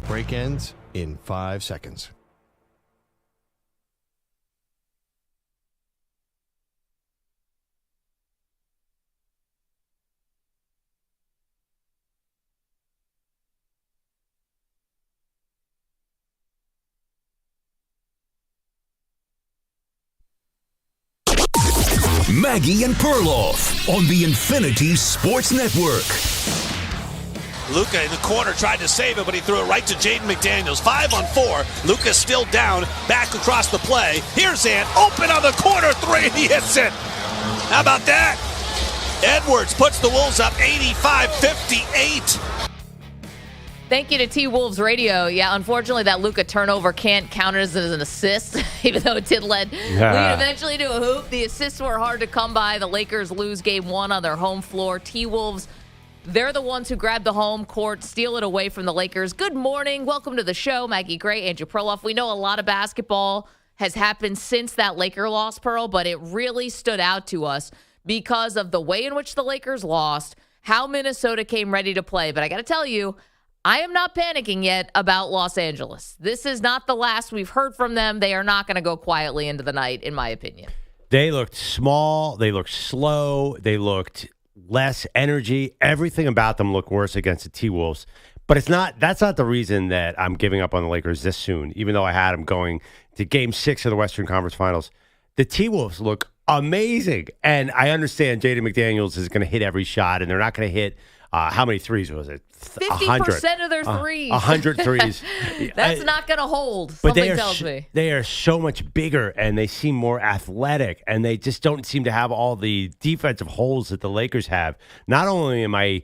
Break ends in 5 seconds. Maggie and Perloff on the Infinity Sports Network. Luka in the corner tried to save it, but he threw it right to Jaden McDaniels. 5-on-4. Luka's still down. Back across the play. Here's Ant. Open on the corner three, and he hits it. How about that? Edwards puts the Wolves up 85-58. Thank you to T-Wolves Radio. Yeah, unfortunately, that Luka turnover can't count as an assist, even though it did lead eventually to a hoop. The assists were hard to come by. The Lakers lose game one on their home floor. T-Wolves, they're the ones who grab the home court, steal it away from the Lakers. Good morning. Welcome to the show. Maggie Gray, Andrew Perloff. We know a lot of basketball has happened since that Laker loss, Pearl, but it really stood out to us because of the way in which the Lakers lost, how Minnesota came ready to play. But I got to tell you, I am not panicking yet about Los Angeles. This is not the last we've heard from them. They are not going to go quietly into the night, in my opinion. They looked small. They looked slow. They looked less energy. Everything about them looked worse against the T-Wolves. But that's not the reason that I'm giving up on the Lakers this soon, even though I had them going to Game 6 of the Western Conference Finals. The T-Wolves look amazing. And I understand Jaden McDaniels is going to hit every shot, and they're not going to hit how many threes was it? 50% of their threes. 100 threes. That's not going to hold, but something tells me. They are so much bigger, and they seem more athletic, and they just don't seem to have all the defensive holes that the Lakers have. Not only am I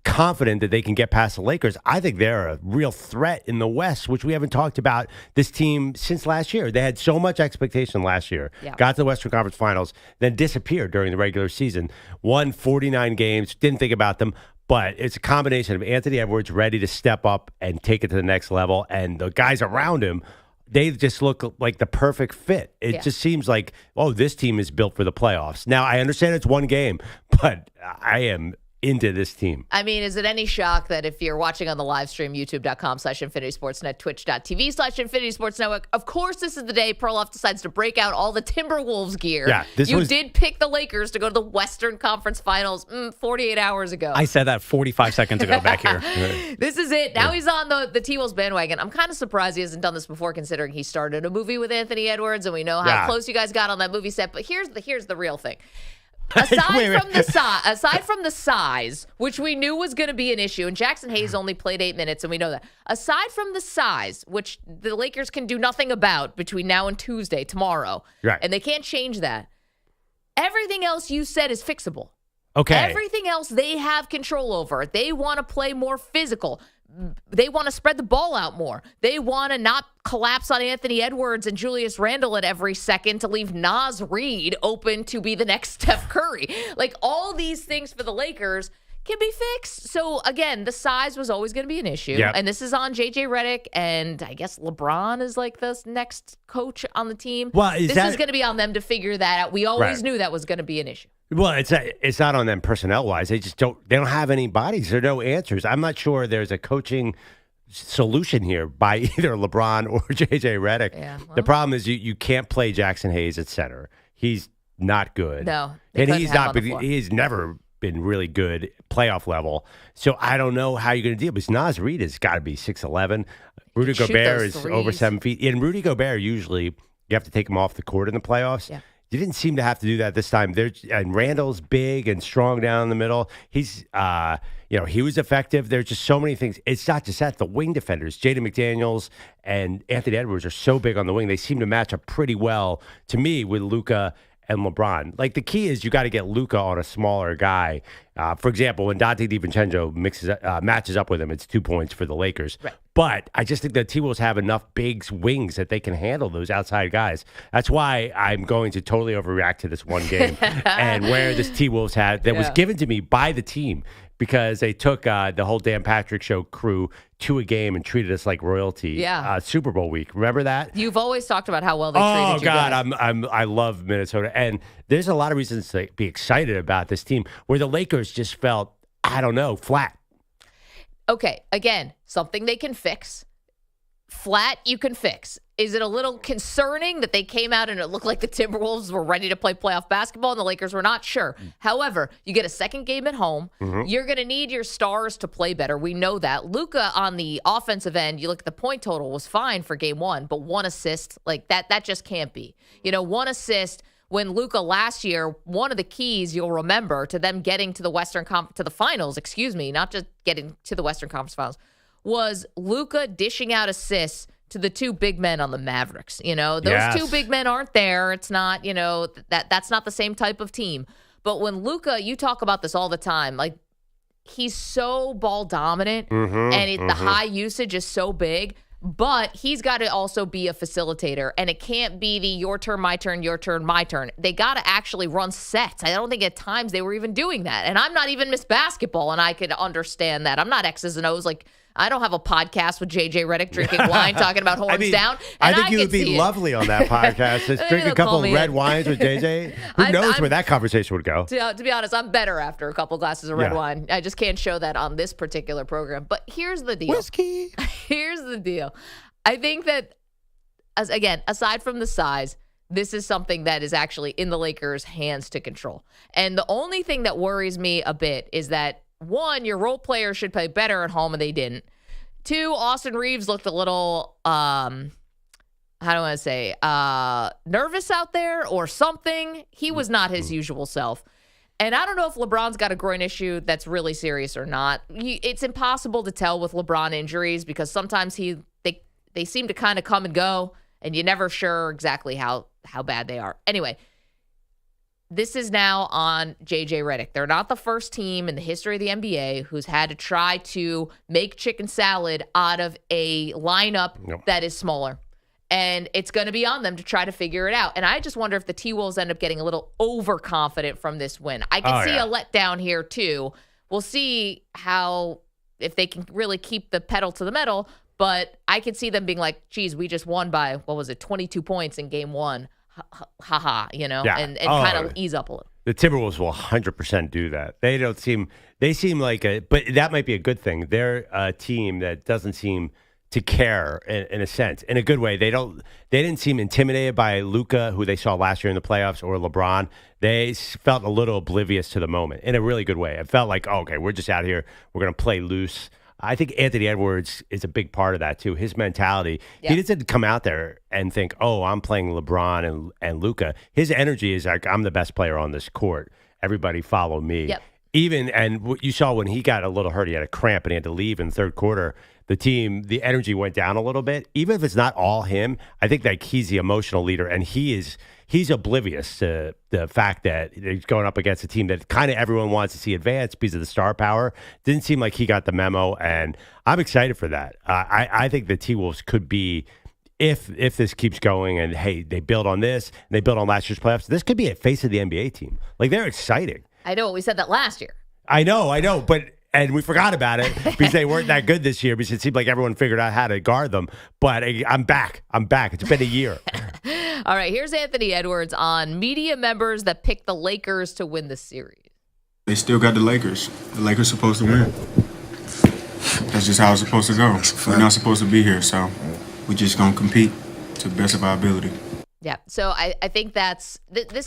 confident that they can get past the Lakers, I think they're a real threat in the West, which we haven't talked about this team since last year. They had so much expectation last year, got to the Western Conference Finals, then disappeared during the regular season, won 49 games, didn't think about them, but it's a combination of Anthony Edwards ready to step up and take it to the next level, and the guys around him, they just look like the perfect fit. It just seems like, this team is built for the playoffs. Now, I understand it's one game, but I am into this team. I mean, is it any shock that if you're watching on the live stream, youtube.com/InfinitySportsNet, twitch.tv/InfinitySportsNetwork, of course, this is the day Perloff decides to break out all the Timberwolves gear. Yeah, you did pick the Lakers to go to the Western Conference Finals 48 hours ago. I said that 45 seconds ago back here. This is it. Now he's on the T-Wolves bandwagon. I'm kind of surprised he hasn't done this before, considering he started a movie with Anthony Edwards, and we know how close you guys got on that movie set. But here's the real thing. Aside from the size, which we knew was going to be an issue, and Jaxson Hayes only played 8 minutes, and we know that. Aside from the size, which the Lakers can do nothing about between now and Tuesday, tomorrow, and they can't change that, everything else you said is fixable. Okay. Everything else they have control over. They want to play more physical. They want to spread the ball out more. They want to not collapse on Anthony Edwards and Julius Randle at every second to leave Naz Reid open to be the next Steph Curry. Like, all these things for the Lakers can be fixed. So, again, the size was always going to be an issue. Yep. And this is on J.J. Redick, and I guess LeBron is like the next coach on the team. Well, this is going to be on them to figure that out. We always knew that was going to be an issue. Well, it's not on them personnel-wise. They don't have any bodies. There are no answers. I'm not sure there's a coaching solution here by either LeBron or J.J. Redick. Yeah, well, the problem is you can't play Jaxson Hayes at center. He's not good. No. And he's never been really good playoff level. So I don't know how you're going to deal. Because Naz Reid has got to be 6'11". Rudy Gobert is over 7 feet. And Rudy Gobert, usually, you have to take him off the court in the playoffs. Yeah. You didn't seem to have to do that this time. And Randall's big and strong down in the middle. He's, he was effective. There's just so many things. It's not just that. The wing defenders, Jaden McDaniels and Anthony Edwards, are so big on the wing. They seem to match up pretty well, to me, with Luka and LeBron. Like, the key is you got to get Luka on a smaller guy. For example, when Dante DiVincenzo matches up with him, it's 2 points for the Lakers. Right. But I just think the T-Wolves have enough big wings that they can handle those outside guys. That's why I'm going to totally overreact to this one game and where this T-Wolves had that was given to me by the team, because they took the whole Dan Patrick Show crew to a game and treated us like royalty. Yeah. Super Bowl week. Remember that? You've always talked about how well they treated you guys. Oh, God. I love Minnesota. And there's a lot of reasons to be excited about this team, where the Lakers just felt, I don't know, flat. Okay, again, something they can fix. Flat, you can fix. Is it a little concerning that they came out and it looked like the Timberwolves were ready to play playoff basketball and the Lakers were not? Sure. However, you get a second game at home. You're going to need your stars to play better. We know that. Luka on the offensive end, you look at the point total, was fine for game one, but 1 assist, like that just can't be. 1 assist when Luka last year, one of the keys you'll remember to them getting to the finals, not just getting to the Western Conference Finals, was Luka dishing out assists to the 2 big men on the Mavericks. Those 2 big men aren't there. It's not, that's not the same type of team. But when Luka, you talk about this all the time, like he's so ball dominant and the high usage is so big, but he's got to also be a facilitator, and it can't be the your turn, my turn, your turn, my turn. They got to actually run sets. I don't think at times they were even doing that. And I'm not even Miss Basketball, and I could understand that. I'm not X's and O's like I don't have a podcast with JJ Redick drinking wine, talking about horns down. I think you would be lovely on that podcast. Just drink a couple of red wines with JJ. Who knows where that conversation would go? To be honest, I'm better after a couple glasses of red wine. I just can't show that on this particular program. But here's the deal. Whiskey. Here's the deal. I think that, again, aside from the size, this is something that is actually in the Lakers' hands to control. And the only thing that worries me a bit is that, 1, your role players should play better at home, and they didn't. 2, Austin Reeves looked a little, nervous out there or something. He was not his usual self. And I don't know if LeBron's got a groin issue that's really serious or not. It's impossible to tell with LeBron injuries because sometimes they seem to kind of come and go, and you're never sure exactly how bad they are. Anyway, this is now on J.J. Redick. They're not the first team in the history of the NBA who's had to try to make chicken salad out of a lineup that is smaller. And it's going to be on them to try to figure it out. And I just wonder if the T-Wolves end up getting a little overconfident from this win. I can see a letdown here, too. We'll see if they can really keep the pedal to the metal. But I could see them being like, geez, we just won by, 22 points in game one. And kind of ease up a little. The Timberwolves will 100% do that. They seem like but that might be a good thing. They're a team that doesn't seem to care in a sense, in a good way. They didn't seem intimidated by Luka, who they saw last year in the playoffs, or LeBron. They felt a little oblivious to the moment in a really good way. It felt like, okay, we're just out here. We're going to play loose. I think Anthony Edwards is a big part of that, too. His mentality. Yep. He doesn't come out there and think, oh, I'm playing LeBron and Luka. His energy is like, I'm the best player on this court. Everybody follow me. Yep. And what you saw when he got a little hurt, he had a cramp and he had to leave in the third quarter. The energy went down a little bit. Even if it's not all him, I think that he's the emotional leader, and he's oblivious to the fact that he's going up against a team that kind of everyone wants to see advance because of the star power. Didn't seem like he got the memo, and I'm excited for that. I think the T-Wolves could be, if this keeps going, and hey, they build on this, and they build on last year's playoffs, this could be a face of the NBA team. Like, they're exciting. I know. We said that last year. I know, but... And we forgot about it because they weren't that good this year because it seemed like everyone figured out how to guard them. But I'm back. It's been a year. All right, here's Anthony Edwards on media members that picked the Lakers to win the series. They still got the Lakers. The Lakers supposed to win. That's just how it's supposed to go. We're not supposed to be here, so we're just going to compete to the best of our ability. Yeah, so I think this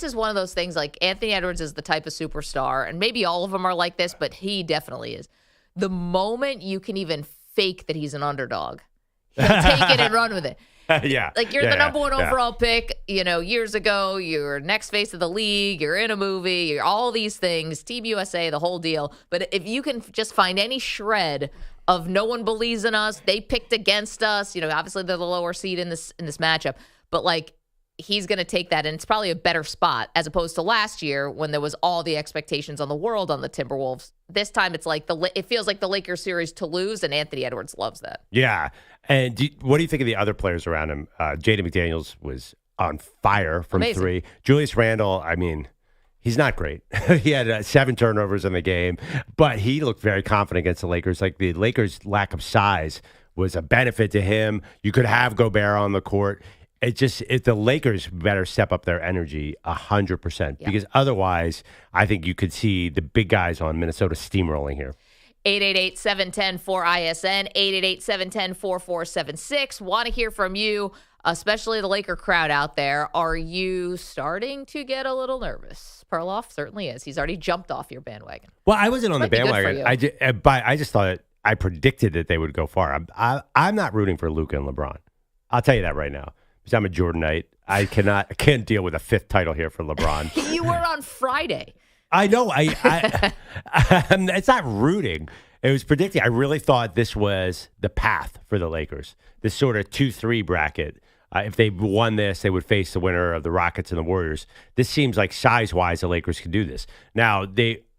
is one of those things, like Anthony Edwards is the type of superstar, and maybe all of them are like this, but he definitely is. The moment you can even fake that he's an underdog, he'll take it and run with it. Yeah. Like you're the number one overall pick, years ago, you're next face of the league, you're in a movie, you're all these things, Team USA, the whole deal. But if you can just find any shred of no one believes in us, they picked against us, obviously they're the lower seed in this matchup, but like, he's going to take that, and it's probably a better spot as opposed to last year when there was all the expectations on the world on the Timberwolves. This time it's like it feels like the Lakers series to lose, and Anthony Edwards loves that. Yeah. And what do you think of the other players around him? Jaden McDaniels was on fire from Amazing. 3. Julius Randle, I mean, he's not great. He had 7 turnovers in the game, but he looked very confident against the Lakers. Like the Lakers' lack of size was a benefit to him. You could have Gobert on the court. The Lakers better step up their energy 100% because otherwise I think you could see the big guys on Minnesota steamrolling here. 888-710-4ISN, 888-710-4476. Want to hear from you, especially the Laker crowd out there. Are you starting to get a little nervous? Perloff certainly is. He's already jumped off your bandwagon. Well, I wasn't on the bandwagon. I just thought I predicted that they would go far. I'm not rooting for Luka and LeBron. I'll tell you that right now. Because I'm a Jordanite. I can't deal with a fifth title here for LeBron. You were on Friday. I know. It's not rooting. It was predicting. I really thought this was the path for the Lakers. This sort of 2-3 bracket. If they won this, they would face the winner of the Rockets and the Warriors. This seems like size-wise, the Lakers could do this. Now,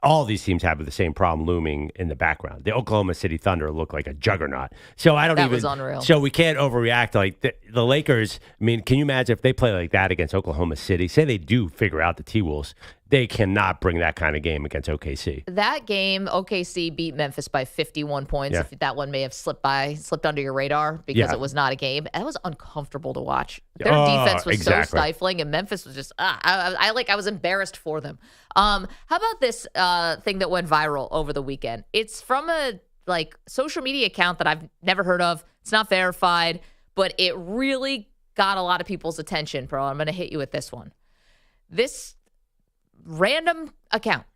all these teams have the same problem looming in the background. The Oklahoma City Thunder look like a juggernaut. So that was unreal. So we can't overreact. Like the Lakers, I mean, can you imagine if they play like that against Oklahoma City? Say they do figure out the T-Wolves. They cannot bring that kind of game against OKC. That game, OKC beat Memphis by 51 points. Yeah. If that one may have slipped under your radar because it was not a game. That was uncomfortable to watch. Their defense was so stifling, and Memphis was just I was embarrassed for them. How about this thing that went viral over the weekend? It's from a social media account that I've never heard of. It's not verified, but it really got a lot of people's attention, bro. I'm going to hit you with this one. This random account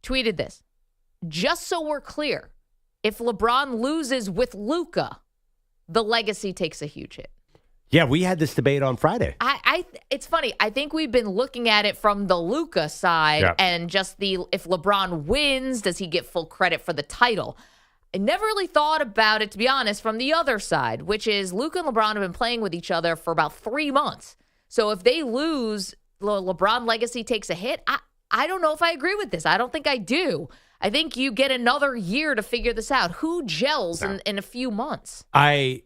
tweeted this. Just so we're clear, if LeBron loses with Luka, the legacy takes a huge hit. Yeah, we had this debate on Friday. It's funny. I think we've been looking at it from the Luka side and just if LeBron wins, does he get full credit for the title? I never really thought about it, to be honest, from the other side, which is Luka and LeBron have been playing with each other for about 3 months. So if they lose, LeBron legacy takes a hit. I don't know if I agree with this. I don't think I do. I think you get another year to figure this out. Who gels in a few months? I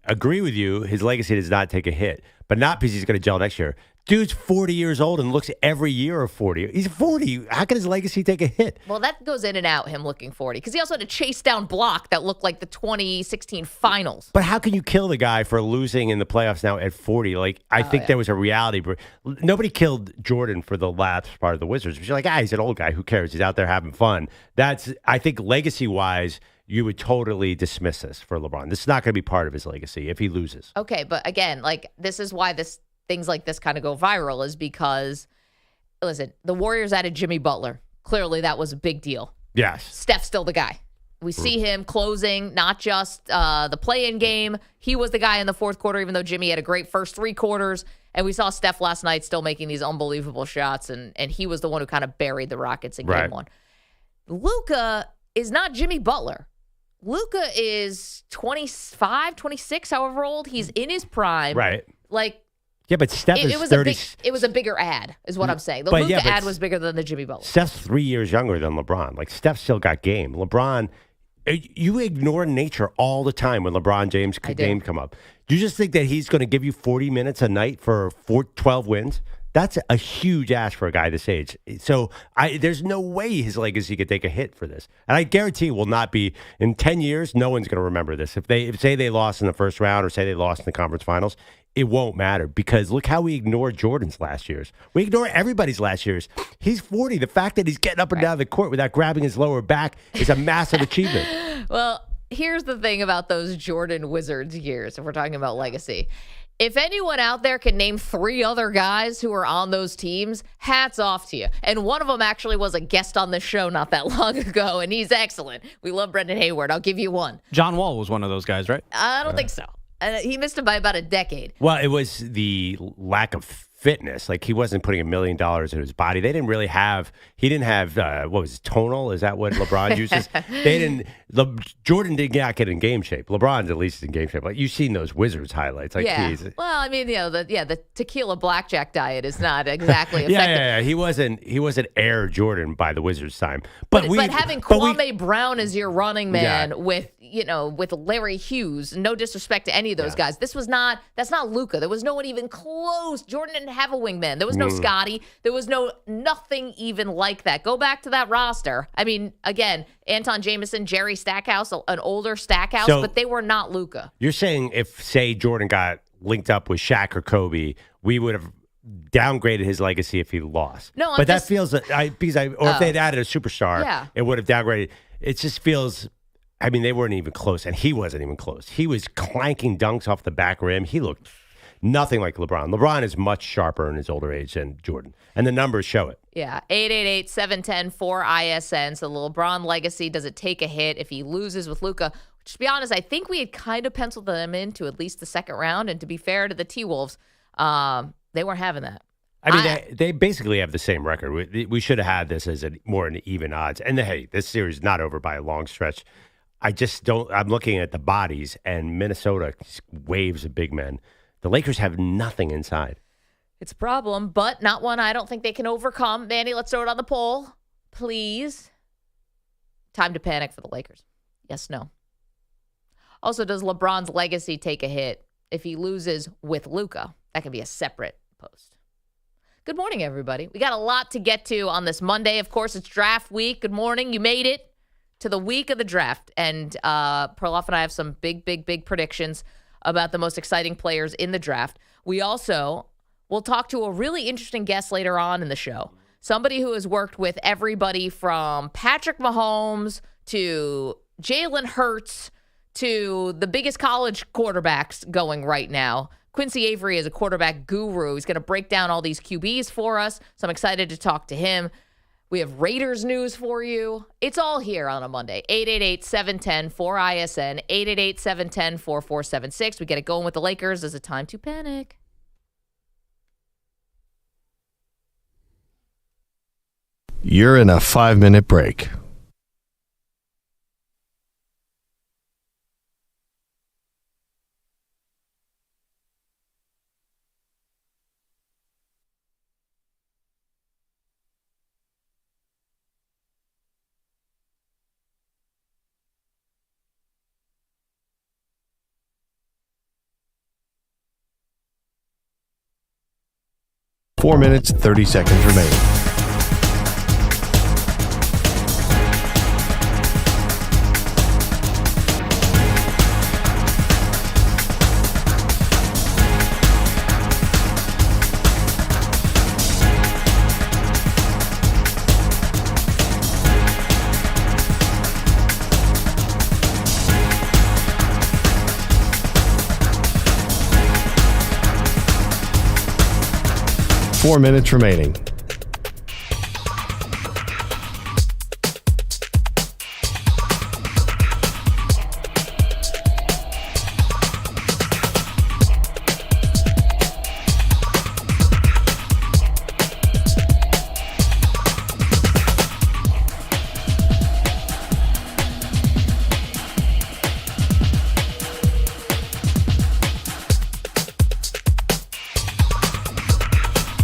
agree with you. His legacy does not take a hit, but not because he's going to gel next year. Dude's 40 years old and looks every year of 40. He's 40. How can his legacy take a hit? Well, that goes in and out, him looking 40, because he also had to chase down block that looked like the 2016 finals. But how can you kill the guy for losing in the playoffs now at 40? I think there was a reality. Nobody killed Jordan for the last part of the Wizards. But you're like, he's an old guy. Who cares? He's out there having fun. I think legacy-wise, you would totally dismiss this for LeBron. This is not going to be part of his legacy if he loses. Okay, but again, this is why things like this kind of go viral, is because, listen, the Warriors added Jimmy Butler. Clearly, that was a big deal. Yes. Steph's still the guy. We see him closing not just the play-in game. He was the guy in the fourth quarter, even though Jimmy had a great first 3 quarters. And we saw Steph last night still making these unbelievable shots, and he was the one who kind of buried the Rockets in game 1. Luka is not Jimmy Butler. Luka is 25, 26, however old. He's in his prime. Right. Yeah, but Steph is 30. It was a bigger ad, is what I'm saying. The Luka ad was bigger than the Jimmy Butler. Steph's 3 years younger than LeBron. Steph still got game. LeBron, you ignore nature all the time when LeBron James' game come up. Do you just think that he's going to give you 40 minutes a night for 12 wins? That's a huge ask for a guy this age. So there's no way his legacy could take a hit for this. And I guarantee it will not be, in 10 years, no one's going to remember this. If say they lost in the first round or say they lost in the conference finals, it won't matter, because look how we ignored Jordan's last years. We ignore everybody's last years. He's 40. The fact that he's getting up and down the court without grabbing his lower back is a massive achievement. Well, here's the thing about those Jordan Wizards years, if we're talking about legacy. If anyone out there can name 3 other guys who are on those teams, hats off to you. And one of them actually was a guest on this show not that long ago, and he's excellent. We love Brendan Hayward. I'll give you one. John Wall was one of those guys, right? I don't think so. He missed him by about a decade. Well, it was the lack of fitness. He wasn't putting $1 million into his body. He didn't have, what was it, tonal? Is that what LeBron uses? Jordan did not get in game shape. LeBron's at least in game shape. You've seen those Wizards highlights. Geez. Well, I mean, the tequila blackjack diet is not exactly effective. Yeah. He wasn't Air Jordan by the Wizards' time. But having Kwame Brown as your running man with Larry Hughes, no disrespect to any of those guys. That's not Luka. There was no one even close. Jordan didn't have a wingman. There was no Scotty. There was nothing even like that. Go back to that roster. I mean, again, Anton Jameson, Jerry Stackhouse, an older Stackhouse, but they were not Luka. You're saying if, say, Jordan got linked up with Shaq or Kobe, we would have downgraded his legacy if he lost. No, but that feels if they'd added a superstar, it would have downgraded. it just feels. I mean, they weren't even close, and he wasn't even close. He was clanking dunks off the back rim. He looked nothing like LeBron. LeBron is much sharper in his older age than Jordan, and the numbers show it. Yeah, 888-710-4ISN. So the LeBron legacy, does it take a hit if he loses with Luka? Which, to be honest, I think we had kind of penciled them into at least the second round. And to be fair to the T-Wolves, they weren't having that. I mean, they basically have the same record. We should have had this as more an even odds. And hey, this series is not over by a long stretch. I just don't. I'm looking at the bodies, and Minnesota waves of big men. The Lakers have nothing inside. It's a problem, but not one I don't think they can overcome. Mandy, let's throw it on the poll, please. Time to panic for the Lakers. Yes, no. Also, does LeBron's legacy take a hit if he loses with Luka? That could be a separate post. Good morning, everybody. We got a lot to get to on this Monday. Of course, it's draft week. Good morning. You made it to the week of the draft. And Perloff and I have some big predictions about the most exciting players in the draft. We also will talk to a really interesting guest later on in the show. Somebody who has worked with everybody from Patrick Mahomes to Jalen Hurts to the biggest college quarterbacks going right now. Quincy Avery is a quarterback guru. He's going to break down all these QBs for us, so I'm excited to talk to him. We have Raiders news for you. It's all here on a Monday. 888-710-4ISN, 888-710-4476. We get it going with the Lakers. There's a time to panic. You're in a 5-minute break. Four minutes, 30 seconds remaining. Four minutes remaining.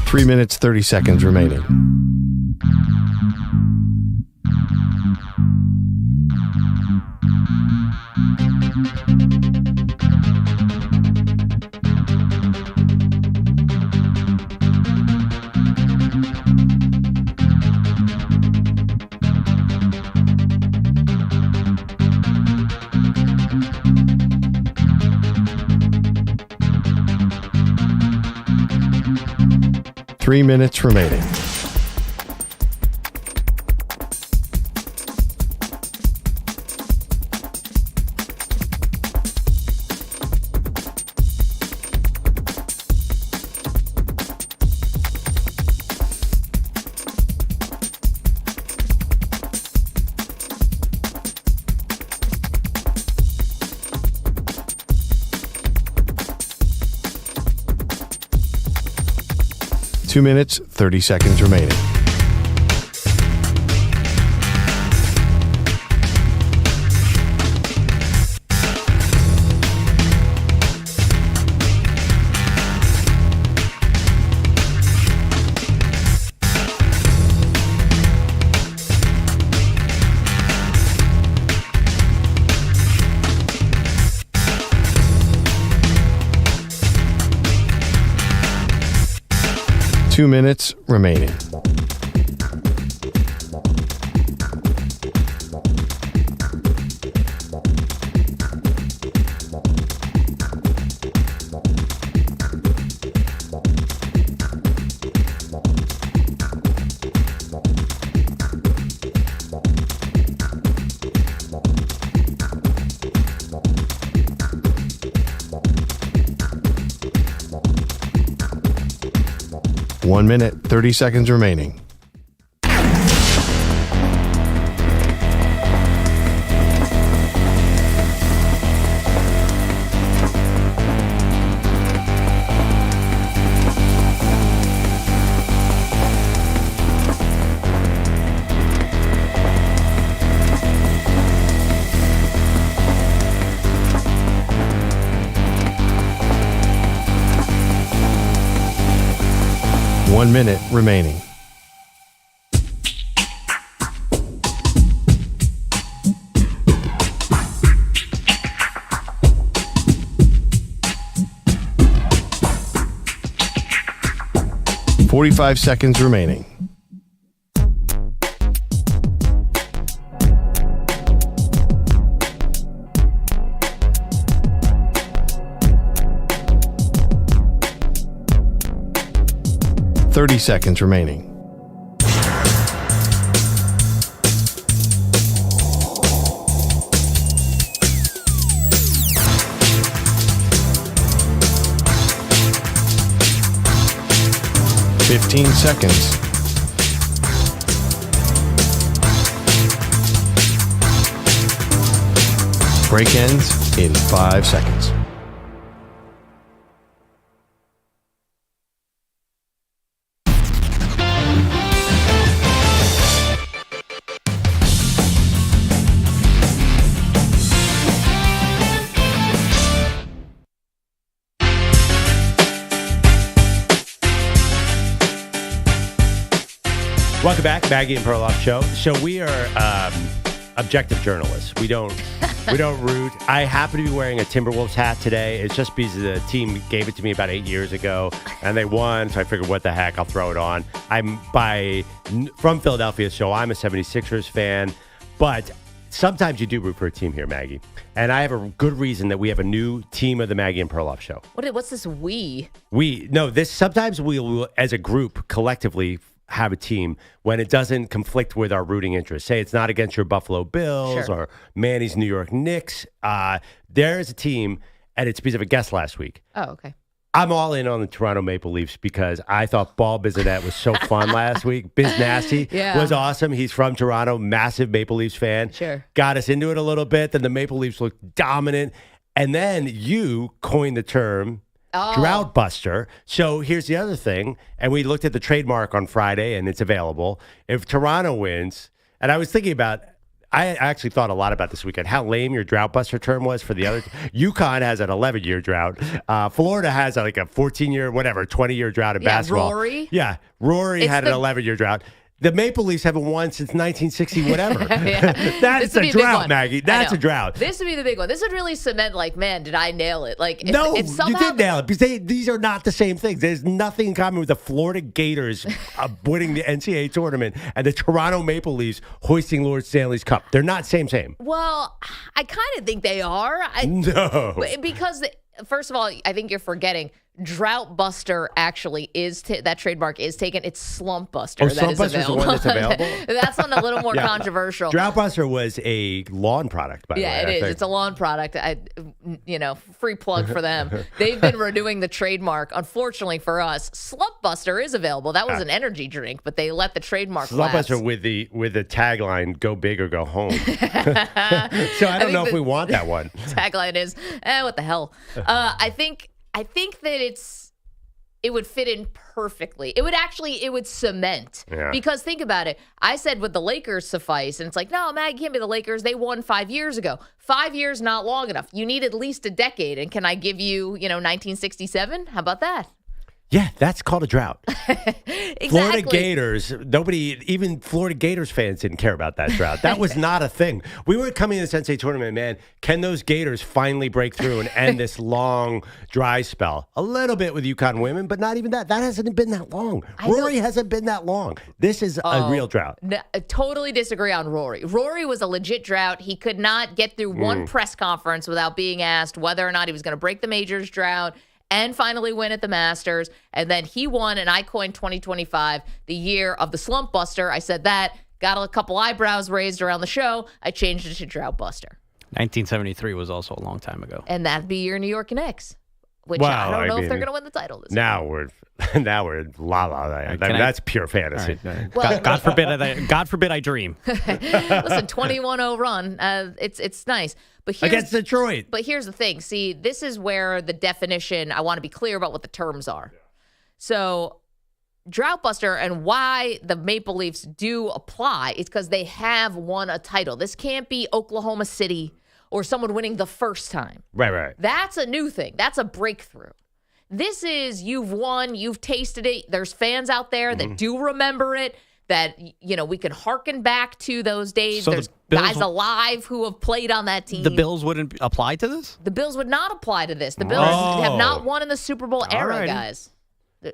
Three minutes, 30 seconds remaining. Three minutes remaining. Two minutes, 30 seconds remaining. Two minutes remaining. 1 minute, 30 seconds remaining. One minute remaining. "45 seconds remaining. "30 seconds remaining. "15 seconds. Break ends in 5 seconds. Welcome back, Maggie and Perloff Show. So we are objective journalists. We don't root. I happen to be wearing a Timberwolves hat today. It's just because the team gave it to me about 8 years ago, and they won. So I figured, what the heck? I'll throw it on. I'm from Philadelphia, so I'm a 76ers fan. But sometimes you do root for a team here, Maggie. And I have a good reason that we have a new team of the Maggie and Perloff Show. What's this we? Sometimes we will, as a group, collectively have a team when it doesn't conflict with our rooting interests. Say it's not against your Buffalo Bills or Manny's New York Knicks. There is a team, and it's because of a guest last week. Oh, okay. I'm all in on the Toronto Maple Leafs because I thought Ball Bizinet was so fun last week. Biz Nasty was awesome. He's from Toronto, massive Maple Leafs fan. Sure. Got us into it a little bit. Then the Maple Leafs looked dominant. And then you coined the term drought buster. So here's the other thing. And we looked at the trademark on Friday, and it's available. If Toronto wins, and I was thinking about, I actually thought a lot about this weekend, how lame your drought buster term was for the other. UConn has an 11-year drought. Florida has like a 14-year, 20-year drought in basketball. Rory. Yeah, Rory had an 11-year drought. The Maple Leafs haven't won since 1960, whatever. That's a drought, Maggie. That's a drought. This would be the big one. This would really cement, man, did I nail it? No, you did nail it. Because these are not the same things. There's nothing in common with the Florida Gators winning the NCAA tournament and the Toronto Maple Leafs hoisting Lord Stanley's Cup. They're not same. Well, I kind of think they are. No. Because, first of all, I think you're forgetting. Drought Buster actually is that trademark is taken. It's Slump Buster that is available. The one that's available. That's one a little more controversial. Drought Buster was a lawn product, by the way. Yeah, it is. It's a lawn product. Free plug for them. They've been renewing the trademark. Unfortunately for us, Slump Buster is available. That was an energy drink, but they let the trademark Slump lapse. Buster with the tagline "Go big or go home." So I don't know if we want that one. Tagline is, what the hell? I think that it would fit in perfectly. It would cement. Yeah. Because think about it. I said, would the Lakers suffice? And it's like, no, Mag, can't be the Lakers. They won 5 years ago. 5 years, not long enough. You need at least a decade. And can I give you, 1967? How about that? Yeah, that's called a drought. Exactly. Florida Gators, even Florida Gators fans didn't care about that drought. That was not a thing. We were coming to the NCAA tournament, man. Can those Gators finally break through and end this long, dry spell? A little bit with UConn women, but not even that. That hasn't been that long. Rory hasn't been that long. This is a real drought. No, I totally disagree on Rory. Rory was a legit drought. He could not get through one press conference without being asked whether or not he was going to break the majors drought and finally win at the Masters. And then he won, and I coined 2025 the year of the Slump Buster. I said that, got a couple eyebrows raised around the show. I changed it to Drought Buster. 1973 was also a long time ago. And that'd be your New York Knicks. which I don't know if they're going to win the title this year. Now we're la la land. That's pure fantasy. Right. Well, God forbid I dream. Listen, 21-0 run. It's nice. But against Detroit. But here's the thing. See, this is where the definition, I want to be clear about what the terms are. So Drought Buster and why the Maple Leafs do apply is because they have won a title. This can't be Oklahoma City or someone winning the first time. Right. That's a new thing. That's a breakthrough. This is you've won, you've tasted it. There's fans out there that do remember it, that, we can hearken back to those days. So there's guys alive who have played on that team. The Bills wouldn't apply to this? The Bills would not apply to this. The Bills have not won in the Super Bowl era, guys.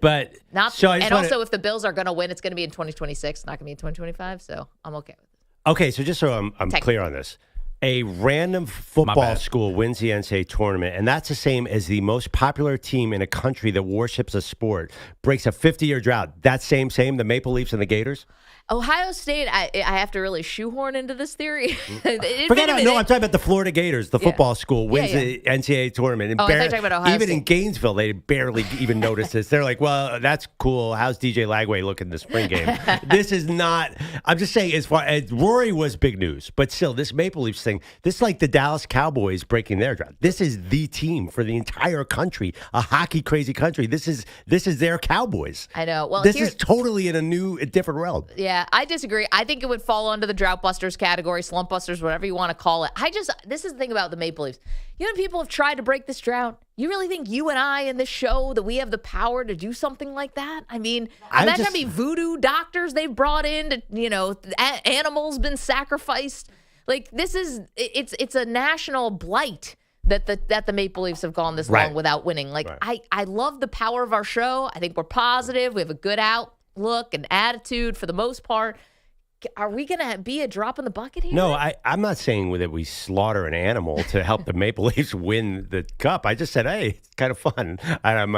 But also, if the Bills are going to win, it's going to be in 2026, not going to be in 2025. So I'm okay with it. Okay, so just so I'm clear on this. A random football school wins the NCAA tournament, and that's the same as the most popular team in a country that worships a sport breaks a 50-year drought. That's same, the Maple Leafs and the Gators? Ohio State, I have to really shoehorn into this theory. I'm talking about the Florida Gators, the football school, wins the NCAA tournament. And I thought you were talking about Ohio Even State. in Gainesville, they barely even noticed this. They're like, well, that's cool. How's DJ Lagway look in the spring game? This is not, I'm just saying, as far as Rory was big news, but still, this Maple Leafs thing, this is like the Dallas Cowboys breaking their drought. This is the team for the entire country, a hockey crazy country. This is their Cowboys. I know. Well, this is totally in a different realm. Yeah, I disagree. I think it would fall under the Drought Busters category, Slump Busters, whatever you want to call it. This is the thing about the Maple Leafs. People have tried to break this drought. You really think you and I in this show that we have the power to do something like that? I mean, imagine how many voodoo doctors they've brought in to, animals been sacrificed. Like, it's a national blight that the Maple Leafs have gone this long without winning. Like, I love the power of our show. I think we're positive. We have a good outlook and attitude for the most part. Are we going to be a drop in the bucket here? No, I'm not saying that we slaughter an animal to help the Maple Leafs win the cup. I just said, hey, it's kind of fun. I don't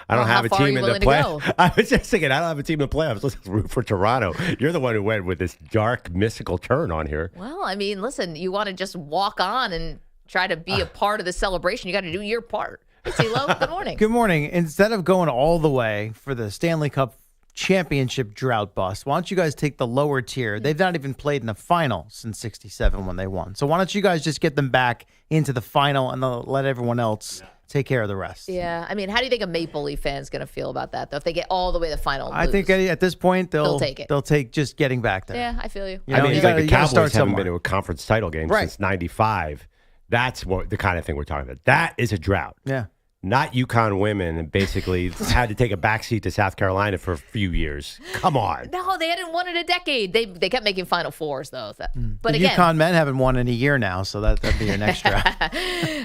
have a team in the playoffs. I was just thinking, I don't have a team in the playoffs. Let's root for Toronto. You're the one who went with this dark, mystical turn on here. Well, I mean, listen, you want to just walk on and try to be a part of the celebration. You got to do your part. Hey, CeeLo, good morning. Good morning. Instead of going all the way for the Stanley Cup championship drought bust, why don't you guys take the lower tier? They've not even played in the final since '67 when they won. So why don't you guys just get them back into the final and let everyone else take care of the rest? Yeah, I mean, how do you think a Maple Leaf fan's going to feel about that, though, if they get all the way to the final? I think at this point they'll take it. They'll take just getting back there. Yeah, I feel you. I mean, you the Cowboys haven't been to a conference title game since '95. That's what the kind of thing we're talking about. That is a drought. Yeah. Not UConn women and basically had to take a backseat to South Carolina for a few years. Come on. No, they hadn't won in a decade. They kept making Final Fours, though. But the again, UConn men haven't won in a year now, so that'd be your next drought.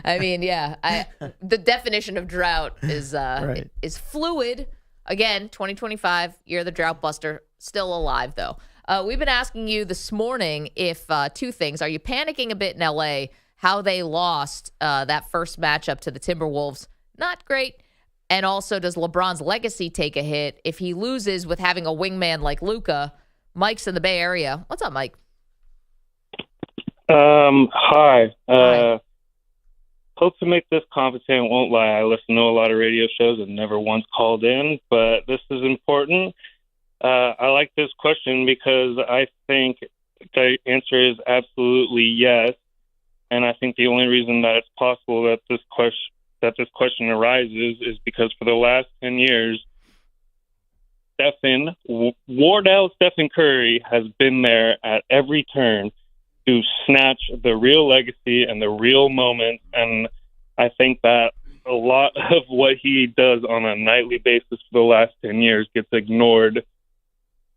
I mean, yeah. The definition of drought is fluid. Again, 2025, year of the drought buster. Still alive, though. We've been asking you this morning if two things. Are you panicking a bit in L.A., how they lost that first matchup to the Timberwolves? Not great. And also, does LeBron's legacy take a hit if he loses with having a wingman like Luka? Mike's in the Bay Area. What's up, Mike? Hi. Hope to make this competent. Won't lie. I listen to a lot of radio shows and never once called in, but this is important. I like this question because I think the answer is absolutely yes. And I think the only reason that it's possible that this question arises is because for the last 10 years, Wardell Stephen Curry has been there at every turn to snatch the real legacy and the real moments. And I think that a lot of what he does on a nightly basis for the last 10 years gets ignored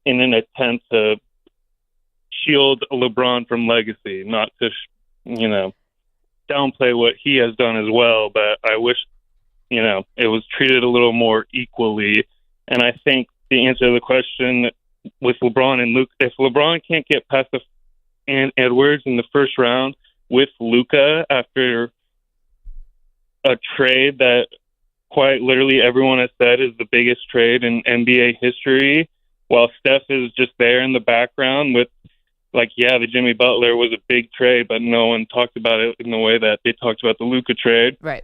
in an attempt to shield LeBron from legacy, not to, downplay what he has done as well. But I wish, it was treated a little more equally. And I think the answer to the question with LeBron and Luke, if LeBron can't get past and Edwards in the first round with Luka after a trade that quite literally everyone has said is the biggest trade in NBA history, while Steph is just there in the background with, the Jimmy Butler was a big trade, but no one talked about it in the way that they talked about the Luka trade. Right.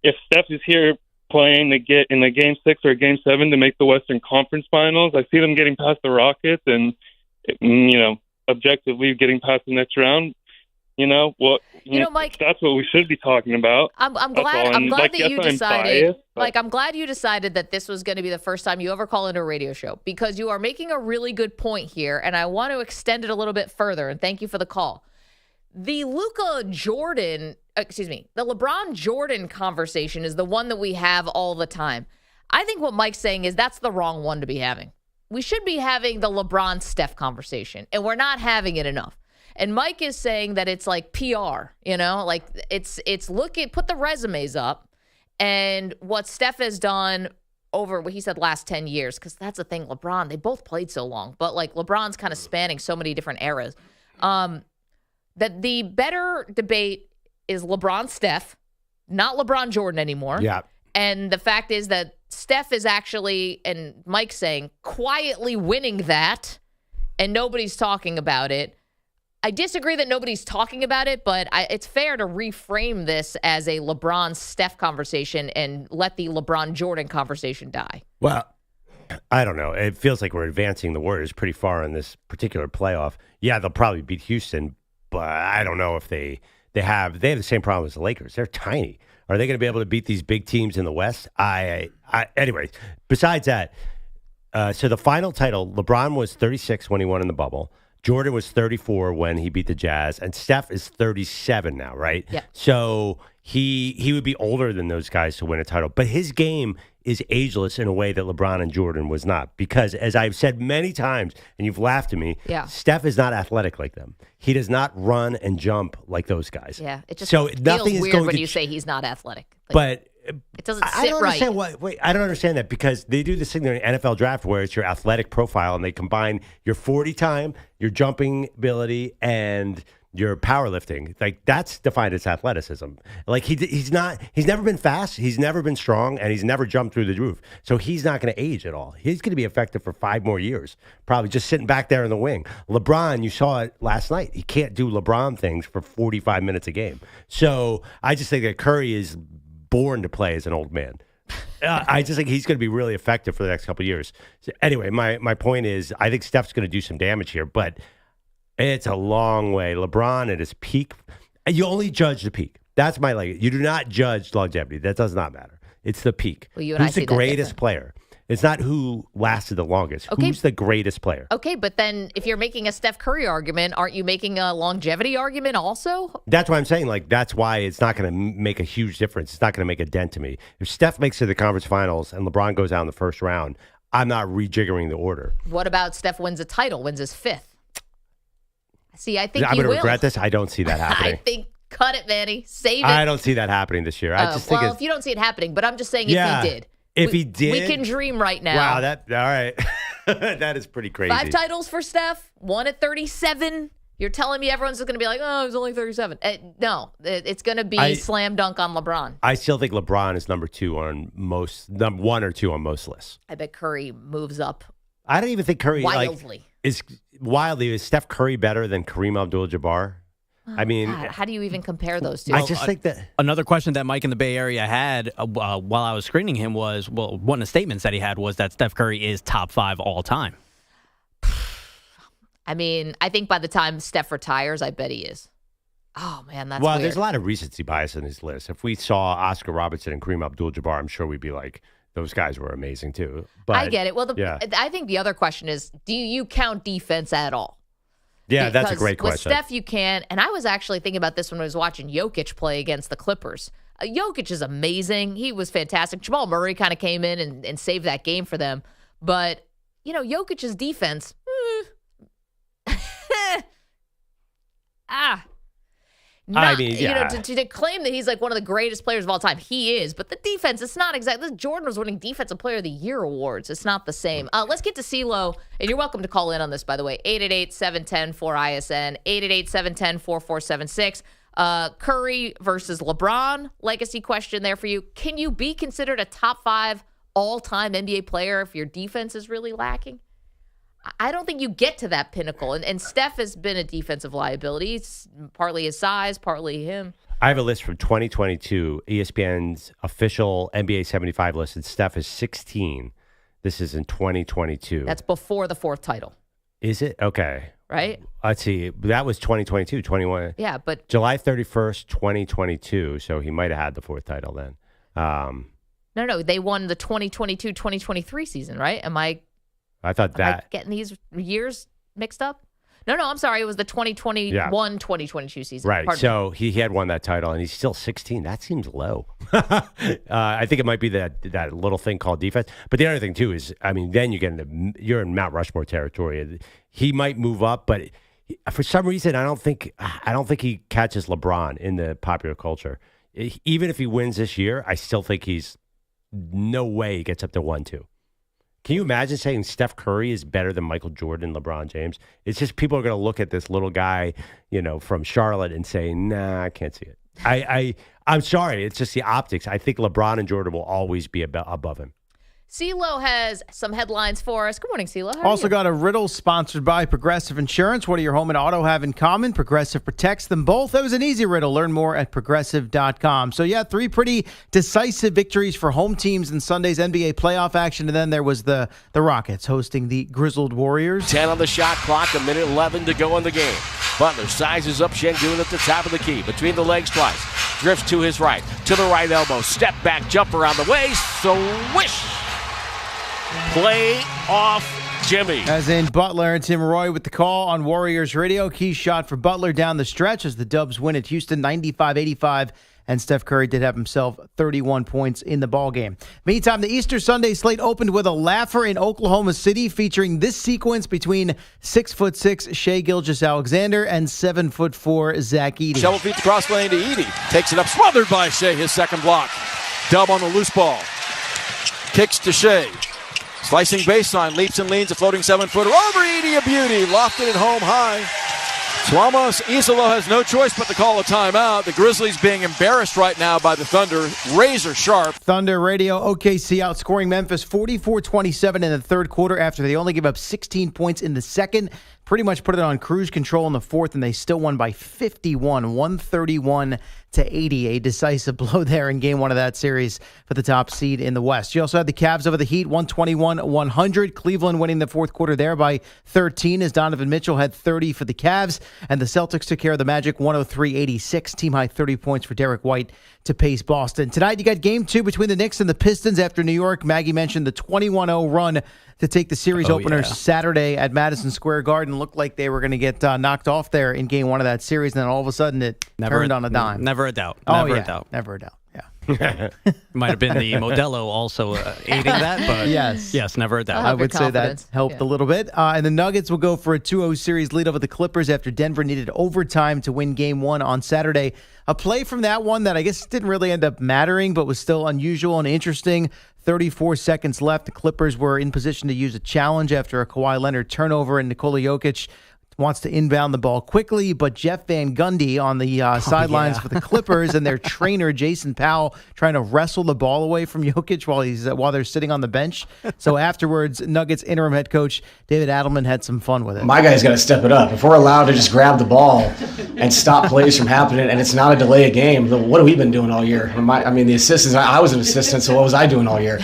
if Steph is here playing to get in the Game 6 or Game 7 to make the Western Conference Finals, I see them getting past the Rockets and, objectively getting past the next round. Mike, that's what we should be talking about. I'm glad that you decided. I'm glad you decided that this was going to be the first time you ever call into a radio show, because you are making a really good point here, and I want to extend it a little bit further. And thank you for the call. The LeBron Jordan conversation is the one that we have all the time. I think what Mike's saying is that's the wrong one to be having. We should be having the LeBron Steph conversation, and we're not having it enough. And Mike is saying that it's like PR, like it's put the resumes up, and what Steph has done over what he said last 10 years, because that's the thing, LeBron, they both played so long, but like LeBron's kind of spanning so many different eras. That the better debate is LeBron Steph, not LeBron Jordan anymore. Yeah. And the fact is that Steph is actually, and Mike's saying, quietly winning that, and nobody's talking about it. I disagree that nobody's talking about it, but it's fair to reframe this as a LeBron-Steph conversation and let the LeBron-Jordan conversation die. Well, I don't know. It feels like we're advancing the Warriors pretty far in this particular playoff. Yeah, they'll probably beat Houston, but I don't know if they have the same problem as the Lakers. They're tiny. Are they going to be able to beat these big teams in the West? Anyways, besides that, so the final title, LeBron was 36 when he won in the bubble. Jordan was 34 when he beat the Jazz, and Steph is 37 now, right? Yeah. So he would be older than those guys to win a title. But his game is ageless in a way that LeBron and Jordan was not. Because as I've said many times, and you've laughed at me, Steph is not athletic like them. He does not run and jump like those guys. Yeah, it just feels weird when you say he's not athletic. But it doesn't sit I don't right. understand I don't understand that, because they do this thing in the NFL draft where it's your athletic profile, and they combine your 40 time, your jumping ability, and your powerlifting. Like, that's defined as athleticism. Like, he's never been fast, he's never been strong, and he's never jumped through the roof. So he's not going to age at all. He's going to be effective for 5 more years, probably just sitting back there in the wing. LeBron, you saw it last night. He can't do LeBron things for 45 minutes a game. So I just think that Curry is born to play as an old man. I just think he's going to be really effective for the next couple of years. So anyway, my point is, I think Steph's going to do some damage here, but it's a long way. LeBron at his peak, you only judge the peak. That's my legacy. You do not judge longevity. That does not matter. It's the peak. Well, who's the greatest player? It's not who lasted the longest. Okay. Who's the greatest player? Okay, but then if you're making a Steph Curry argument, aren't you making a longevity argument also? That's why I'm saying, like, that's why it's not going to make a huge difference. It's not going to make a dent to me. If Steph makes it to the conference finals and LeBron goes out in the first round, I'm not rejiggering the order. What about Steph wins a title, wins his 5th? See, I think I'm going to regret this. I don't see that happening. I think, cut it, Manny. Save it. I don't see that happening this year. I just think if you don't see it happening, but I'm just saying if he did. If he did, we can dream right now. Wow, all right. That is pretty crazy. 5 titles for Steph, 1 at 37. You're telling me everyone's just going to be like, oh, he's only 37. No, it's going to be slam dunk on LeBron. I still think LeBron is number 2 on most, number 1 or 2 on most lists. I bet Curry moves up. I don't even think Curry wildly. Is Steph Curry better than Kareem Abdul-Jabbar? I mean, God, how do you even compare those two? I just think that another question that Mike in the Bay Area had while I was screening him was, one of the statements that he had was that Steph Curry is top 5 all time. I mean, I think by the time Steph retires, I bet he is. Oh man, that's weird. There's a lot of recency bias in his list. If we saw Oscar Robertson and Kareem Abdul-Jabbar, I'm sure we'd be like, those guys were amazing too. But I get it. Well, I think the other question is, do you count defense at all? Yeah, that's a great question. With Steph, you can. And I was actually thinking about this when I was watching Jokic play against the Clippers. Jokic is amazing. He was fantastic. Jamal Murray kind of came in and saved that game for them. But, Jokic's defense, to claim that he's like one of the greatest players of all time, he is. But the defense, it's not exactly. Jordan was winning Defensive Player of the Year awards. It's not the same. Let's get to CeeLo, and you're welcome to call in on this, by the way. 888-710-4ISN, 888-710-4476. Curry versus LeBron, legacy question there for you. Can you be considered a top 5 all-time NBA player if your defense is really lacking? I don't think you get to that pinnacle. And Steph has been a defensive liability. It's partly his size, partly him. I have a list from 2022, ESPN's official NBA 75 list, and Steph is 16. This is in 2022. That's before the 4th title. Is it? Okay. Right? Let's see. That was 2022, 21. Yeah, but July 31st, 2022. So he might have had the 4th title then. No, they won the 2022-2023 season, right? Am I getting these years mixed up? No, I'm sorry. It was the 2021-2022 season. Right. Pardon So he had won that title, and he's still 16. That seems low. I think it might be that little thing called defense. But the other thing too is, I mean, then you're in Mount Rushmore territory. He might move up, but for some reason, I don't think he catches LeBron in the popular culture. Even if he wins this year, I still think he's no way he gets up to 1-2. Can you imagine saying Steph Curry is better than Michael Jordan, LeBron James? It's just people are going to look at this little guy, from Charlotte and say, nah, I can't see it. I'm sorry. It's just the optics. I think LeBron and Jordan will always be above him. CeeLo has some headlines for us. Good morning, CeeLo. How are Also you? got a riddle sponsored by Progressive Insurance. What do your home and auto have in common? Progressive protects them both. That was an easy riddle. Learn more at Progressive.com. So, 3 pretty decisive victories for home teams in Sunday's NBA playoff action. And then there was the Rockets hosting the Grizzled Warriors. 10 on the shot clock, a minute 11 to go in the game. Butler sizes up Shedeur at the top of the key. Between the legs twice. Drifts to his right. To the right elbow. Step back jumper on the waist. Swish. Play off Jimmy. As in Butler and Tim Roy with the call on Warriors Radio. Key shot for Butler down the stretch as the Dubs win at Houston 95-85. And Steph Curry did have himself 31 points in the ballgame. Meantime, the Easter Sunday slate opened with a laugher in Oklahoma City featuring this sequence between 6'6" Shai Gilgeous-Alexander and 7'4" Zach Edey. Shovel feet the cross lane to Edey. Takes it up, smothered by Shai, his second block. Dub on the loose ball. Kicks to Shai. Slicing baseline, leaps and leans, a floating 7-footer over Edey, a beauty, lofted it home high. Tuomas Isolo has no choice but to call a timeout. The Grizzlies being embarrassed right now by the Thunder, razor sharp. Thunder Radio, OKC outscoring Memphis 44-27 in the third quarter after they only gave up 16 points in the second. Pretty much put it on cruise control in the fourth, and they still won by 51, 131-80. A decisive blow there in game one of that series for the top seed in the West. You also had the Cavs over the Heat, 121-100. Cleveland winning the fourth quarter there by 13 as Donovan Mitchell had 30 for the Cavs. And the Celtics took care of the Magic, 103-86. Team high 30 points for Derek White to pace Boston. Tonight, you got game 2 between the Knicks and the Pistons after New York. Maggie mentioned the 21-0 run to take the series opener Saturday at Madison Square Garden. Looked like they were going to get knocked off there in game 1 of that series, and then all of a sudden it turned on a dime. Never a doubt. Never a doubt. Never a doubt. Yeah. Might have been the Modelo also aiding that, but yes, never a doubt. I would say that helped a little bit. And the Nuggets will go for a 2-0 series lead over the Clippers after Denver needed overtime to win game 1 on Saturday. A play from that one that I guess didn't really end up mattering, but was still unusual and interesting. 34 seconds left. The Clippers were in position to use a challenge after a Kawhi Leonard turnover, and Nikola Jokic wants to inbound the ball quickly, but Jeff Van Gundy on the sidelines for the Clippers and their trainer, Jason Powell, trying to wrestle the ball away from Jokic while they're sitting on the bench. So afterwards, Nuggets interim head coach David Adelman had some fun with it. My guy's got to step it up. If we're allowed to just grab the ball and stop plays from happening, and it's not a delay of game, what have we been doing all year? The assistants, I was an assistant, so what was I doing all year?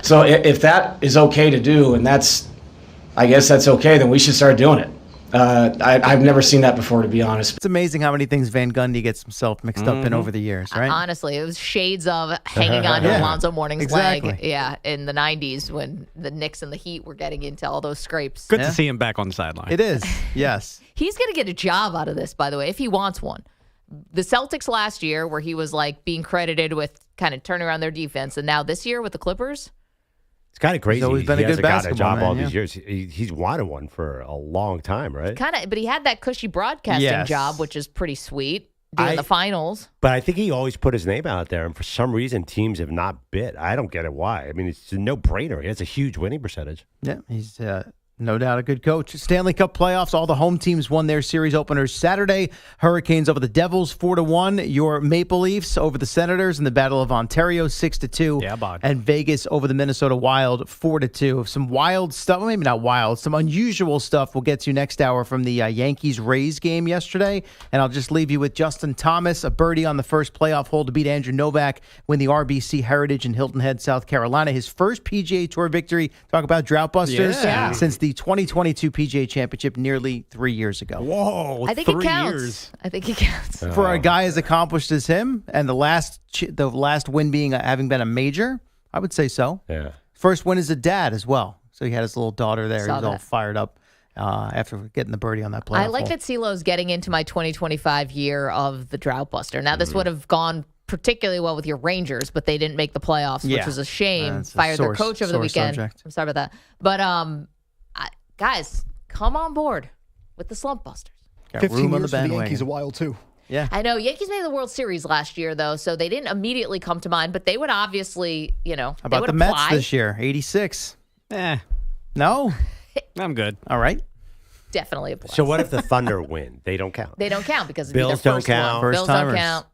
So if that is okay to do, and I guess that's okay, then we should start doing it. I've never seen that before, to be honest. It's amazing how many things Van Gundy gets himself mixed up in over the years, right? Honestly, it was shades of hanging on to Alonzo Mourning's leg. Yeah, in the 90s when the Knicks and the Heat were getting into all those scrapes. Good to see him back on the sideline. It is, yes. He's going to get a job out of this, by the way, if he wants one. The Celtics last year, where he was being credited with kind of turning around their defense, and now this year with the Clippers. It's kind of crazy. He's always been a good basketball job man, all these years. He's wanted one for a long time, right? But he had that cushy broadcasting job, which is pretty sweet, doing the finals. But I think he always put his name out there, and for some reason, teams have not bid. I don't get it why. I mean, it's a no-brainer. He has a huge winning percentage. Yeah, he's No doubt, a good coach. Stanley Cup playoffs. All the home teams won their series openers Saturday. Hurricanes over the Devils 4-1. Your Maple Leafs over the Senators in the Battle of Ontario 6-2. Yeah, bud. And Vegas over the Minnesota Wild 4-2. Some wild stuff, maybe not wild, some unusual stuff we'll get to next hour from the Yankees-Rays game yesterday. And I'll just leave you with Justin Thomas, a birdie on the first playoff hole to beat Andrew Novak, win the RBC Heritage in Hilton Head, South Carolina. His first PGA Tour victory. Talk about drought busters since the 2022 PGA Championship nearly 3 years ago. Whoa, I think it counts. I think it counts. For a guy as accomplished as him, and the last win being having been a major, I would say so. Yeah. First win as a dad as well. So he had his little daughter there. He was all that. fired up after getting the birdie on that playoff I like hole. that CeeLo's getting into my 2025 year of the drought buster. Now, this would have gone particularly well with your Rangers, but they didn't make the playoffs, which was a shame. Fired their coach over the weekend. Subject. I'm sorry about that. But guys, come on board with the slump busters. Got 15 room on years the for the bandwagon. Yankees a while, too. Yeah. I know Yankees made the World Series last year, though, so they didn't immediately come to mind, but they would obviously, How about the Mets this year? 86. No? I'm good. All right. Definitely apply. So what if the Thunder win? They don't count. They don't count because it'd be their Bills don't first count. one. First Bills don't timers. count.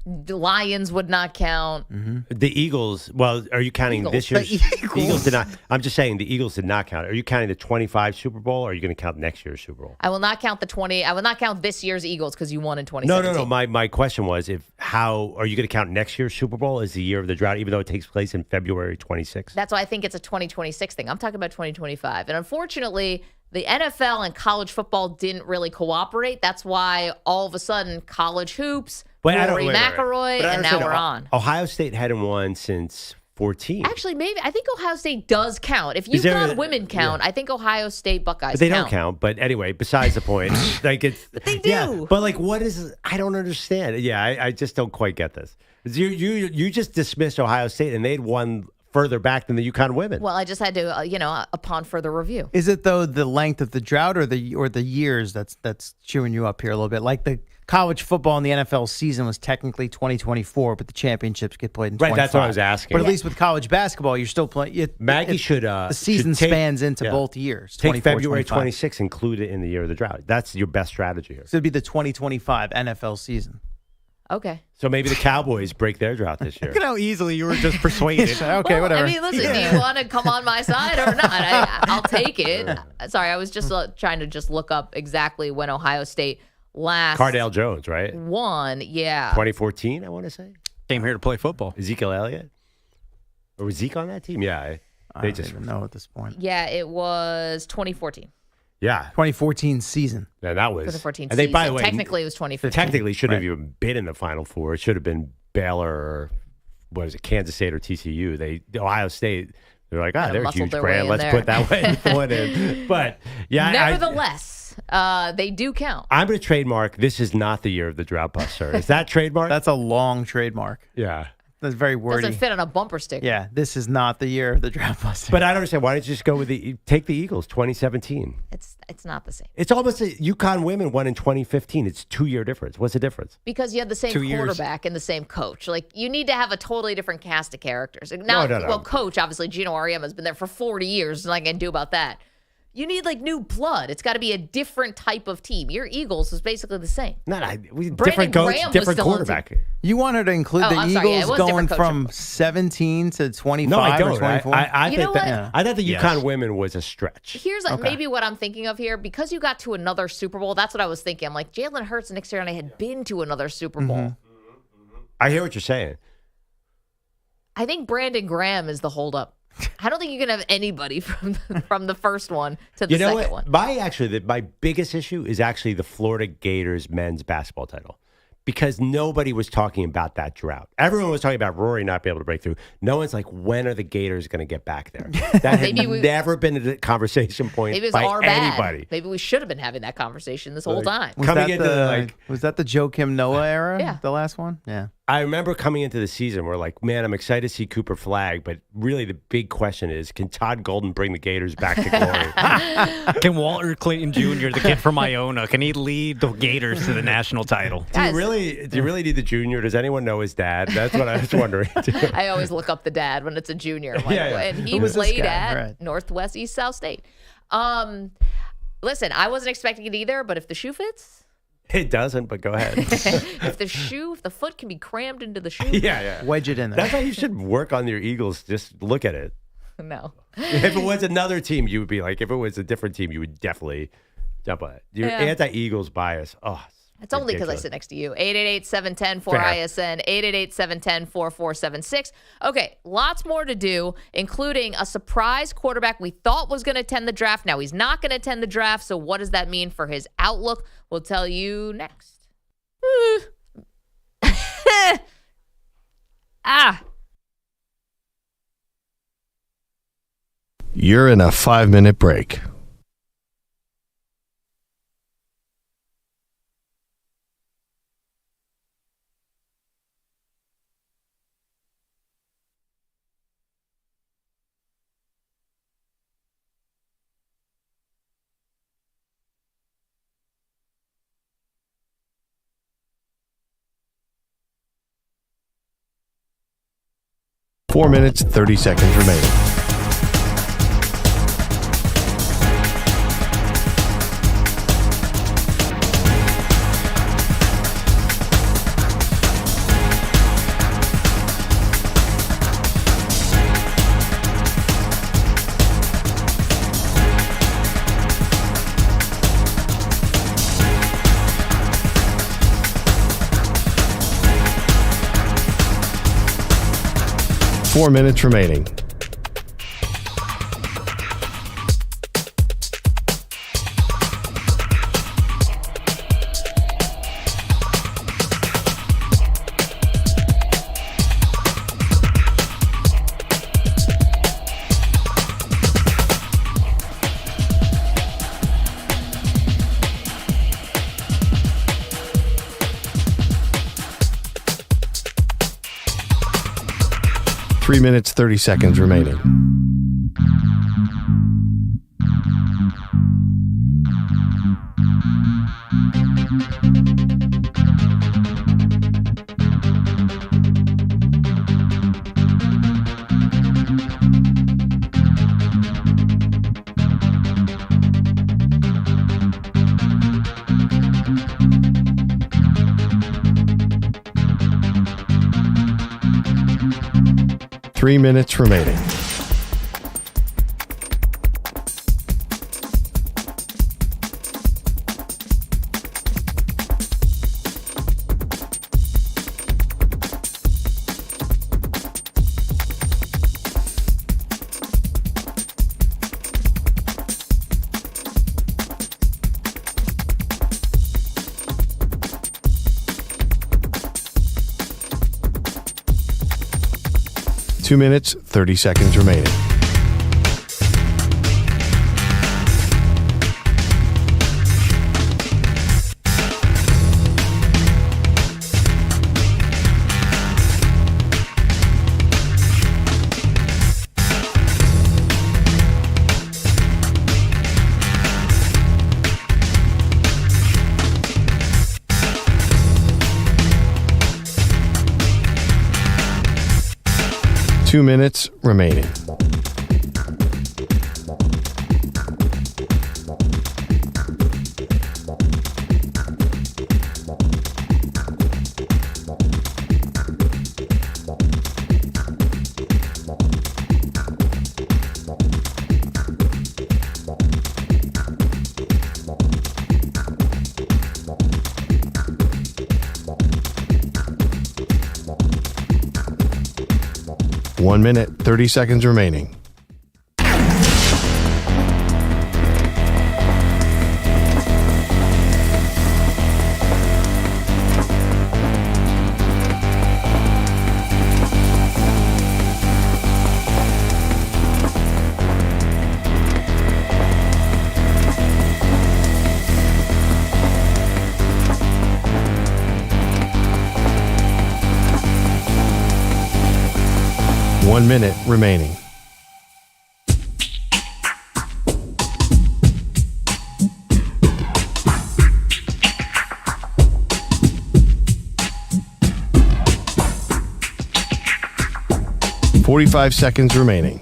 The Lions would not count. The Eagles, well, are you counting Eagles. this year's? The Eagles. Did not. I'm just saying the Eagles did not count. Are you counting the 25 Super Bowl or are you going to count next year's Super Bowl? I will not count the 20. I will not count this year's Eagles because you won in 2017. No. My question was how are you going to count next year's Super Bowl as the year of the drought, even though it takes place in February 26th? That's why I think it's a 2026 thing. I'm talking about 2025. And unfortunately, the NFL and college football didn't really cooperate. That's why all of a sudden college hoops, Rory McIlroy, and now we're on. Ohio State hadn't won since 14. Actually, maybe. I think Ohio State does count. If UConn women count, I think Ohio State Buckeyes But they count. don't count. But anyway, besides the point, like it's. But they do. Yeah, but like, what is? I don't understand. Yeah, I just don't quite get this. You just dismissed Ohio State, and they'd won further back than the UConn women. Well, I just had to, upon further review. Is it though the length of the drought or the years that's chewing you up here a little bit? Like the college football and the NFL season was technically 2024, but the championships get played in 25. Right, that's what I was asking. But at least with college basketball, you're still playing. Maggie should. The season spans into both years. Take 24, February 25. 26, include it in the year of the drought. That's your best strategy here. So it'd be the 2025 NFL season. Okay. So maybe the Cowboys break their drought this year. Look at how easily you were just persuaded. Okay, well, whatever. I mean, listen, do you want to come on my side or not? I'll take it. Sorry, I was just trying to just look up exactly when Ohio State last Cardale Jones, right? won. Yeah. 2014, I want to say. Came here to play football. Ezekiel Elliott? Or was Zeke on that team? Yeah. I don't even know at this point. Yeah, it was 2014. Yeah. 2014 season. Yeah, that was. 2014 and they, season. by the way, Technically, it was 2015. Technically, shouldn't have even been in the Final Four. It should have been Baylor or, what is it, Kansas State or TCU. Ohio State, they're like, they're a huge brand. Let's put that one in. But, yeah. Nevertheless, they do count. I'm going to trademark, this is not the year of the drought buster. Is that trademark? That's a long trademark. Yeah. That's very wordy. Doesn't fit on a bumper sticker. Yeah, this is not the year of the draft buster. But I don't understand. Why don't you just go with take the Eagles, 2017? It's not the same. It's almost UConn women won in 2015. It's 2-year difference. What's the difference? Because you have the same quarterback and the same coach. Like, you need to have a totally different cast of characters. Now, No. Well, coach, obviously, Gino Auriemma has been there for 40 years. Nothing I can do about that. You need, new blood. It's got to be a different type of team. Your Eagles was basically the same. Different coach, different quarterback. You want her to include the Eagles going from 17 to 25 No, I don't. or 24? I You know what? I thought the UConn women was a stretch. Here's maybe what I'm thinking of here. Because you got to another Super Bowl, that's what I was thinking. I'm like, Jalen Hurts and Nick Sirianni had been to another Super Bowl. I hear what you're saying. I think Brandon Graham is the holdup. I don't think you can have anybody from the first one to the second one. My biggest issue is actually the Florida Gators men's basketball title. Because nobody was talking about that drought. Everyone was talking about Rory not being able to break through. No one's like, when are the Gators going to get back there? That had never been a conversation point maybe it was by our bad. anybody. Maybe we should have been having that conversation this whole time. Was that the Joakim Noah era? Yeah. The last one? Yeah. I remember coming into the season, we're like, man, I'm excited to see Cooper Flagg, but really the big question is, can Todd Golden bring the Gators back to glory? Can Walter Clayton Jr., the kid from Iona, can he lead the Gators to the national title? Do you really need the junior? Does anyone know his dad? That's what I was wondering. I always look up the dad when it's a junior. I'm like, Yeah. And he Who was this played guy? at Right. Northwest East South State. Listen, I wasn't expecting it either, but if the shoe fits. It doesn't, but go ahead. if the foot can be crammed into the shoe. Yeah. Wedge it in there. That's how you should work on your Eagles. Just look at it. No. If it was another team, you would be like, if it was a different team, you would definitely jump on it. Your anti-Eagles bias. Oh, it's only because I sit next to you. 888-710-4ISN, 888-710-4476. Okay, lots more to do, including a surprise quarterback we thought was going to attend the draft. Now he's not going to attend the draft, so what does that mean for his outlook? We'll tell you next. You're in a 5-minute break. Four minutes, 30 seconds remaining. Four minutes remaining. Three minutes, 30 seconds remaining. Three minutes remaining. Two minutes, 30 seconds remaining. Two minutes remaining. One minute, 30 seconds remaining. One minute remaining. $45 seconds remaining.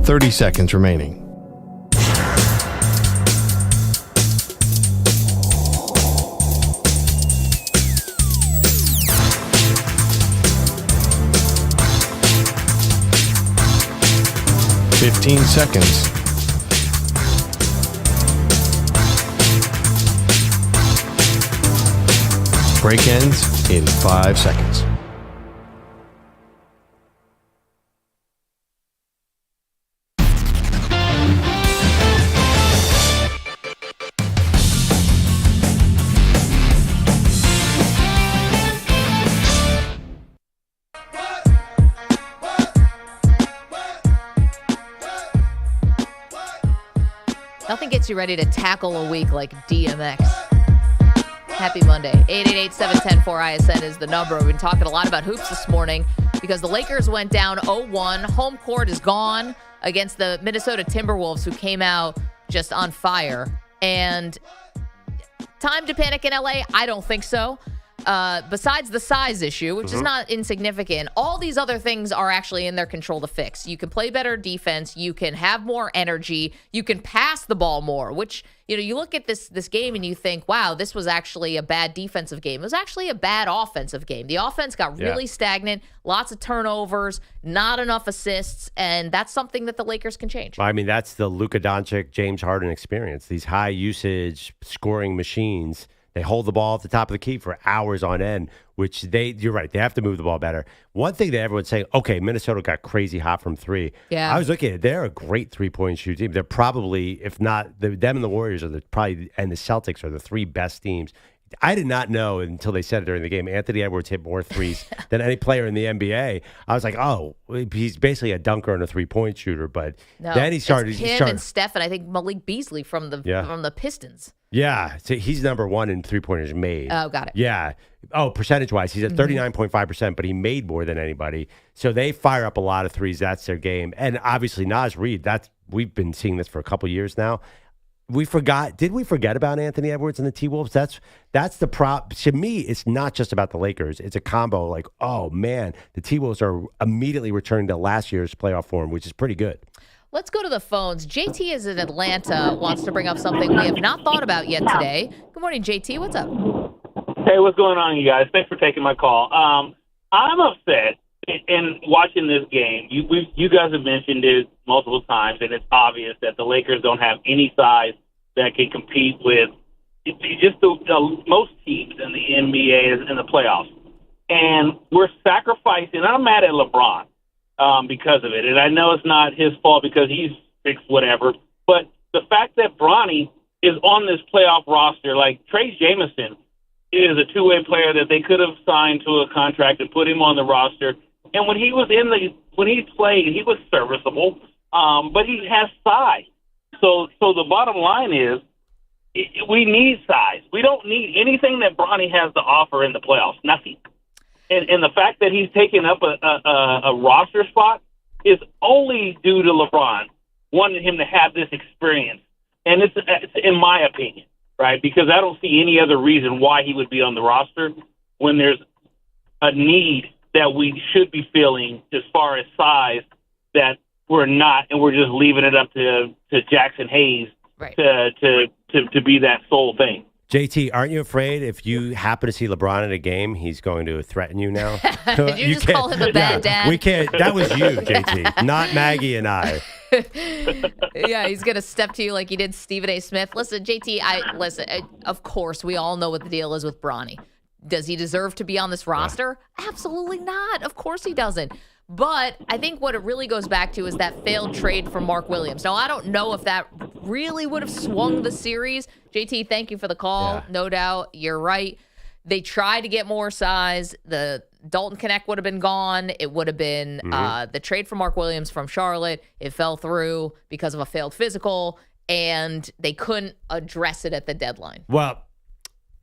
30 seconds remaining. Fifteen seconds. Break ends in 5 seconds. Nothing gets you ready to tackle a week like DMX. Happy Monday. 888-710-4ISN is the number. We've been talking a lot about hoops this morning because the Lakers went down 0-1. Home court is gone against the Minnesota Timberwolves, who came out just on fire. And time to panic in LA? I don't think so. Besides the size issue, which is not insignificant, all these other things are actually in their control to fix. You can play better defense. You can have more energy. You can pass the ball more, which, you look at this game and you think, wow, this was actually a bad defensive game. It was actually a bad offensive game. The offense got really stagnant, lots of turnovers, not enough assists, and that's something that the Lakers can change. I mean, that's the Luka Doncic, James Harden experience. These high usage scoring machines. They hold the ball at the top of the key for hours on end, which you're right, they have to move the ball better. One thing that everyone's saying, okay, Minnesota got crazy hot from three. Yeah. I was looking at it. They're a great three-point shooting team. They're probably, if not, them and the Warriors are and the Celtics are the three best teams. I did not know until they said it during the game. Anthony Edwards hit more threes than any player in the NBA. I was like, oh, he's basically a dunker and a three-point shooter. But then he started. It's him and Steph, and I think Malik Beasley from the Pistons. Yeah, so he's number one in three-pointers made. Oh, got it. Yeah. Oh, percentage-wise, he's at 39.5%, but he made more than anybody. So they fire up a lot of threes. That's their game. And obviously, Naz Reid, we've been seeing this for a couple years now. Did we forget about Anthony Edwards and the T-Wolves? That's the prop. To me, it's not just about the Lakers. It's a combo like, oh, man, the T-Wolves are immediately returning to last year's playoff form, which is pretty good. Let's go to the phones. JT is in Atlanta, wants to bring up something we have not thought about yet today. Good morning, JT. What's up? Hey, what's going on, you guys? Thanks for taking my call. I'm upset in watching this game. You guys have mentioned it multiple times, and it's obvious that the Lakers don't have any size that can compete with just the most teams in the NBA in the playoffs. And we're sacrificing. I'm mad at LeBron. Because of it. And I know it's not his fault because he's fixed whatever. But the fact that Bronny is on this playoff roster, like Trey Jameson is a two-way player that they could have signed to a contract and put him on the roster. And when he played, he was serviceable, but he has size. So the bottom line is we need size. We don't need anything that Bronny has to offer in the playoffs. Nothing. And the fact that he's taken up a roster spot is only due to LeBron wanting him to have this experience. And it's in my opinion, right? Because I don't see any other reason why he would be on the roster when there's a need that we should be filling as far as size that we're not, and we're just leaving it up to Jackson Hayes to be that sole thing. JT, aren't you afraid if you happen to see LeBron at a game, he's going to threaten you now? Did you just call him a bad dad? We can't. That was you, JT, not Maggie and I. Yeah, he's going to step to you like he did Stephen A. Smith. Listen, JT, of course, we all know what the deal is with Bronny. Does he deserve to be on this roster? Yeah. Absolutely not. Of course he doesn't. But I think what it really goes back to is that failed trade for Mark Williams. Now, I don't know if that really would have swung the series. JT, thank you for the call. Yeah. No doubt. You're right. They tried to get more size. The Dalton Connect would have been gone. It would have been the trade for Mark Williams from Charlotte. It fell through because of a failed physical, and they couldn't address it at the deadline. Well,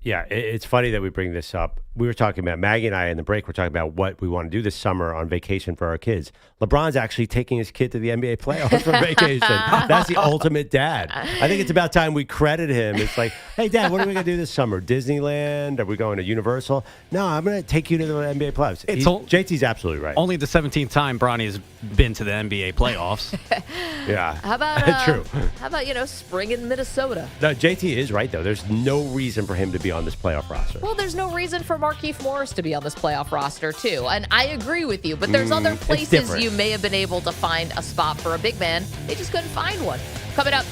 yeah, it's funny that we bring this up. we were talking about, Maggie and I in the break, we're talking about what we want to do this summer on vacation for our kids. LeBron's actually taking his kid to the NBA playoffs for vacation. That's the ultimate dad. I think it's about time we credit him. It's like, hey, Dad, what are we going to do this summer? Disneyland? Are we going to Universal? No, I'm going to take you to the NBA playoffs. JT's absolutely right. Only the 17th time Bronny's been to the NBA playoffs. Yeah. How about True. How about, spring in Minnesota? No, JT is right, though. There's no reason for him to be on this playoff roster. Well, there's no reason for Markieff Morris to be on this playoff roster, too. And I agree with you, but there's other places you may have been able to find a spot for a big man. They just couldn't find one. Coming up,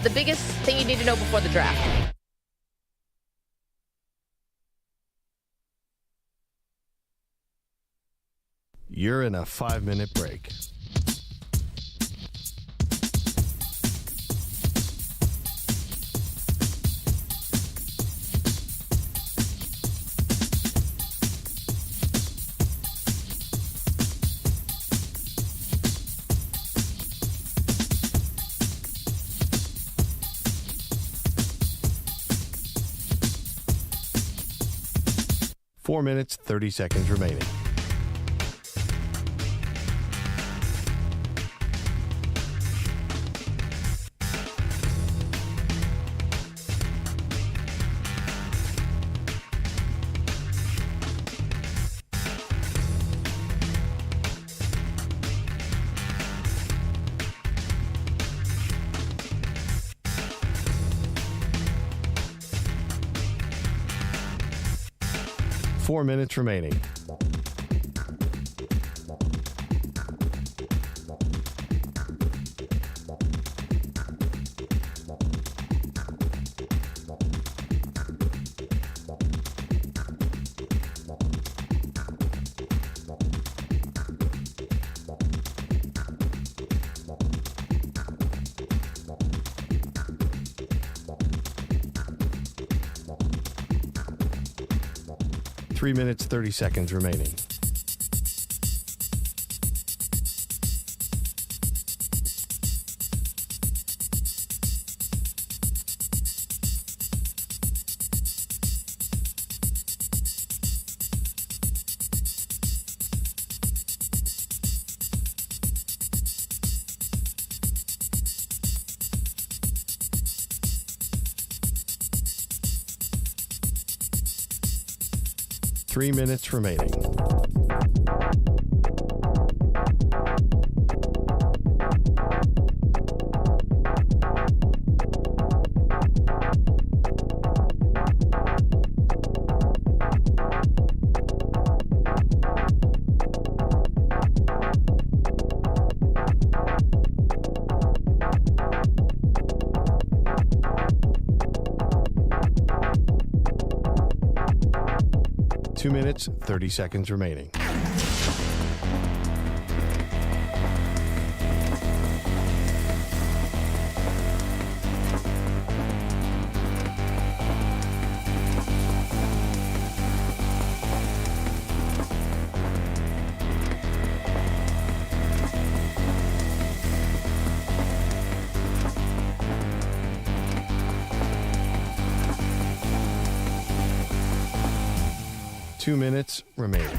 the biggest thing you need to know before the draft. You're in a 5-minute break. Four minutes, 30 seconds remaining. Four minutes remaining. Three minutes, 30 seconds remaining. Three minutes remaining. Two minutes, 30 seconds remaining. Two minutes remaining.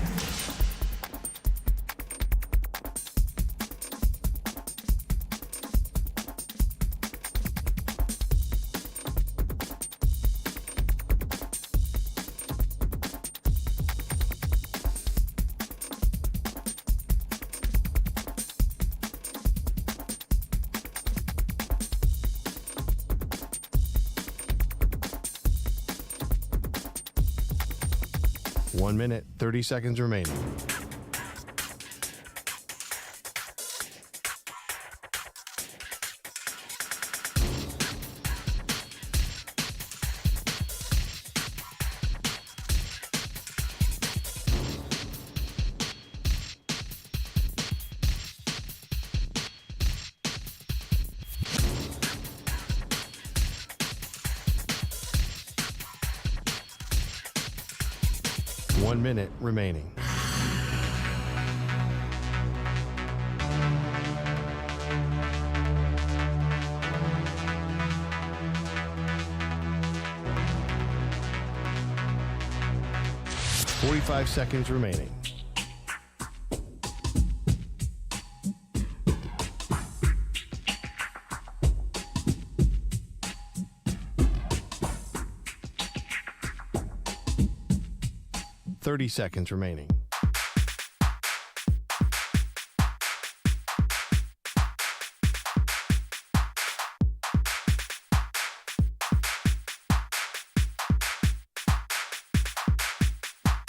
One minute, 30 seconds remaining. One minute remaining. 45 seconds remaining. Seconds remaining.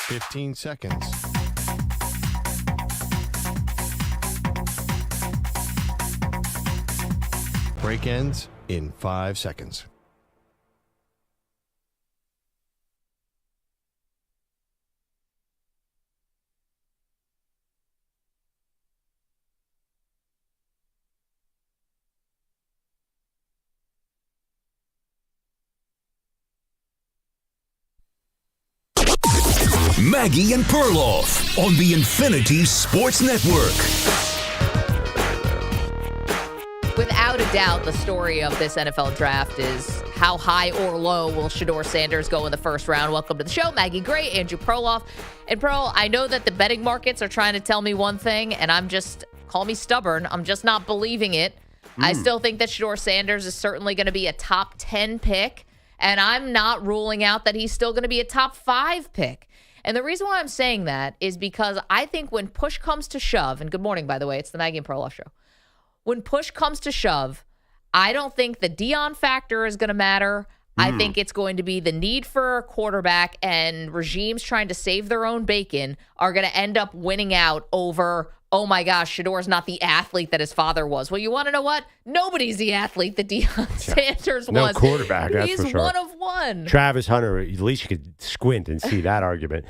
Fifteen seconds. Break ends in 5 seconds. Maggie and Perloff on the Infinity Sports Network. Without a doubt, the story of this NFL draft is how high or low will Shedeur Sanders go in the first round. Welcome to the show, Maggie Gray, Andrew Perloff. And Pearl, I know that the betting markets are trying to tell me one thing, and call me stubborn, I'm just not believing it. I still think that Shedeur Sanders is certainly going to be a top 10 pick, and I'm not ruling out that he's still going to be a top 5 pick. And the reason why I'm saying that is because I think when push comes to shove, and good morning, by the way, it's the Maggie and Perloff show. When push comes to shove, I don't think the Dion factor is going to matter. I think it's going to be the need for a quarterback, and regimes trying to save their own bacon are going to end up winning out over, oh my gosh, Shedeur's not the athlete that his father was. Well, you want to know what? Nobody's the athlete that Deion Sanders was. No quarterback, that's He's for sure. one of one. Travis Hunter, at least you could squint and see that argument.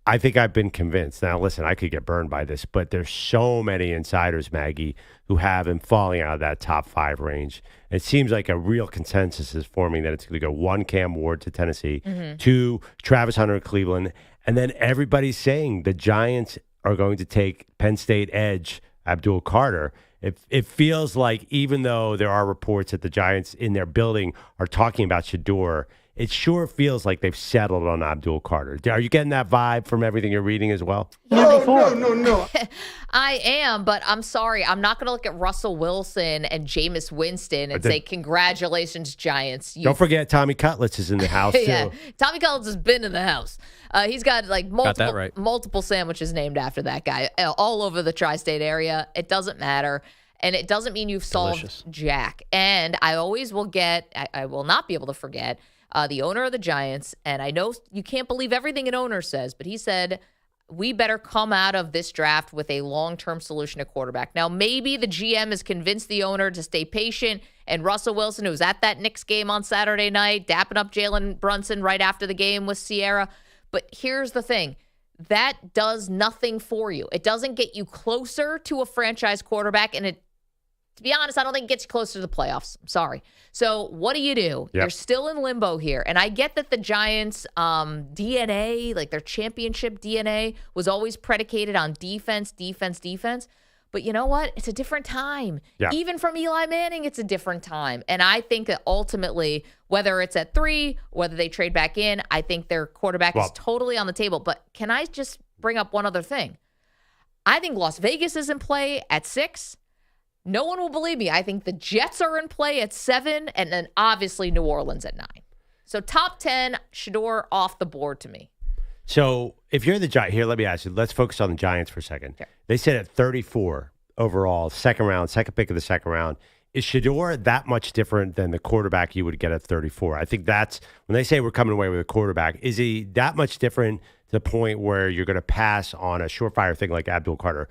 I think I've been convinced. Now, listen, I could get burned by this, but there's so many insiders, Maggie, who have him falling out of that top 5 range. It seems like a real consensus is forming that it's going to go 1, Cam Ward to Tennessee, 2, Travis Hunter to Cleveland, and then everybody's saying the Giants are going to take Penn State edge Abdul Carter. It feels like even though there are reports that the Giants in their building are talking about Shedeur, it sure feels like they've settled on Abdul Carter. Are you getting that vibe from everything you're reading as well? No. I am, but I'm sorry. I'm not going to look at Russell Wilson and Jameis Winston and say, congratulations, Giants. Don't forget Tommy Cutlets is in the house, too. Yeah, Tommy Cutlets has been in the house. He's got like multiple sandwiches named after that guy all over the tri-state area. It doesn't matter. And it doesn't mean you've solved Jack. And I always will I will not be able to forget the owner of the Giants, and I know you can't believe everything an owner says, but he said, we better come out of this draft with a long-term solution at quarterback. Now, maybe the GM has convinced the owner to stay patient, and Russell Wilson, who was at that Knicks game on Saturday night, dapping up Jalen Brunson right after the game with Sierra. But here's the thing. That does nothing for you. It doesn't get you closer to a franchise quarterback, and to be honest, I don't think it gets you closer to the playoffs. I'm sorry. So what do? Yep. You're still in limbo here. And I get that the Giants' DNA, like their championship DNA, was always predicated on defense. But you know what? It's a different time. Yeah. Even from Eli Manning, it's a different time. And I think that ultimately, whether it's at 3, whether they trade back in, I think their quarterback is totally on the table. But can I just bring up one other thing? I think Las Vegas is in play at 6. No one will believe me. I think the Jets are in play at 7, and then obviously New Orleans at 9. So top 10, Shedeur off the board to me. So if you're the Giants, here, let me ask you. Let's focus on the Giants for a second. Sure. They said at 34 overall, second pick of the second round. Is Shedeur that much different than the quarterback you would get at 34? I think that's when they say we're coming away with a quarterback. Is he that much different to the point where you're going to pass on a surefire thing like Abdul Carter?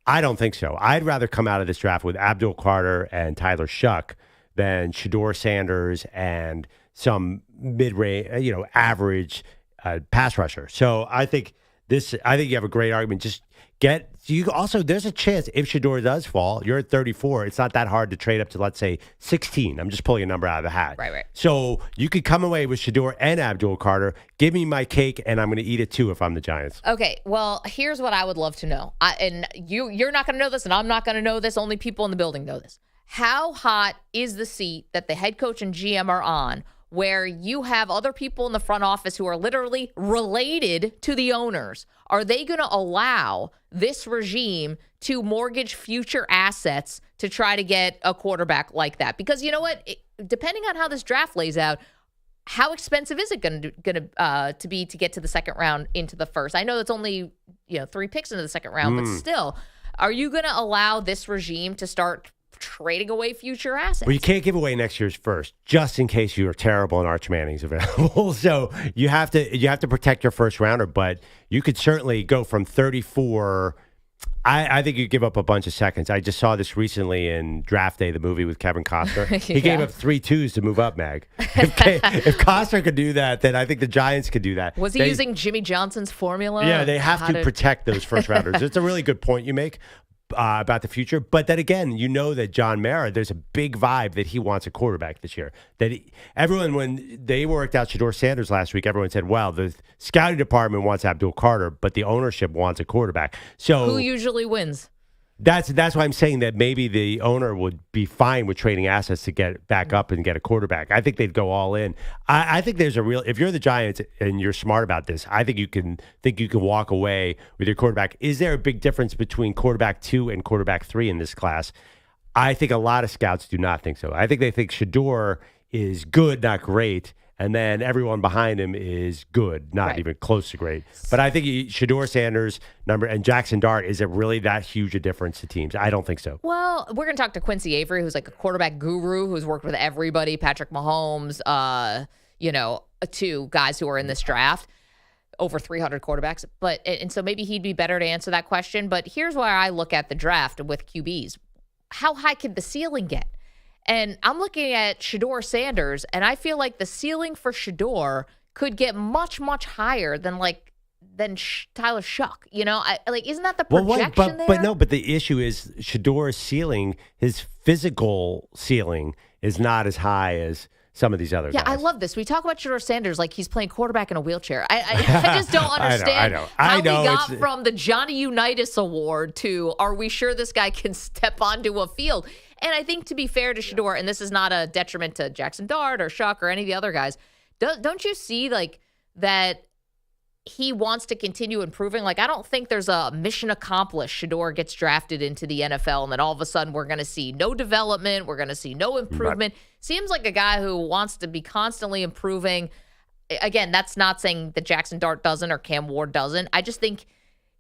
I don't think so. I'd rather come out of this draft with Abdul Carter and Tyler Shuck than Shedeur Sanders and some mid-range, average pass rusher. So I think you have a great argument. There's a chance if Shedeur does fall, you're at 34. It's not that hard to trade up to, let's say, 16. I'm just pulling a number out of the hat. Right. So you could come away with Shedeur and Abdul Carter. Give me my cake, and I'm going to eat it too if I'm the Giants. Okay, well, here's what I would love to know. You're not going to know this, and I'm not going to know this. Only people in the building know this. How hot is the seat that the head coach and GM are on where you have other people in the front office who are literally related to the owners. Are they going to allow this regime to mortgage future assets to try to get a quarterback like that? Because you know what? Depending on how this draft lays out, how expensive is it going to be to get to the second round into the first? I know it's only 3 picks into the second round, but still, are you going to allow this regime to start trading away future assets? Well, you can't give away next year's first, just in case you are terrible and Arch Manning's available. So you have to protect your first rounder, but you could certainly go from 34. I think you give up a bunch of seconds. I just saw this recently in Draft Day, the movie with Kevin Costner. He gave up 3 twos to move up, Mag. If Costner could do that, then I think the Giants could do that. Was he using Jimmy Johnson's formula? Yeah, they have to protect those first rounders. It's a really good point you make about the future. But then again, you know that John Mara, there's a big vibe that he wants a quarterback this year. Everyone, when they worked out Shedeur Sanders last week, everyone said, well, the scouting department wants Abdul Carter, but the ownership wants a quarterback. So who usually wins? That's why I'm saying that maybe the owner would be fine with trading assets to get back up and get a quarterback. I think they'd go all in. I think there's if you're the Giants and you're smart about this, I think you can walk away with your quarterback. Is there a big difference between quarterback 2 and quarterback 3 in this class? I think a lot of scouts do not think so. I think they think Shedeur is good, not great. And then everyone behind him is good, not even close to great. But I think Shedeur Sanders and Jaxson Dart, is it really that huge a difference to teams? I don't think so. Well, we're going to talk to Quincy Avery, who's like a quarterback guru who's worked with everybody, Patrick Mahomes, 2 guys who are in this draft, over 300 quarterbacks. And so maybe he'd be better to answer that question. But here's where I look at the draft with QBs. How high could the ceiling get? And I'm looking at Shedeur Sanders, and I feel like the ceiling for Shedeur could get much, much higher than Tyler Shuck. Isn't that the projection there? But the issue is Shedeur's ceiling, his physical ceiling, is not as high as some of these other guys. Yeah, I love this. We talk about Shedeur Sanders like he's playing quarterback in a wheelchair. I just don't understand how we got from the Johnny Unitas Award to, are we sure this guy can step onto a field? And I think, to be fair to Shedeur, and this is not a detriment to Jaxson Dart or Shuck or any of the other guys, don't you see that he wants to continue improving? I don't think there's a mission accomplished. Shedeur gets drafted into the NFL, and then all of a sudden we're going to see no development. We're going to see no improvement. Right. Seems like a guy who wants to be constantly improving. Again, that's not saying that Jaxson Dart doesn't or Cam Ward doesn't. I just think,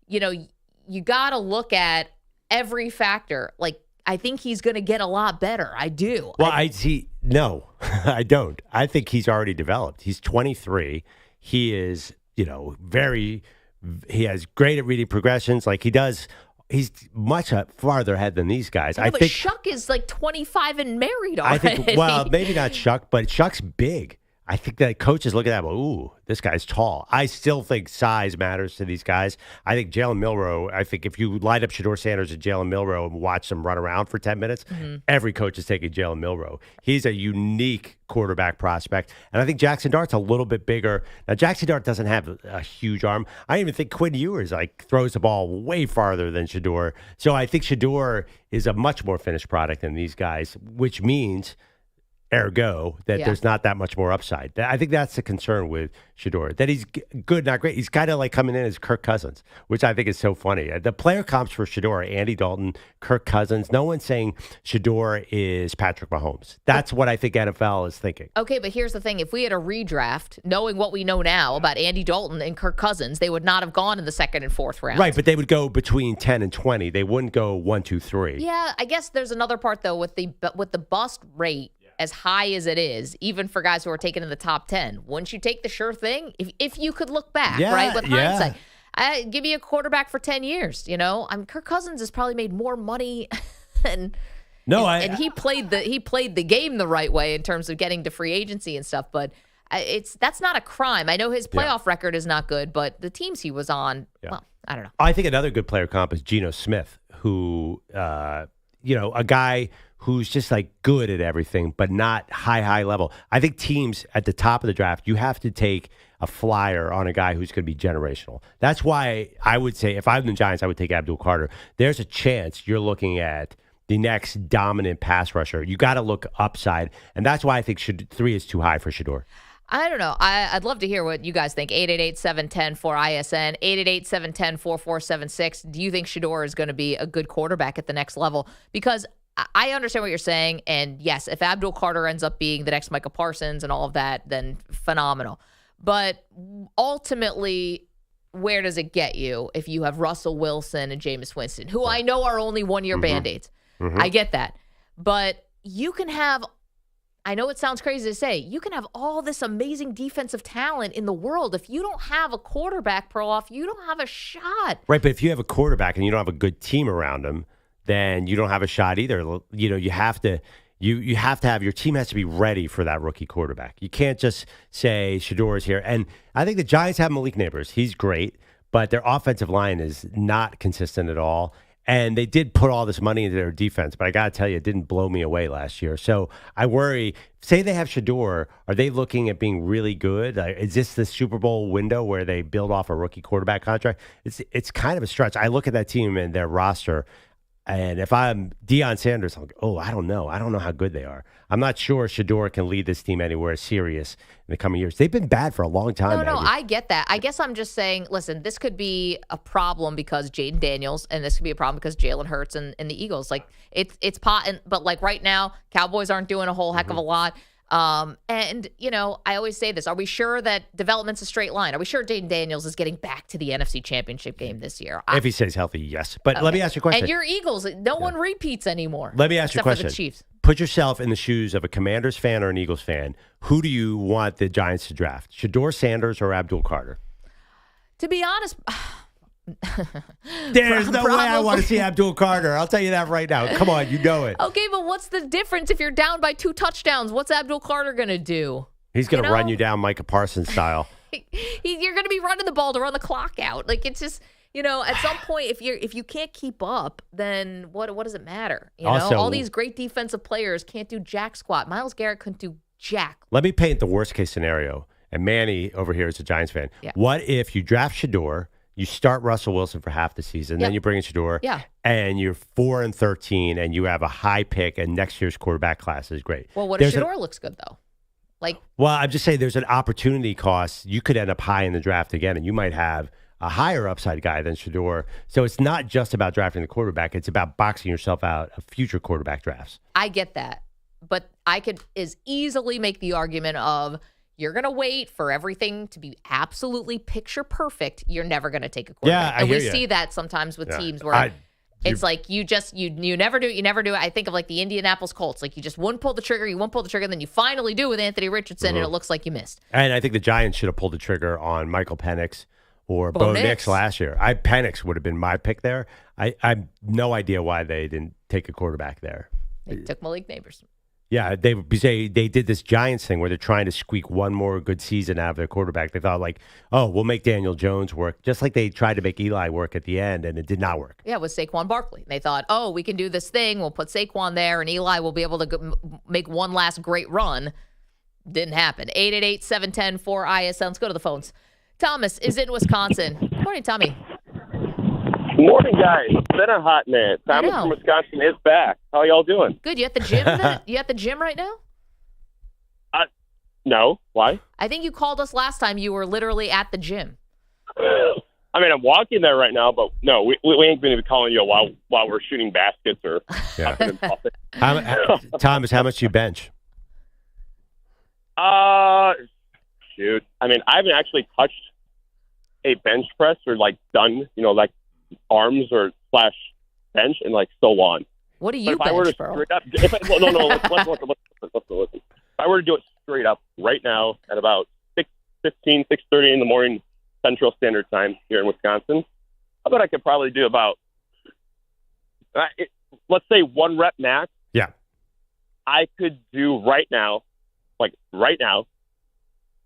you got to look at every factor. I think he's going to get a lot better. I do. Well, no, I don't. I think he's already developed. He's 23. He is, he has great at reading progressions. He's much farther ahead than these guys. I think Shuck is 25 and married already. Well, maybe not Shuck, but Shuck's big. I think that coaches look at that, ooh, this guy's tall. I still think size matters to these guys. I think Jalen Milroe, if you line up Shedeur Sanders and Jalen Milroe and watch them run around for 10 minutes, every coach is taking Jalen Milroe. He's a unique quarterback prospect. And I think Jaxson Dart's a little bit bigger. Now, Jaxson Dart doesn't have a huge arm. I even think Quinn Ewers throws the ball way farther than Shedeur. So I think Shedeur is a much more finished product than these guys, which means, ergo, that there's not that much more upside. I think that's the concern with Shedeur, that he's good, not great. He's kind of coming in as Kirk Cousins, which I think is so funny. The player comps for Shedeur are Andy Dalton, Kirk Cousins. No one's saying Shedeur is Patrick Mahomes. That's what I think NFL is thinking. Okay, but here's the thing. If we had a redraft, knowing what we know now about Andy Dalton and Kirk Cousins, they would not have gone in the 2nd and 4th round. Right, but they would go between 10 and 20. They wouldn't go 1, 2, 3. Yeah, I guess there's another part, though, with the bust rate. As high as it is, even for guys who are taken in the top 10, wouldn't you take the sure thing? If you could look back, right, with hindsight. I give you a quarterback for 10 years, Kirk Cousins has probably made more money and he played the game the right way in terms of getting to free agency and stuff, but that's not a crime. I know his playoff record is not good, but the teams he was on, well, I don't know. I think another good player comp is Geno Smith, who a guy who's just good at everything, but not high level. I think teams at the top of the draft, you have to take a flyer on a guy who's going to be generational. That's why I would say, if I'm the Giants, I would take Abdul Carter. There's a chance you're looking at the next dominant pass rusher. You got to look upside, and that's why I think 3 is too high for Shedeur. I don't know. I'd love to hear what you guys think. 888-710-4ISN, 888-710-4476. Do you think Shedeur is going to be a good quarterback at the next level? Because I understand what you're saying, and yes, if Abdul Carter ends up being the next Micah Parsons and all of that, then phenomenal. But ultimately, where does it get you if you have Russell Wilson and Jameis Winston, who I know are only one-year Band-Aids? I get that. But you can have, I know it sounds crazy to say, you can have all this amazing defensive talent in the world. If you don't have a quarterback, Perloff, you don't have a shot. Right, but if you have a quarterback and you don't have a good team around him, then you don't have a shot either. You know, you have to have your team has to be ready for that rookie quarterback. You can't just say Shedeur is here. And I think the Giants have Malik Neighbors. He's great, but their offensive line is not consistent at all. And they did put all this money into their defense, but I got to tell you, it didn't blow me away last year. So I worry, say they have Shedeur, are they looking at being really good? Is this the Super Bowl window where they build off a rookie quarterback contract? It's kind of a stretch. I look at that team and their roster, and if I'm Deion Sanders, I'm like, I don't know. I don't know how good they are. I'm not sure Shedeur can lead this team anywhere serious in the coming years. They've been bad for a long time. No, I get that. I guess I'm just saying, listen, this could be a problem because Jaden Daniels, and this could be a problem because Jalen Hurts and the Eagles. Like, it's pot, but like right now, Cowboys aren't doing a whole heck of a lot. And, you know, I always say this. Are we sure that development's a straight line? Are we sure Jaden Daniels is getting back to the NFC Championship game this year? If he stays healthy, yes. But let me ask you a question. And your Eagles, no one repeats anymore. Let me ask you a question. For the Chiefs. Put yourself in the shoes of a Commanders fan or an Eagles fan. Who do you want the Giants to draft? Shedeur Sanders or Abdul Carter? To be honest... There's no way I want to see Abdul Carter. I'll tell you that right now. Come on, you know it. Okay, but what's the difference if you're down by 2 touchdowns? What's Abdul Carter going to do? He's going to run you down Micah Parsons style. You're going to be running the ball to run the clock out. Like, it's just, you know, at some point, if you can't keep up, then what does it matter? You know, also, all these great defensive players can't do jack squat. Myles Garrett couldn't do jack. Let me paint the worst case scenario. And Manny over here is a Giants fan. Yeah. What if you draft Shedeur? You start Russell Wilson for half the season, then you bring in Shedeur, and you're 4-13, and you have a high pick, and next year's quarterback class is great. Well, what if Shedeur looks good though? Well, I'm just saying there's an opportunity cost. You could end up high in the draft again, and you might have a higher upside guy than Shedeur. So it's not just about drafting the quarterback; it's about boxing yourself out of future quarterback drafts. I get that, but I could easily make the argument of. You're going to wait for everything to be absolutely picture perfect. You're never going to take a quarterback. Yeah, I hear we see that sometimes with teams where it's like you never do it. You never do it. I think of like the Indianapolis Colts. Like you just wouldn't pull the trigger. You won't pull the trigger. And then you finally do with Anthony Richardson, and it looks like you missed. And I think the Giants should have pulled the trigger on Michael Penix or Bo Nix last year. Penix would have been my pick there. I have no idea why they didn't take a quarterback there. They took Malik Neighbors. Yeah, they did this Giants thing where they're trying to squeak one more good season out of their quarterback. They thought like, we'll make Daniel Jones work, just like they tried to make Eli work at the end, and it did not work. Yeah, with Saquon Barkley. They thought, we can do this thing. We'll put Saquon there, and Eli will be able to make one last great run. Didn't happen. 888-710-4ISN. Let's go to the phones. Thomas is in Wisconsin. Good morning, Tommy. Morning, guys. It's been a hot minute. Thomas from Wisconsin is back. How y'all doing? Good. You at the gym? You at the gym right now? No. Why? I think you called us last time. You were literally at the gym. I mean, I'm walking there right now, but no, we ain't going to be calling you while we're shooting baskets or. Thomas, how much do you bench? Shoot. I mean, I haven't actually touched a bench press or like done, like arms or / bench and like so on. What do you bench, bro? Listen. If I were to do it straight up right now at about 6:30 in the morning Central Standard Time here in Wisconsin, I bet I could probably do about, let's say 1 rep max. Yeah. I could do right now.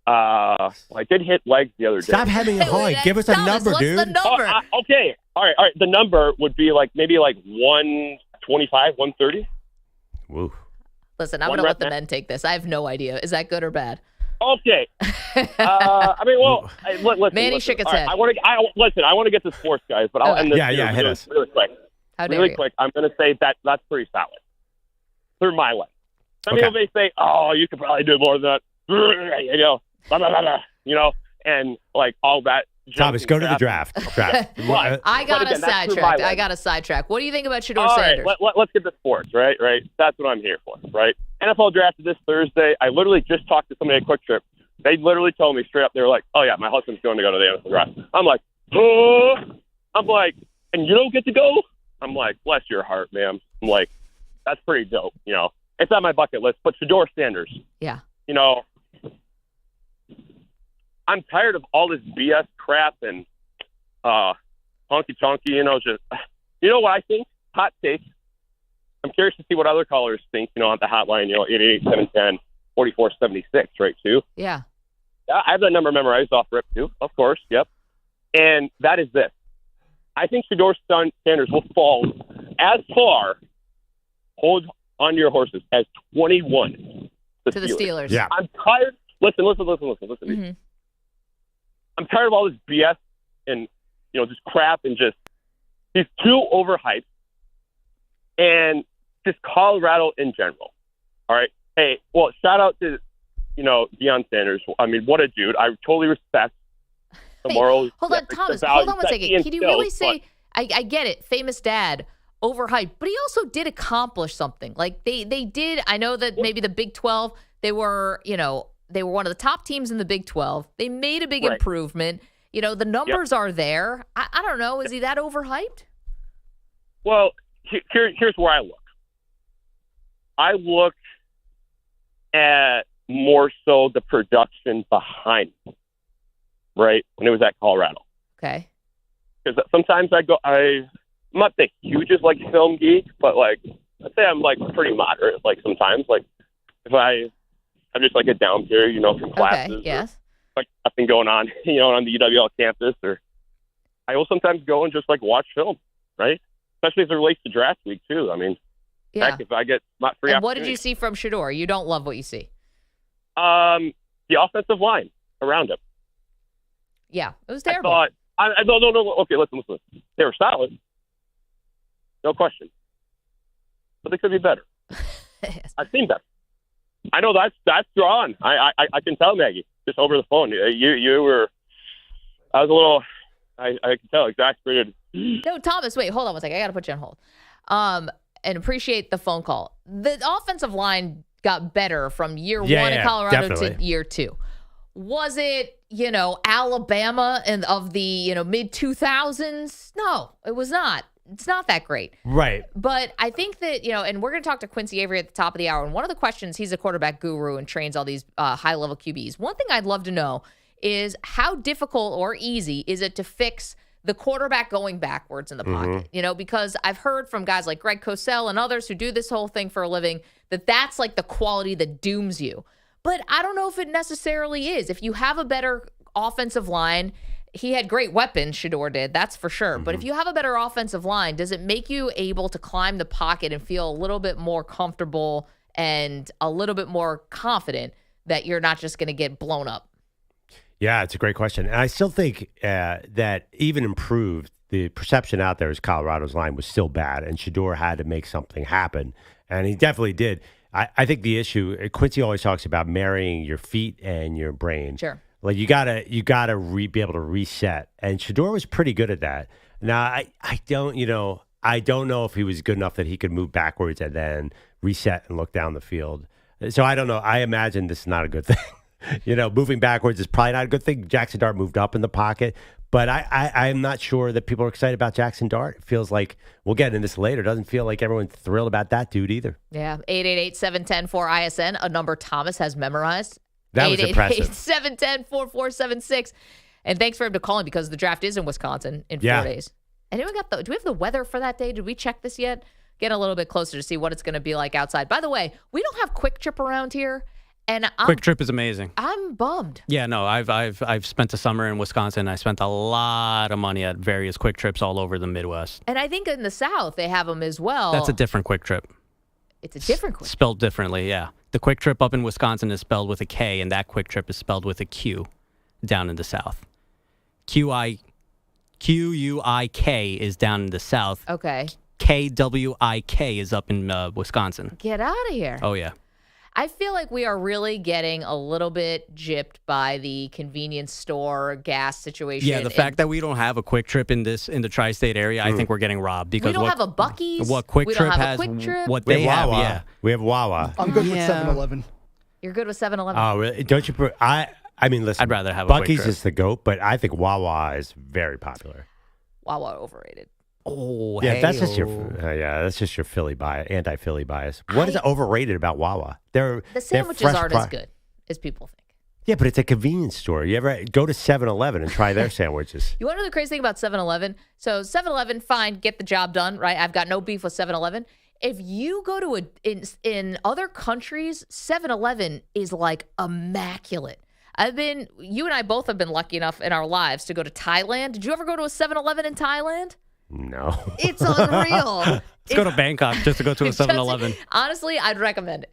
I did hit legs the other day. Stop having a point. Give us a number, dude. What's the number? Okay. All right. The number would be maybe 125, 130. Woo. Listen, I'm going to let the men take this. I have no idea. Is that good or bad? Okay. Listen. Manny shook his head. I want to get to sports, guys, but I'll end this hit us really quick. How dare really you? quick, I'm going to say that's pretty solid through my way. Some people may say, "Oh, you could probably do more than that," you know, blah, blah, blah, blah, you know, and like all that. Thomas, go to the draft. I got a sidetrack. I got a sidetrack. What do you think about Shedeur Sanders? All right, let's get to sports, right? That's what I'm here for, right? NFL draft is this Thursday. I literally just talked to somebody at Quick Trip. They literally told me straight up, they were like, "Oh yeah, my husband's going to go to the NFL draft." I'm like, "Oh," I'm like, "And you don't get to go?" I'm like, "Bless your heart, ma'am." I'm like, "That's pretty dope, you know." It's on my bucket list. But Shedeur Sanders, yeah, you know, I'm tired of all this BS crap and honky-tonky, you know, just, you know what I think? Hot take. I'm curious to see what other callers think, you know, on the hotline, you know, 888-710-4476, right, too? Yeah. I have that number memorized off rip, too, of course, yep. And that is this. I think Shedeur Sanders will fall as far, hold on to your horses, as 21 to the Steelers. Yeah. I'm tired. Listen. Mm-hmm. I'm tired of all this BS and, you know, just crap and just, he's too overhyped. And just Colorado in general. All right. Hey, well, shout out to, you know, Deion Sanders. I mean, what a dude. I totally respect the morals. Hold on, Thomas. Hold on one second. Can you really say, I get it, famous dad, overhyped, but he also did accomplish something. Like they did, I know that maybe the Big 12, they were one of the top teams in the Big 12. They made a big improvement. You know, the numbers are there. I don't know. Is he that overhyped? Well, here's where I look. I look at more so the production behind it, right? When it was at Colorado. Okay. Because sometimes I'm not the hugest, like, film geek, but, like, I'd say I'm, like, pretty moderate, like, sometimes. Like, if I'm just, like, a down period, you know, from classes. Okay, yes. Or, like, nothing going on, you know, on the UWL campus. Or I will sometimes go and just, like, watch film, right? Especially as it relates to draft week, too. I mean, heck, if I get not free. And what did you see from Shedeur? You don't love what you see. The offensive line around him. Yeah, it was terrible. No. Okay, listen. They were solid. No question. But they could be better. I've seen better. I know that's drawn. I can tell, Maggie, just over the phone. You were. I was a little. I can tell, exasperated. No, Thomas, wait, hold on one second. I got to put you on hold. And appreciate the phone call. The offensive line got better from year one in Colorado to year two. Was it, you know, Alabama and of the, you know, mid 2000s? No, it was not. It's not that great. Right. But I think that, you know, and we're going to talk to Quincy Avery at the top of the hour. And one of the questions, he's a quarterback guru and trains all these high-level QBs. One thing I'd love to know is how difficult or easy is it to fix the quarterback going backwards in the pocket? You know, because I've heard from guys like Greg Cosell and others who do this whole thing for a living that that's like the quality that dooms you. But I don't know if it necessarily is. If you have a better offensive line, he had great weapons, Shedeur did, that's for sure. But if you have a better offensive line, does it make you able to climb the pocket and feel a little bit more comfortable and a little bit more confident that you're not just going to get blown up? Yeah, it's a great question. And I still think that even improved, the perception out there is Colorado's line was still bad, and Shedeur had to make something happen. And he definitely did. I think the issue, Quincy always talks about marrying your feet and your brain. Sure. Like you gotta be able to reset. And Shedeur was pretty good at that. Now, I don't know if he was good enough that he could move backwards and then reset and look down the field. So I don't know. I imagine this is not a good thing. You know, moving backwards is probably not a good thing. Jaxson Dart moved up in the pocket, but I'm not sure that people are excited about Jaxson Dart. It feels like, we'll get into this later, doesn't feel like everyone's thrilled about that dude either. Yeah, 888-710-4ISN, a number Thomas has memorized. That was impressive. 888-710-4476. And thanks for him to calling because the draft is in Wisconsin in 4 days. And do we have the weather for that day? Did we check this yet? Get a little bit closer to see what it's going to be like outside. By the way, we don't have Quick Trip around here. And Quick Trip is amazing. I'm bummed. Yeah, no, I've spent the summer in Wisconsin. I spent a lot of money at various Quick Trips all over the Midwest. And I think in the South they have them as well. That's a different Quick Trip. It's a different Quick Trip. Spelled differently, yeah. The Quick Trip up in Wisconsin is spelled with a K, and that Quick Trip is spelled with a Q down in the South. Q-U-I-K is down in the South. Okay. KWIK is up in Wisconsin. Get out of here. Oh, yeah. I feel like we are really getting a little bit gypped by the convenience store gas situation. Yeah, the fact that we don't have a Quick Trip in the tri-state area, I think we're getting robbed. Because we don't have a Buc-ee's. What Quick we Trip don't have has, a Quick Trip. what We they have have, Wawa. yeah. We have Wawa. I'm good with 7-Eleven. You're good with 7-Eleven? Oh, really? Don't you? I mean, listen. I'd rather have a Quick Buc-ee's Trip. is the GOAT, but I think Wawa is very popular. Wawa overrated. Oh, Yeah, that's just your Philly bias, anti-Philly bias. What is overrated about Wawa? The sandwiches aren't as good as people think. Yeah, but it's a convenience store. You ever go to 7-Eleven and try their sandwiches? You want to know the crazy thing about 7-Eleven? So 7-Eleven, fine, get the job done, right? I've got no beef with 7-Eleven. If you go to in other countries, 7-Eleven is like immaculate. You and I both have been lucky enough in our lives to go to Thailand. Did you ever go to a 7-Eleven in Thailand? No. It's unreal. Let's go to Bangkok just to go to a 7-Eleven. Honestly, I'd recommend it.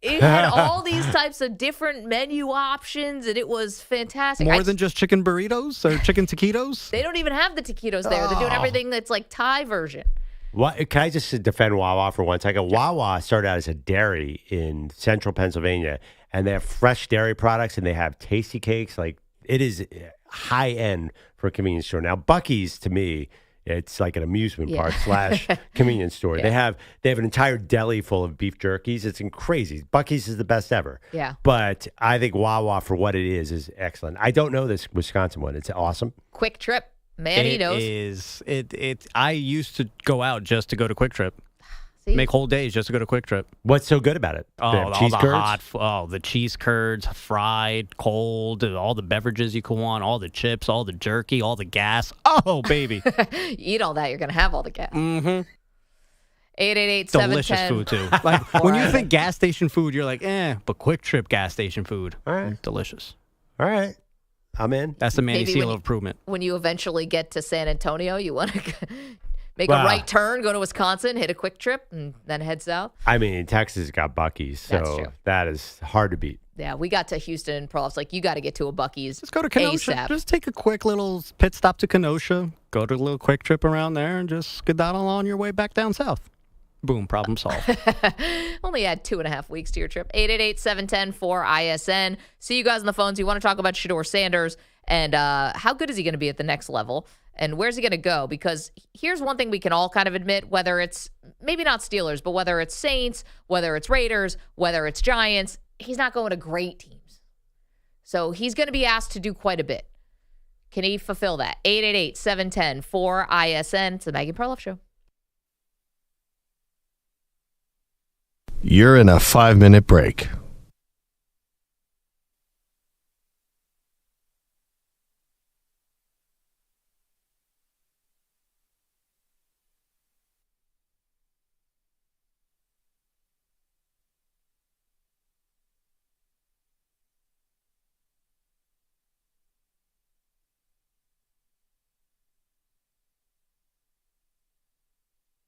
It had all these types of different menu options, and it was fantastic. More than just chicken burritos or chicken taquitos? They don't even have the taquitos there. They're doing everything that's like Thai version. What, can I just defend Wawa for 1 second? Wawa started out as a dairy in central Pennsylvania, and they have fresh dairy products, and they have tasty cakes. Like, it is high end for a convenience store. Now, Buc-ee's, to me, it's like an amusement park / convenience store. They have an entire deli full of beef jerkies. It's crazy. Buc-ee's is the best ever. Yeah. But I think Wawa, for what it is excellent. I don't know this Wisconsin one. It's awesome. Quick Trip. Man, he knows. I used to go out just to go to Quick Trip. See? Make whole days just to go to Quick Trip. What's so good about it? Cheese curds? The cheese curds, fried, cold, all the beverages you can want, all the chips, all the jerky, all the gas. Oh, baby. You eat all that, you're going to have all the gas. Mm-hmm. 888-710. Delicious food, too. Like, when you think gas station food, you're like, but Quick Trip gas station food. All right. Delicious. All right. I'm in. That's the Manny Maybe seal of improvement. When you eventually get to San Antonio, you want to make a right turn, go to Wisconsin, hit a Quick Trip, and then head south. I mean, Texas got Buc-ee's, That's so true. that is hard to beat. Yeah, we got to Houston and Perloff's like, you got to get to a Buc-ee's. Just go to Kenosha. ASAP. Just take a quick little pit stop to Kenosha. Go to a little Quick Trip around there and just skedaddle on your way back down south. Boom, problem solved. Only add 2.5 weeks to your trip. 888-710-4ISN. See you guys on the phones. You want to talk about Shedeur Sanders and how good is he going to be at the next level? And where's he going to go? Because here's one thing we can all kind of admit, whether it's maybe not Steelers, but whether it's Saints, whether it's Raiders, whether it's Giants, he's not going to great teams. So he's going to be asked to do quite a bit. Can he fulfill that? 888-710-4ISN. It's the Maggie Perloff Show. You're in a 5-minute break.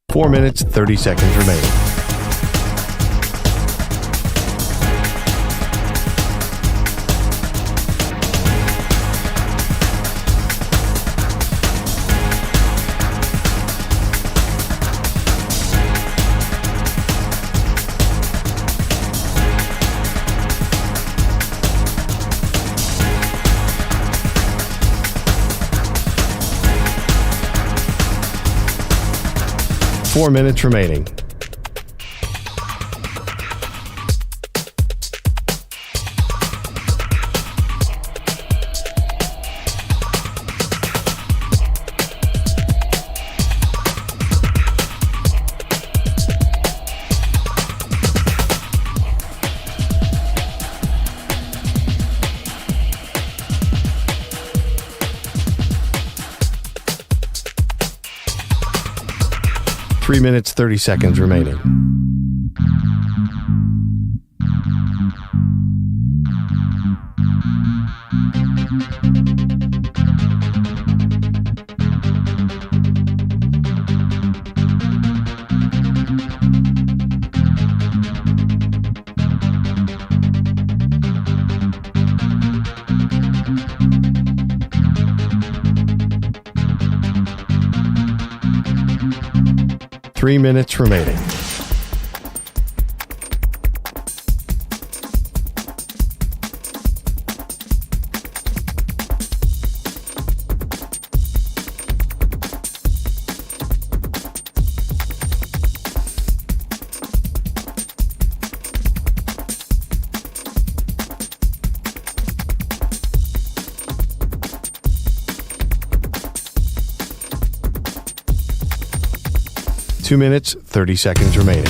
Four minutes, 30 seconds remaining. Four minutes remaining. Three minutes, 30 seconds remaining. 3 minutes remaining. Two minutes, 30 seconds remaining.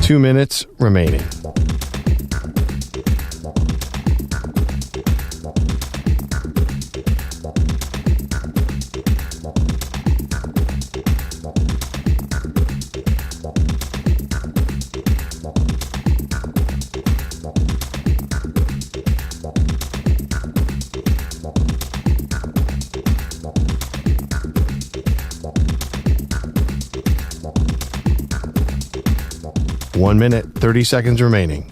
Two minutes remaining. One minute, 30 seconds remaining.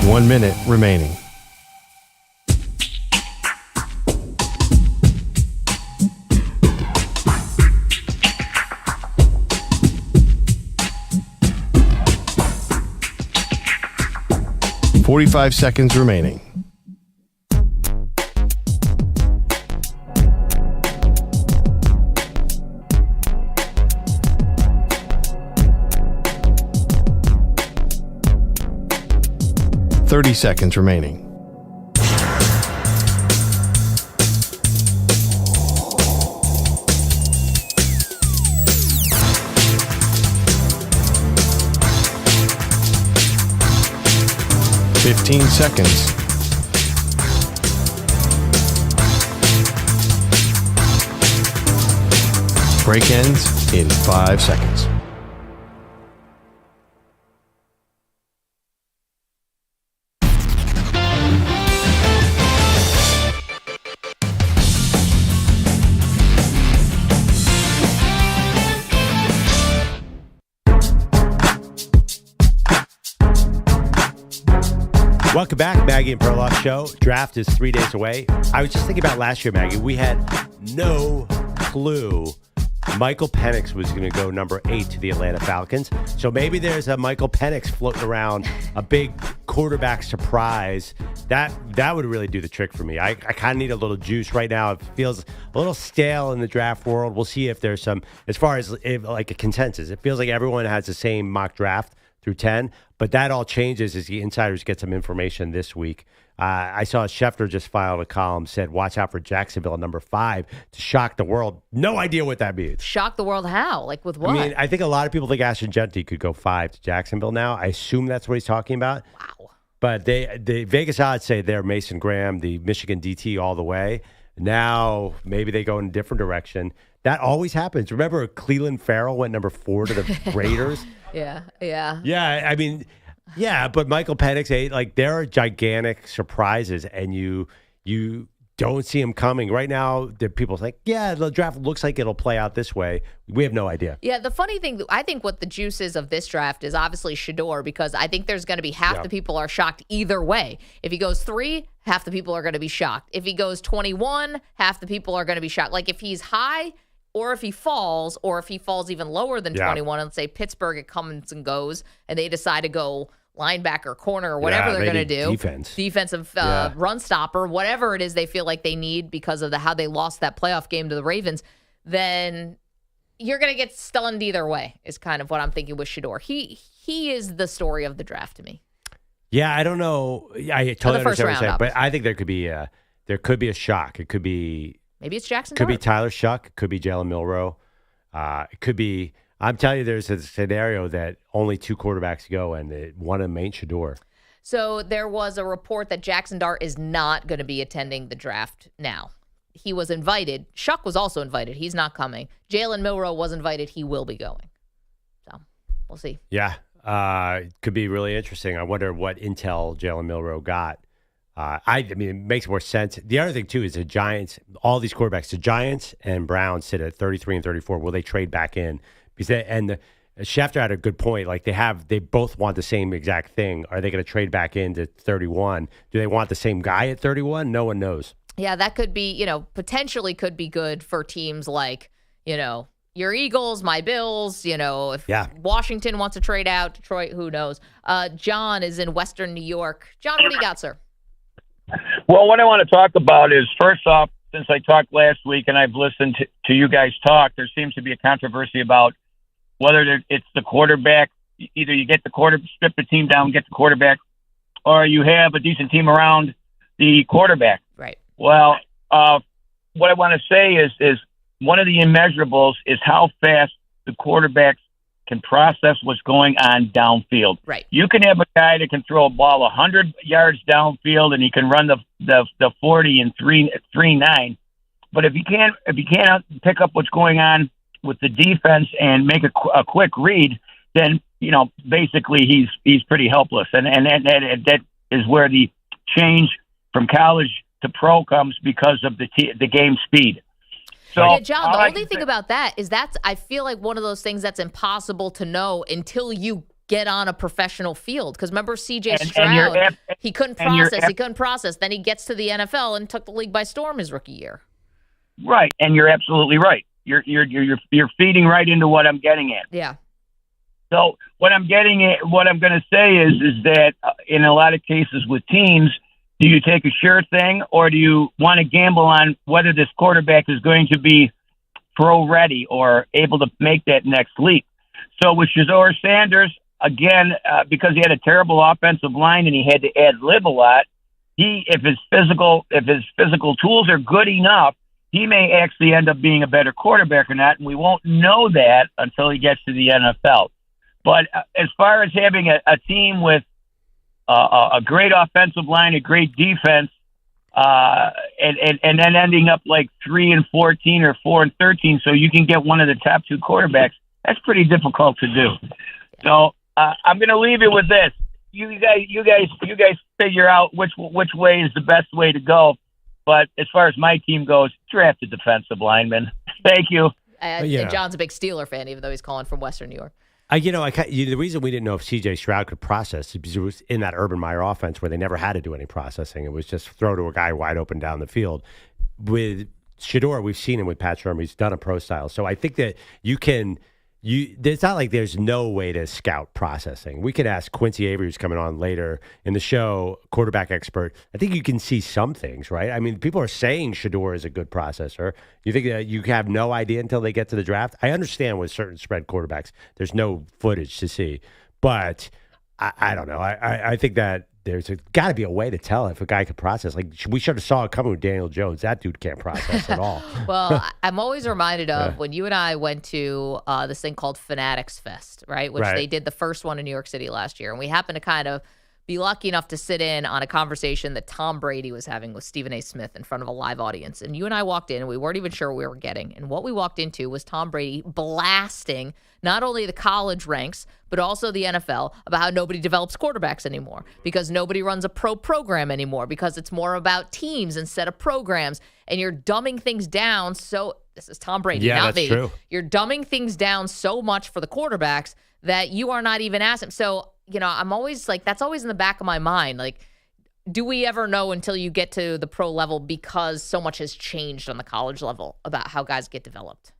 One minute remaining. $45 seconds remaining. $30 seconds remaining. $15 seconds. Break ends in 5 seconds. Welcome back, Maggie and Perloff Show. Draft is 3 days away. I was just thinking about last year, Maggie. We had no clue Michael Penix was going to go number 8 to the Atlanta Falcons. So maybe there's a Michael Penix floating around, a big quarterback surprise. That would really do the trick for me. I kind of need a little juice right now. It feels a little stale in the draft world. We'll see if there's some, as far as like a consensus. It feels like everyone has the same mock draft through 10, but that all changes as the insiders get some information this week. I saw Shedeur just filed a column, said, watch out for Jacksonville at number 5 to shock the world. No idea what that means. Shock the world how? Like with what? I mean, I think a lot of people think Ashton Genty could go 5 to Jacksonville now. I assume that's what he's talking about. Wow. But the Vegas odds say they're Mason Graham, the Michigan DT all the way. Now maybe they go in a different direction. That always happens. Remember Cleveland Farrell went number 4 to the Raiders? Yeah. Yeah, I mean, yeah, but Michael Penix, like there are gigantic surprises, and you don't see them coming. Right now, people think, yeah, the draft looks like it'll play out this way. We have no idea. Yeah, the funny thing, I think what the juice is of this draft is obviously Shedeur, because I think there's going to be half the people are shocked either way. If he goes 3, half the people are going to be shocked. If he goes 21, half the people are going to be shocked. Like if he's high, or if he falls even lower than 21, and let's say Pittsburgh, it comes and goes, and they decide to go linebacker, corner, or whatever they're going to do. Defensive run stopper, whatever it is they feel like they need because of how they lost that playoff game to the Ravens, then you're going to get stunned either way, is kind of what I'm thinking with Shedeur. He is the story of the draft to me. Yeah, I don't know. I totally the first understand what you're saying, round, but I think there could be a shock. It could be maybe it's Jaxson Dart. Could be Tyler Shuck. It could be Jalen Milroe. It could be. I'm telling you, there's a scenario that only 2 quarterbacks go, and one of them ain't Shedeur. So there was a report that Jaxson Dart is not going to be attending the draft now. He was invited. Shuck was also invited. He's not coming. Jalen Milroe was invited. He will be going. So we'll see. Yeah. It could be really interesting. I wonder what intel Jalen Milroe got. I mean, it makes more sense. The other thing, too, is the Giants, all these quarterbacks, the Giants and Browns sit at 33 and 34. Will they trade back in? Because Schefter had a good point. Like they both want the same exact thing. Are they going to trade back into 31? Do they want the same guy at 31? No one knows. Yeah, that could be, potentially could be good for teams like, your Eagles, my Bills, if Washington wants to trade out, Detroit, who knows? John is in Western New York. John, what do you got, sir? Well, what I want to talk about is, first off, since I talked last week and I've listened to you guys talk, there seems to be a controversy about whether it's the quarterback. Either you get the quarterback, strip the team down, get the quarterback, or you have a decent team around the quarterback. Right. Well, what I want to say is one of the immeasurables is how fast the quarterbacks can process what's going on downfield. Right. You can have a guy that can throw a ball 100 yards downfield and he can run the 40 in 3.9. But if he can't pick up what's going on with the defense and make a quick read, then basically he's pretty helpless. And that is where the change from college to pro comes because of the game speed. So, yeah, John, the only thing about that is I feel like one of those things that's impossible to know until you get on a professional field. Because remember C.J. Stroud, he couldn't process. Then he gets to the NFL and took the league by storm his rookie year. Right, and you're absolutely right. You're feeding right into what I'm getting at. Yeah. So what I'm going to say is that in a lot of cases with teams, do you take a sure thing, or do you want to gamble on whether this quarterback is going to be pro ready or able to make that next leap? So with Shedeur Sanders, again, because he had a terrible offensive line and he had to ad lib a lot, if his physical tools are good enough, he may actually end up being a better quarterback or not, and we won't know that until he gets to the NFL. But as far as having a team with a great offensive line, a great defense, and then ending up like 3-14 or 4-13, so you can get one of the top 2 quarterbacks. That's pretty difficult to do. So I'm going to leave it with this: you guys figure out which way is the best way to go. But as far as my team goes, draft a defensive lineman. Thank you. And John's a big Steeler fan, even though he's calling from Western New York. The reason we didn't know if C.J. Stroud could process is because it was in that Urban Meyer offense where they never had to do any processing. It was just throw to a guy wide open down the field. With Shedeur, we've seen him with Pat Shermer. He's done a pro style. So I think that it's not like there's no way to scout processing. We could ask Quincy Avery, who's coming on later in the show, quarterback expert. I think you can see some things, right? I mean, people are saying Shedeur is a good processor. You think that you have no idea until they get to the draft? I understand with certain spread quarterbacks, there's no footage to see. But I don't know. I think that there's got to be a way to tell if a guy could process. Like, we should have saw it coming with Daniel Jones. That dude can't process at all. Well, I'm always reminded of when you and I went to this thing called Fanatics Fest, right? Which they did the first one in New York City last year. And we happened to kind of be lucky enough to sit in on a conversation that Tom Brady was having with Stephen A. Smith in front of a live audience. And you and I walked in, and we weren't even sure what we were getting. And what we walked into was Tom Brady blasting not only the college ranks, but also the NFL about how nobody develops quarterbacks anymore because nobody runs a pro program anymore because it's more about teams instead of programs. And you're dumbing things down. So this is Tom Brady, not me. True. You're dumbing things down so much for the quarterbacks that you are not even asking. So, I'm always like, that's always in the back of my mind. Like, do we ever know until you get to the pro level because so much has changed on the college level about how guys get developed?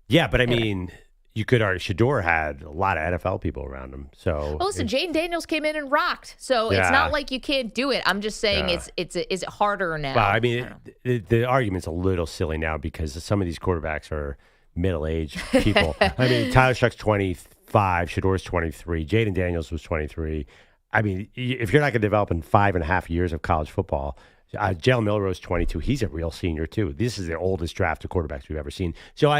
Yeah, but I mean, you could argue Shedeur had a lot of NFL people around him. So, well, listen, Jaden Daniels came in and rocked. So it's not like you can't do it. I'm just saying is it harder now? Well, I mean, the argument's a little silly now because some of these quarterbacks are middle-aged people. I mean, Tyler Shuck's 25, Shedeur's 23, Jaden Daniels was 23. I mean, if you're not going to develop in 5.5 years of college football, Jalen Milroe's 22. He's a real senior, too. This is the oldest draft of quarterbacks we've ever seen. So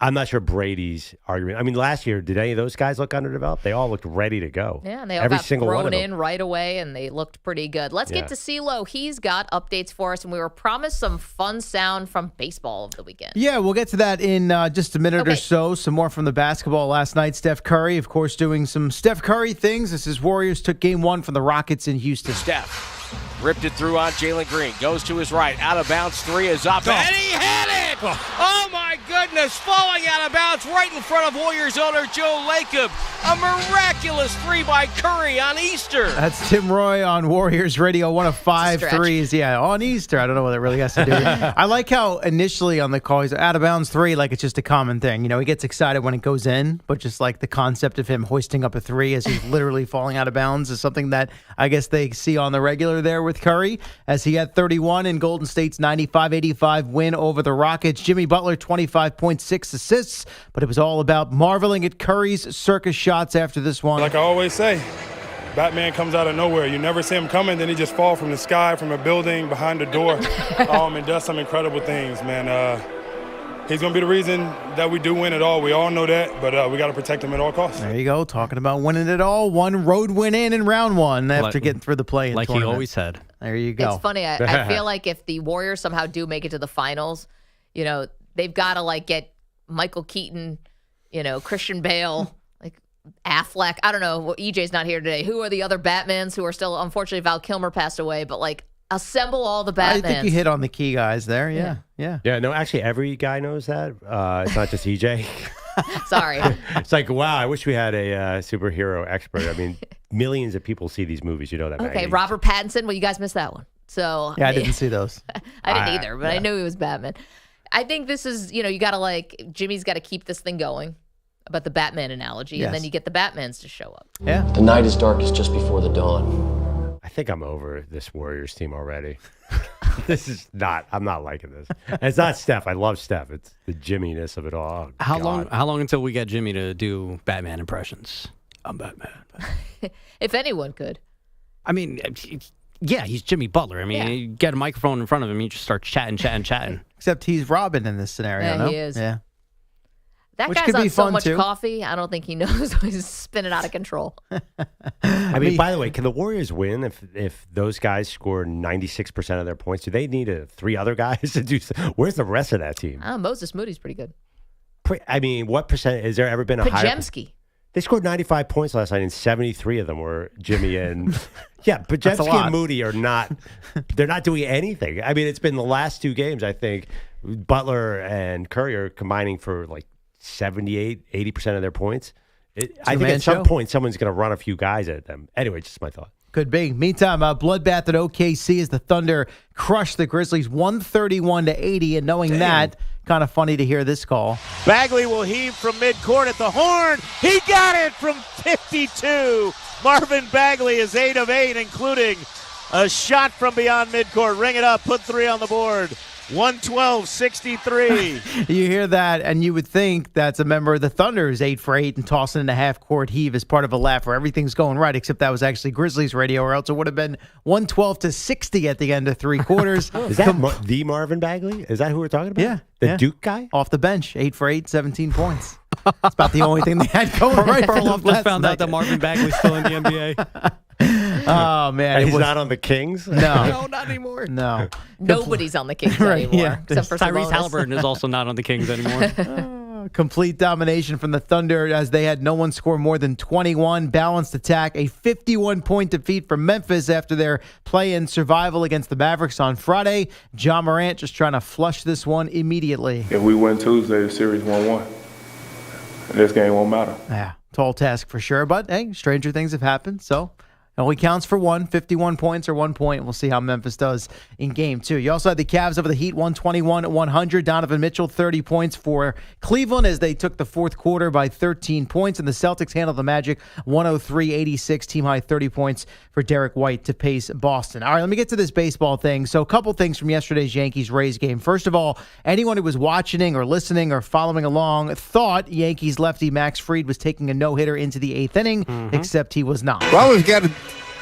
I'm not sure Brady's argument. I mean, last year, did any of those guys look underdeveloped? They all looked ready to go. Yeah, and they all got thrown in right away, and they looked pretty good. Let's get to CeeLo. He's got updates for us, and we were promised some fun sound from baseball over the weekend. Yeah, we'll get to that in just a minute or so. Some more from the basketball last night. Steph Curry, of course, doing some Steph Curry things. This is Warriors took game 1 from the Rockets in Houston. Steph ripped it through on Jalen Green. Goes to his right. Out of bounds. 3 is up. And he hit it! Oh, my goodness. Falling out of bounds right in front of Warriors owner Joe Lacob. A miraculous 3 by Curry on Easter. That's Tim Roy on Warriors Radio. 1 of 5 threes. Yeah, on Easter. I don't know what that really has to do. I like how initially on the call, he's out of bounds 3, like it's just a common thing. You know, he gets excited when it goes in, but just like the concept of him hoisting up a 3 as he's literally falling out of bounds is something that I guess they see on the regular there with Curry, as he had 31 in Golden State's 95-85 win over the Rockets. Jimmy Butler, 25.6 assists, but it was all about marveling at Curry's circus shots after this one. Like I always say, Batman comes out of nowhere. You never see him coming, then he just falls from the sky, from a building, behind the door, and does some incredible things, man. He's going to be the reason that we do win it all. We all know that, but we got to protect him at all costs. There you go, talking about winning it all. 1 road win in round 1 after getting through the play-in like tournament. He always said. There you go. It's funny. I feel like if the Warriors somehow do make it to the finals, you know, they've got to like get Michael Keaton, you know, Christian Bale, like Affleck. I don't know. EJ's not here today. Who are the other Batmans who are still? Unfortunately, Val Kilmer passed away, but like assemble all the Batmans. I think you hit on the key guys there. Yeah. Yeah, no, actually, every guy knows that. It's not just EJ. Sorry. It's like, wow, I wish we had a superhero expert. I mean, millions of people see these movies. You know that. Okay, Maggie. Robert Pattinson. Well, you guys missed that one. So yeah, I didn't see those. I didn't either, but I knew he was Batman. I think this is, you know, you got to like, Jimmy's got to keep this thing going about the Batman analogy, and then you get the Batmans to show up. Yeah. The night is darkest just before the dawn. I think I'm over this Warriors team already. I'm not liking this. And it's not Steph. I love Steph. It's the Jimmy-ness of it all. Oh, How long until we get Jimmy to do Batman impressions? I'm Batman. If anyone could. I mean, yeah, he's Jimmy Butler. I mean, you get a microphone in front of him, he just starts chatting. Except he's Robin in this scenario, Yeah, no? he is. Yeah. That Which guy's could on be so fun, much too. coffee, I don't think he knows he's spinning out of control. I mean, by the way, can the Warriors win if those guys score 96% of their points? Do they need 3 other guys to do? Where's the rest of that team? Moses Moody's pretty good. I mean, what percent? Has there ever been a higher? Pajemski. They scored 95 points last night, and 73 of them were Jimmy and Pajemski and Moody are not. They're not doing anything. I mean, it's been the last 2 games. I think Butler and Curry are combining for like 78, 80% of their points. I think at some point someone's going to run a few guys at them. Anyway, just my thought. Could be. Meantime, bloodbath at OKC as the Thunder crushed the Grizzlies 131-80. And knowing that, kind of funny to hear this call. Bagley will heave from midcourt at the horn. He got it from 52. Marvin Bagley is 8 of 8, including a shot from beyond midcourt. Ring it up. Put 3 on the board. 112-63. You hear that, and you would think that's a member of the Thunder who's 8 for 8 and tossing in a half-court heave as part of a laugh where everything's going right, except that was actually Grizzlies radio, or else it would have been 112-60 at the end of 3 quarters. Is that the Marvin Bagley? Is that who we're talking about? Yeah. The Duke guy? Off the bench, 8 for 8, 17 points. That's about the only thing they had going right. Perloff just found out that Marvin Bagley's still in the NBA. Oh, man. And he's not on the Kings? No. No, not anymore. No. Nobody's on the Kings anymore. Except for Tyrese Sabonis. Halliburton is also not on the Kings anymore. Complete domination from the Thunder as they had no one score more than 21. Balanced attack, a 51-point defeat for Memphis after their play-in survival against the Mavericks on Friday. John Morant just trying to flush this one immediately. If we win Tuesday, the series 1-1. And this game won't matter. Yeah, tall task for sure. But, hey, stranger things have happened, so It only counts for 51 points or 1 point. We'll see how Memphis does in game 2. You also had the Cavs over the Heat, 121-100. Donovan Mitchell, 30 points for Cleveland as they took the fourth quarter by 13 points. And the Celtics handled the Magic, 103-86. Team high 30 points for Derek White to pace Boston. All right, let me get to this baseball thing. So a couple things from yesterday's Yankees-Rays game. First of all, anyone who was watching or listening or following along thought Yankees lefty Max Fried was taking a no-hitter into the 8th inning, except he was not. Well, we've got a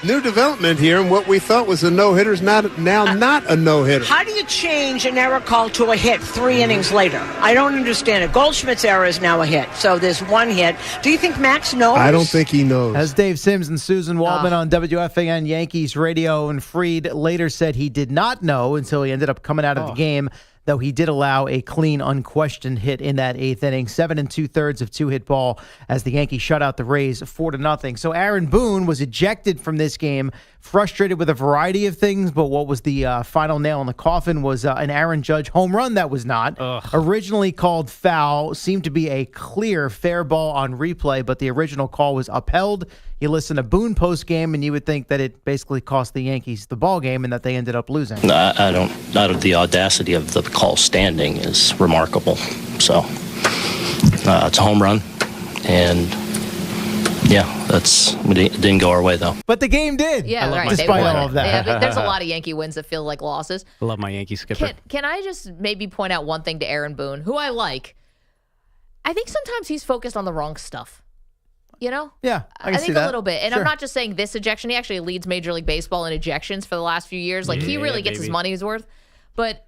new development here, and what we thought was a no-hitter is not a no-hitter. How do you change an error call to a hit 3 innings later? I don't understand it. Goldschmidt's error is now a hit, so there's 1 hit. Do you think Max knows? I don't think he knows. As Dave Sims and Susan Waldman on WFAN Yankees radio, and Fried later said he did not know until he ended up coming out of the game, though he did allow a clean, unquestioned hit in that 8th inning. 7 2/3 of 2-hit ball as the Yankees shut out the Rays 4-0. So Aaron Boone was ejected from this game, frustrated with a variety of things, but what was the final nail in the coffin was an Aaron Judge home run that was not. Originally called foul, seemed to be a clear, fair ball on replay, but the original call was upheld. You listen to Boone post-game, and you would think that it basically cost the Yankees the ball game and that they ended up losing. I don't. The audacity of the call standing is remarkable. So it's a home run, and it didn't go our way though. But the game did. Yeah, right. Despite all of that, yeah, there's a lot of Yankee wins that feel like losses. I love my Yankee skipper. Can I just maybe point out one thing to Aaron Boone, who I like? I think sometimes he's focused on the wrong stuff. You know? Yeah, I think see a little bit. And Sure. I'm not just saying this ejection. He actually leads Major League Baseball in ejections for the last few years. Like, he really gets his money's worth. But,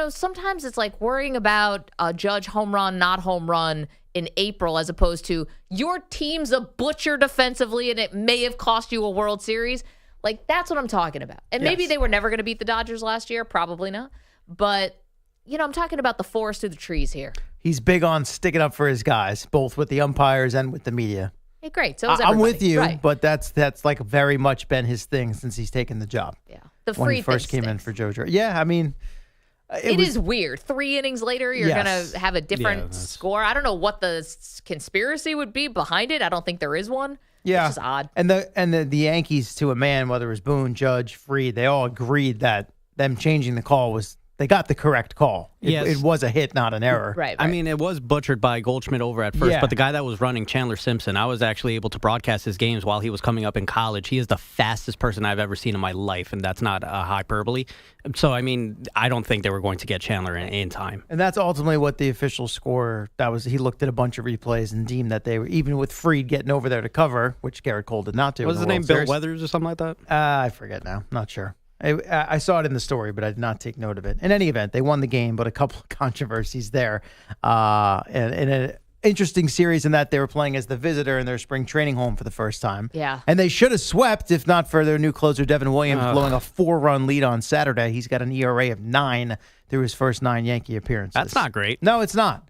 sometimes it's like worrying about a Judge home run, not home run in April, as opposed to your team's a butcher defensively and it may have cost you a World Series. Like, that's what I'm talking about. And maybe they were never going to beat the Dodgers last year. Probably not. But, I'm talking about the forest through the trees here. He's big on sticking up for his guys, both with the umpires and with the media. Hey, great. So is I'm everybody. with you, Right. but that's like very much been his thing since he's taken the job. Yeah. The when free he first came in for Joe Girardi. Yeah, I mean, it is weird. 3 innings later, you're going to have a different score. I don't know what the conspiracy would be behind it. I don't think there is one. Yeah, it's just odd. And the Yankees, to a man, whether it was Boone, Judge, Fried, they all agreed that them changing the call was. They got the correct call. It was a hit, not an error. Right. I mean, it was butchered by Goldschmidt over at first, but the guy that was running, Chandler Simpson, I was actually able to broadcast his games while he was coming up in college. He is the fastest person I've ever seen in my life, and that's not a hyperbole. So, I mean, I don't think they were going to get Chandler in time. And that's ultimately what the official score, he looked at a bunch of replays and deemed that they were, even with Fried getting over there to cover, which Garrett Cole did not do. What was his name, Bill Weathers or something like that? I forget now. Not sure. I saw it in the story, but I did not take note of it. In any event, they won the game, but a couple of controversies there. And an interesting series in that they were playing as the visitor in their spring training home for the first time. Yeah. And they should have swept if not for their new closer, Devin Williams, blowing a 4-run lead on Saturday. He's got an ERA of 9 through his first 9 Yankee appearances. That's not great. No, it's not.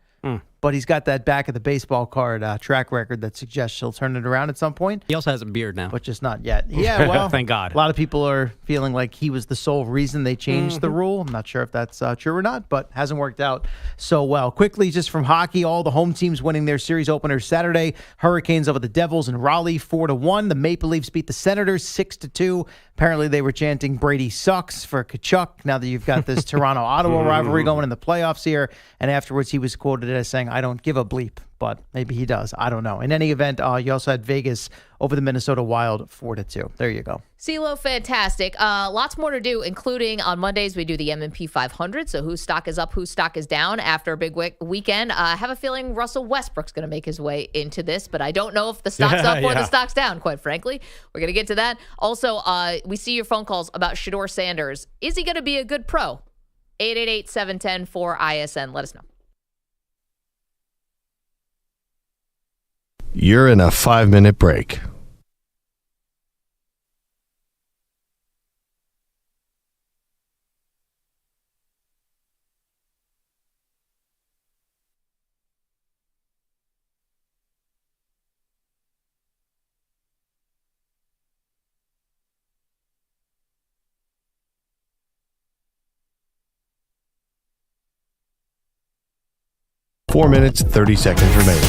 But he's got that back of the baseball card track record that suggests he'll turn it around at some point. He also has a beard now. But just not yet. Yeah, well, thank God. A lot of people are feeling like he was the sole reason they changed the rule. I'm not sure if that's true or not, but hasn't worked out so well. Quickly, just from hockey, all the home teams winning their series openers Saturday. Hurricanes over the Devils in Raleigh, 4-1. The Maple Leafs beat the Senators 6-2. Apparently, they were chanting Brady sucks for Tkachuk now that you've got this Toronto-Ottawa rivalry going in the playoffs here. And afterwards, he was quoted as saying, I don't give a bleep, but maybe he does. I don't know. In any event, you also had Vegas over the Minnesota Wild 4-2. There you go. CeeLo, fantastic. Lots more to do, including on Mondays, we do the M&P 500. So whose stock is up, whose stock is down after a big weekend. I have a feeling Russell Westbrook's going to make his way into this, but I don't know if the stock's up or the stock's down, quite frankly. We're going to get to that. Also, we see your phone calls about Shedeur Sanders. Is he going to be a good pro? 888-710-4ISN. Let us know. You're in a 5-minute break. Four minutes, 30 seconds remaining.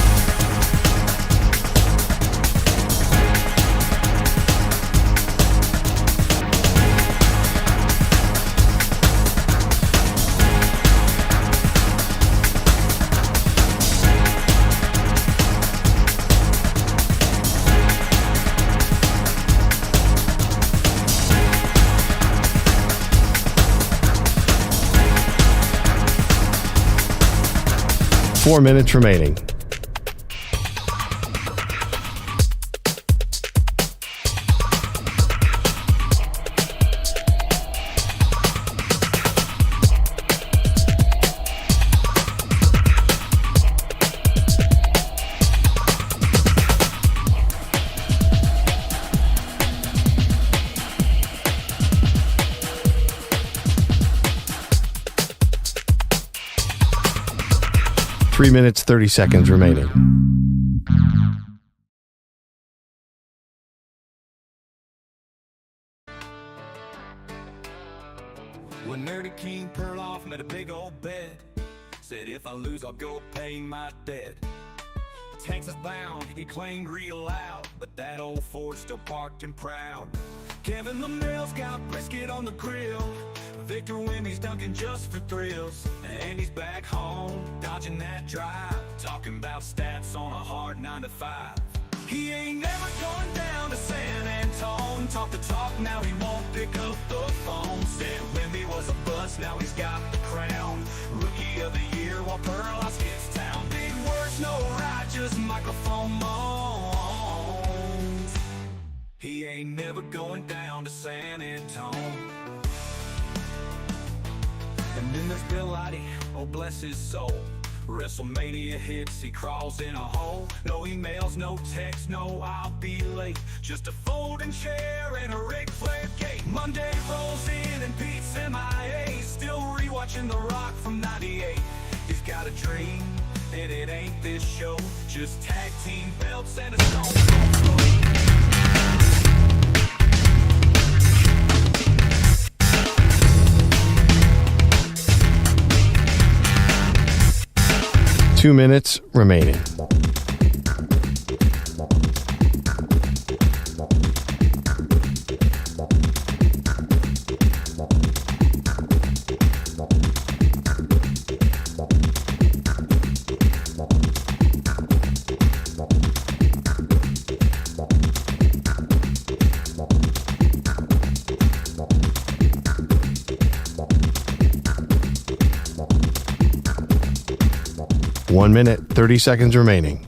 4 minutes remaining. Three minutes, 30 seconds remaining. When Nerdy King Perloff made a big old bed, said if I lose I'll go pay my debt. Texas bound, he claimed real loud, but that old Ford still parked and proud. Kevin the Mill's got brisket on the grill, Victor Wimmy's dunking just for thrills, and he's back home, dodging that drive, talking about stats on a hard 9 to 5. He ain't never going down to San Antone, talk the talk, now he won't pick up the phone. Said Wimby was a bust, now he's got the crown, rookie of the year while Perloff gets town. Big words, no right, just microphone moans. He ain't never going down to San Antone. And then there's BLOWOUT, oh bless his soul. WrestleMania hits, he crawls in a hole. No emails, no text, no I'll be late. Just a folding chair and a Ric Flair gate. Monday rolls in and Pete's MIA, still rewatching The Rock from 98. He's got a dream, and it ain't this show, just tag team belts and a stone cold. 2 minutes remaining. One minute, 30 seconds remaining.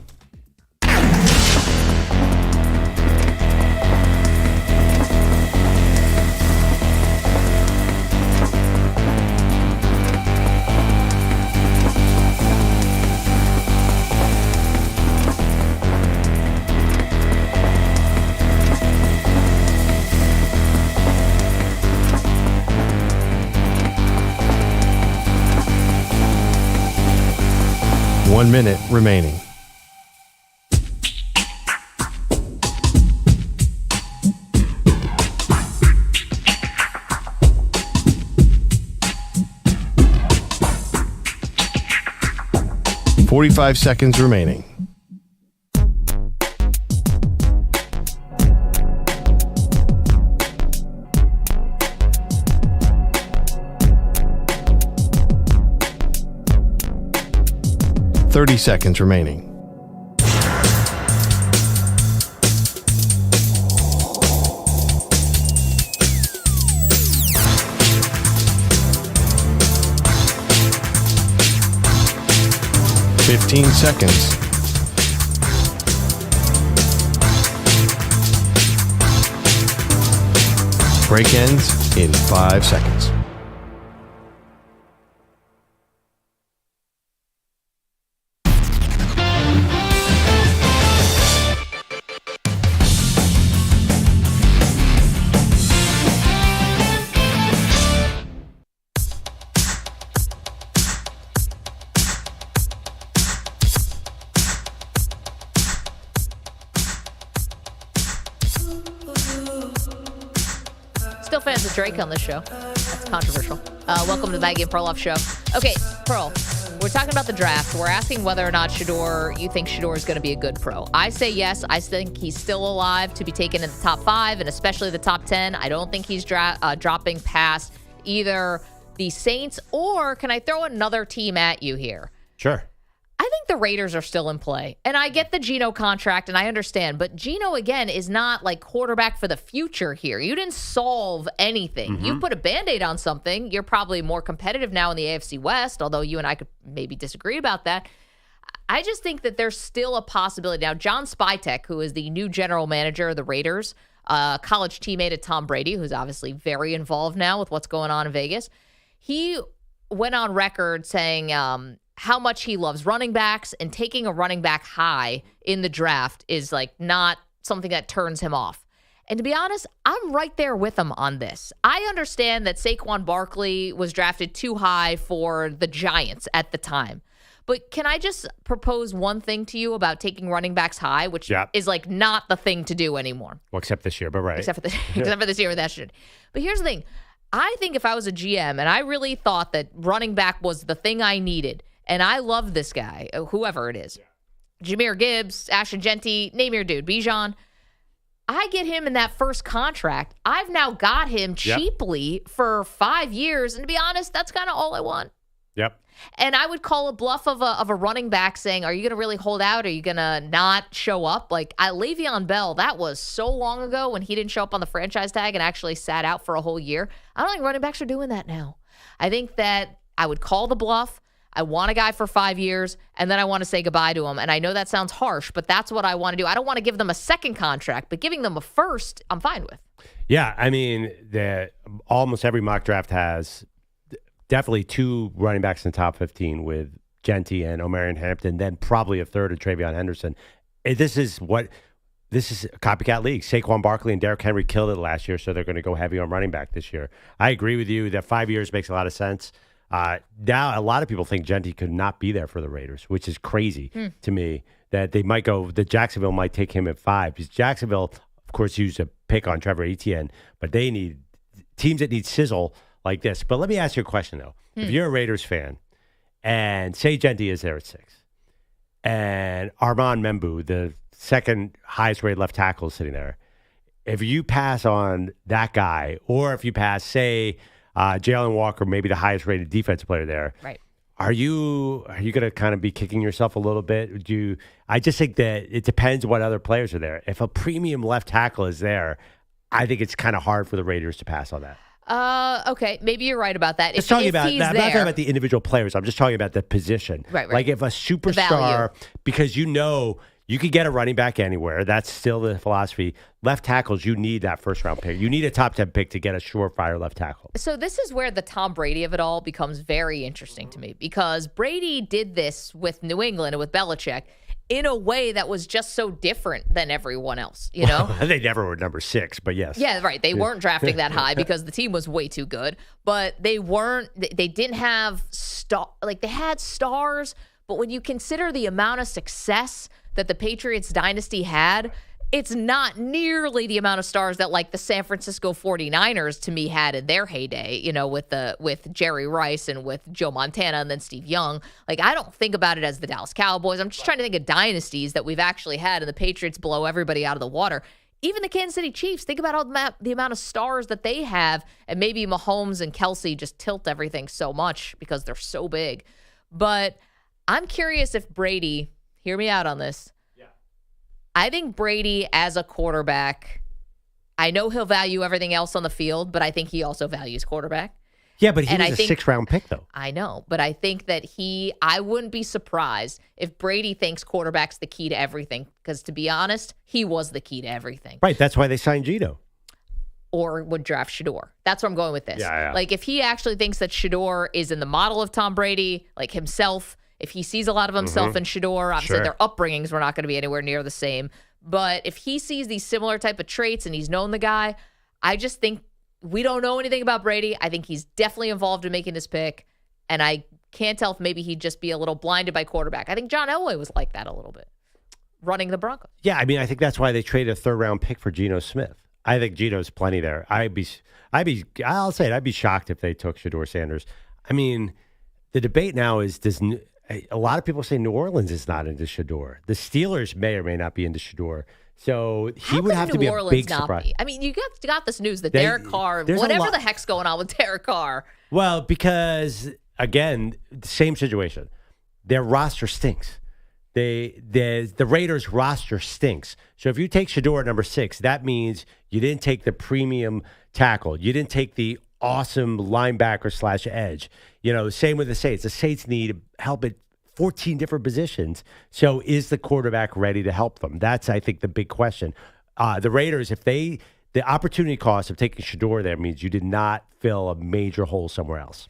One minute remaining. $45 seconds remaining. $30 seconds remaining. $15 seconds. Break ends in 5 seconds. Still fans of Drake on this show. That's controversial. Welcome to the Maggie and Perloff show. Okay, Pearl, we're talking about the draft. We're asking whether or not you think Shedeur is going to be a good pro. I say yes. I think he's still alive to be taken in the top 5 and especially the top 10. I don't think he's dropping past either the Saints or can I throw another team at you here? Sure. I think the Raiders are still in play. And I get the Geno contract, and I understand. But Geno, again, is not like quarterback for the future here. You didn't solve anything. Mm-hmm. You put a Band-Aid on something. You're probably more competitive now in the AFC West, although you and I could maybe disagree about that. I just think that there's still a possibility. Now, John Spytek, who is the new general manager of the Raiders, college teammate of Tom Brady, who's obviously very involved now with what's going on in Vegas, he went on record saying how much he loves running backs, and taking a running back high in the draft is like not something that turns him off. And to be honest, I'm right there with him on this. I understand that Saquon Barkley was drafted too high for the Giants at the time. But can I just propose one thing to you about taking running backs high, which is like not the thing to do anymore? Well, except this year, but right. Except for this year, that should. But here's the thing. I think if I was a GM and I really thought that running back was the thing I needed, and I love this guy, whoever it is, Jahmyr Gibbs, Ashton Genty, name your dude, Bijan, I get him in that first contract. I've now got him cheaply for 5 years. And to be honest, that's kind of all I want. Yep. And I would call a bluff of a running back saying, are you going to really hold out? Are you going to not show up? Like Le'Veon Bell, that was so long ago when he didn't show up on the franchise tag and actually sat out for a whole year. I don't think running backs are doing that now. I think that I would call the bluff. I want a guy for 5 years, and then I want to say goodbye to him. And I know that sounds harsh, but that's what I want to do. I don't want to give them a second contract, but giving them a first, I'm fine with. Yeah, I mean, almost every mock draft has definitely 2 running backs in the top 15 with Genty and Omarion Hampton, then probably a third of Travion Henderson. This is a copycat league. Saquon Barkley and Derrick Henry killed it last year, so they're going to go heavy on running back this year. I agree with you that 5 years makes a lot of sense. Now, a lot of people think Genty could not be there for the Raiders, which is crazy to me, that they might go, that Jacksonville might take him at 5. Because Jacksonville, of course, used a pick on Trevor Etienne, but they need teams that need sizzle like this. But let me ask you a question, though. If you're a Raiders fan, and say Genty is there at 6, and Armand Membu, the second highest rated left tackle, is sitting there, if you pass on that guy, or if you pass, say, Jalen Walker, maybe the highest rated defensive player there. Right. Are you going to kind of be kicking yourself a little bit? I just think that it depends what other players are there. If a premium left tackle is there, I think it's kind of hard for the Raiders to pass on that. Okay, maybe you're right about that. I'm not talking about the individual players. I'm just talking about the position. Right. Like if a superstar, because you could get a running back anywhere. That's still the philosophy. Left tackles, you need that first-round pick. You need a top 10 pick to get a surefire left tackle. So this is where the Tom Brady of it all becomes very interesting to me, because Brady did this with New England and with Belichick in a way that was just so different than everyone else, you know? Well, they never were number 6, but yes. Yeah, right. They weren't drafting that high because the team was way too good, but they didn't have they had stars, but when you consider the amount of success that the Patriots dynasty had, it's not nearly the amount of stars that like the San Francisco 49ers to me had in their heyday, you know, with Jerry Rice and with Joe Montana and then Steve Young. Like, I don't think about it as the Dallas Cowboys. I'm just trying to think of dynasties that we've actually had, and the Patriots blow everybody out of the water. Even the Kansas City Chiefs, think about the amount of stars that they have, and maybe Mahomes and Kelsey just tilt everything so much because they're so big. But I'm curious if Brady, hear me out on this. Yeah. I think Brady as a quarterback, I know he'll value everything else on the field, but I think he also values quarterback. Yeah, but he was a 6th-round pick, though. I know, but I think that I wouldn't be surprised if Brady thinks quarterback's the key to everything, because to be honest, he was the key to everything. Right, that's why they signed Gino. Or would draft Shedeur. That's where I'm going with this. Yeah. Like, if he actually thinks that Shedeur is in the model of Tom Brady, like himself, if he sees a lot of himself in Shedeur, obviously their upbringings were not going to be anywhere near the same. But if he sees these similar type of traits and he's known the guy, I just think we don't know anything about Brady. I think he's definitely involved in making this pick. And I can't tell if maybe he'd just be a little blinded by quarterback. I think John Elway was like that a little bit, running the Broncos. Yeah, I mean, I think that's why they traded a 3rd-round pick for Geno Smith. I think Geno's plenty there. I'll say it, I'd be shocked if they took Shedeur Sanders. I mean, the debate now is, a lot of people say New Orleans is not into Shedeur. The Steelers may or may not be into Shedeur. So he would have to be a big surprise. I mean, you got this news that Derek Carr, whatever the heck's going on with Derek Carr. Well, because, again, same situation. Their roster stinks. The Raiders' roster stinks. So if you take Shedeur at number 6, that means you didn't take the premium tackle. You didn't take the awesome linebacker / edge. You know, same with the Saints. The Saints need help at 14 different positions. So is the quarterback ready to help them? That's, I think, the big question. The Raiders, the opportunity cost of taking Shedeur there means you did not fill a major hole somewhere else.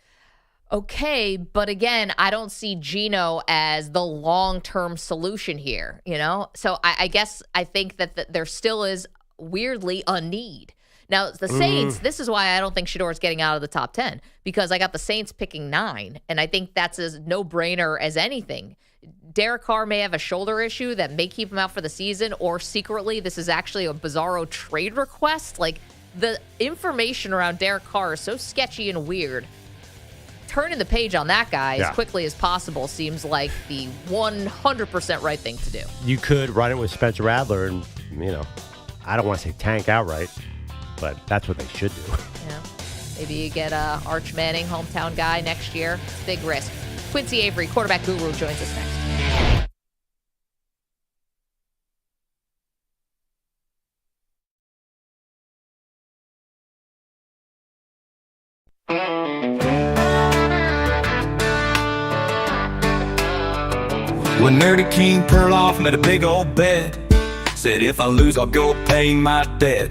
Okay, but again, I don't see Geno as the long-term solution here, So I guess I think that there still is weirdly a need. Now, the Saints, this is why I don't think Shedeur is getting out of the top 10, because I got the Saints picking 9, and I think that's as no-brainer as anything. Derek Carr may have a shoulder issue that may keep him out for the season, or secretly this is actually a bizarro trade request. Like, the information around Derek Carr is so sketchy and weird. Turning the page on that guy as quickly as possible seems like the 100% right thing to do. You could run it with Spencer Rattler and, I don't want to say tank outright, but that's what they should do. Yeah. Maybe you get Arch Manning, hometown guy, next year. It's a big risk. Quincy Avery, quarterback guru, joins us next. When Nerdy King Perloff made a big old bed, said if I lose I'll go pay my debt.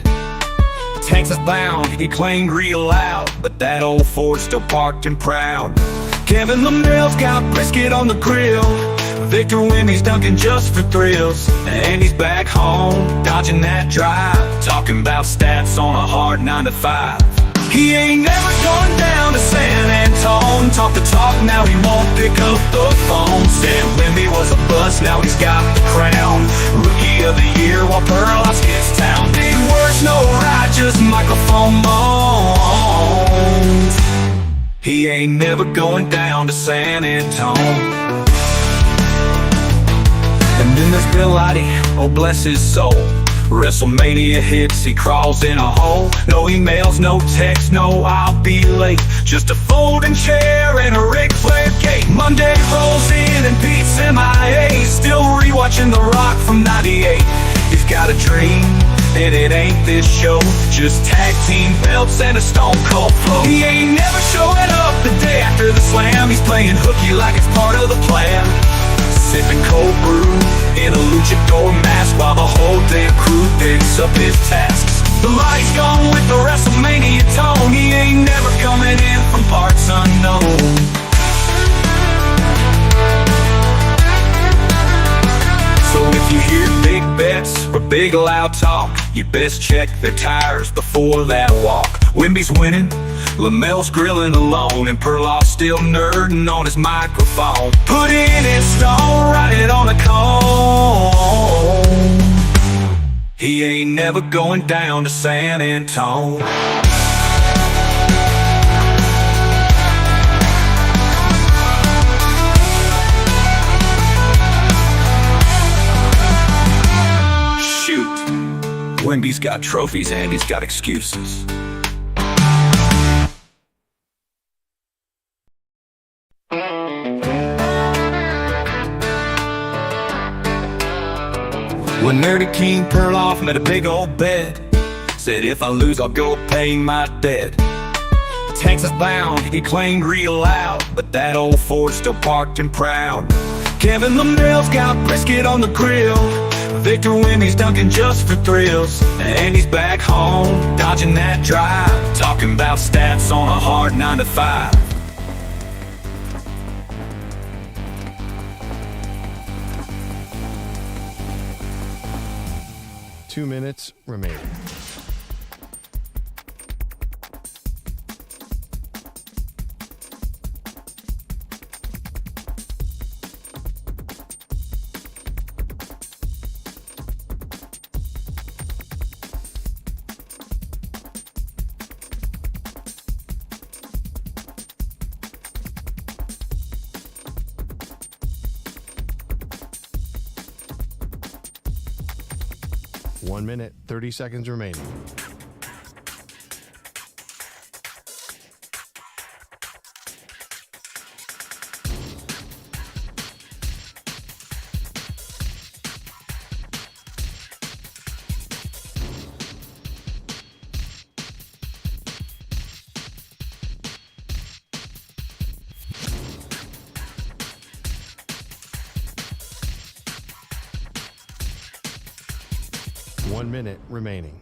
Texas bound, he claimed real loud, but that old Ford still parked and proud. Kevin LaMelle's got brisket on the grill, Victor Wendy's dunking just for thrills, and he's back home, dodging that drive, talking about stats on a hard 9 to 5. He ain't never going down to San Antone. Talk the talk, now he won't pick up the phone. Said Wimby was a bust, now he's got the crown. Rookie of the year while Perloff gets town. Big words, no righteous microphone moans. He ain't never going down to San Antone. And then there's Bill Lottie, oh bless his soul. WrestleMania hits, he crawls in a hole. No emails, no texts, no I'll be late. Just a folding chair and a Ric Flair gate. Monday rolls in and Pete's MIA. Still rewatching The Rock from 98. He's got a dream, and it ain't this show. Just tag team belts and a stone cold flow. He ain't never showing up the day after the slam. He's playing hooky like it's part of the plan. Sipping cold brew in a luchador mask while the whole damn crew picks up his tasks. The lights gone with the WrestleMania tone. He ain't never coming in from parts unknown. So if you hear big bets or big loud talk, you best check their tires before that walk. Wimby's winning, LaMelle's grilling alone, and Perloff's still nerding on his microphone. Put in his stone, write it on a cone. He ain't never going down to San Antone. Shoot, Wimby's got trophies and he's got excuses. When Nerdy King Perloff made a big old bed, said if I lose I'll go pay my debt. Texas bound, he claimed real loud, but that old Ford still parked and proud. Kevin LaMelle's got brisket on the grill, Victor Wendy's dunking just for thrills, and he's back home, dodging that drive, talking about stats on a hard 9 to 5. 2 minutes remaining. One minute, 30 seconds remaining. 1 minute remaining.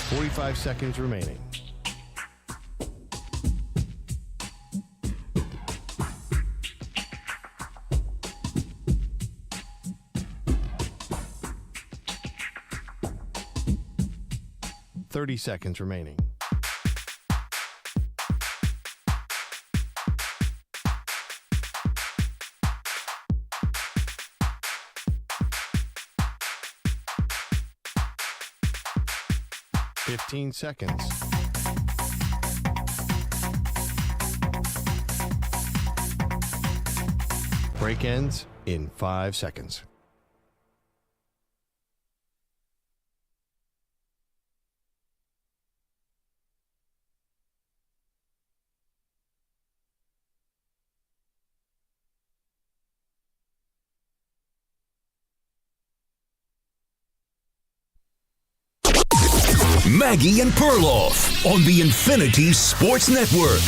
Forty-five seconds remaining. Thirty seconds remaining. Fifteen seconds. Break ends in 5 seconds. Maggie and Perloff on the Infinity Sports Network.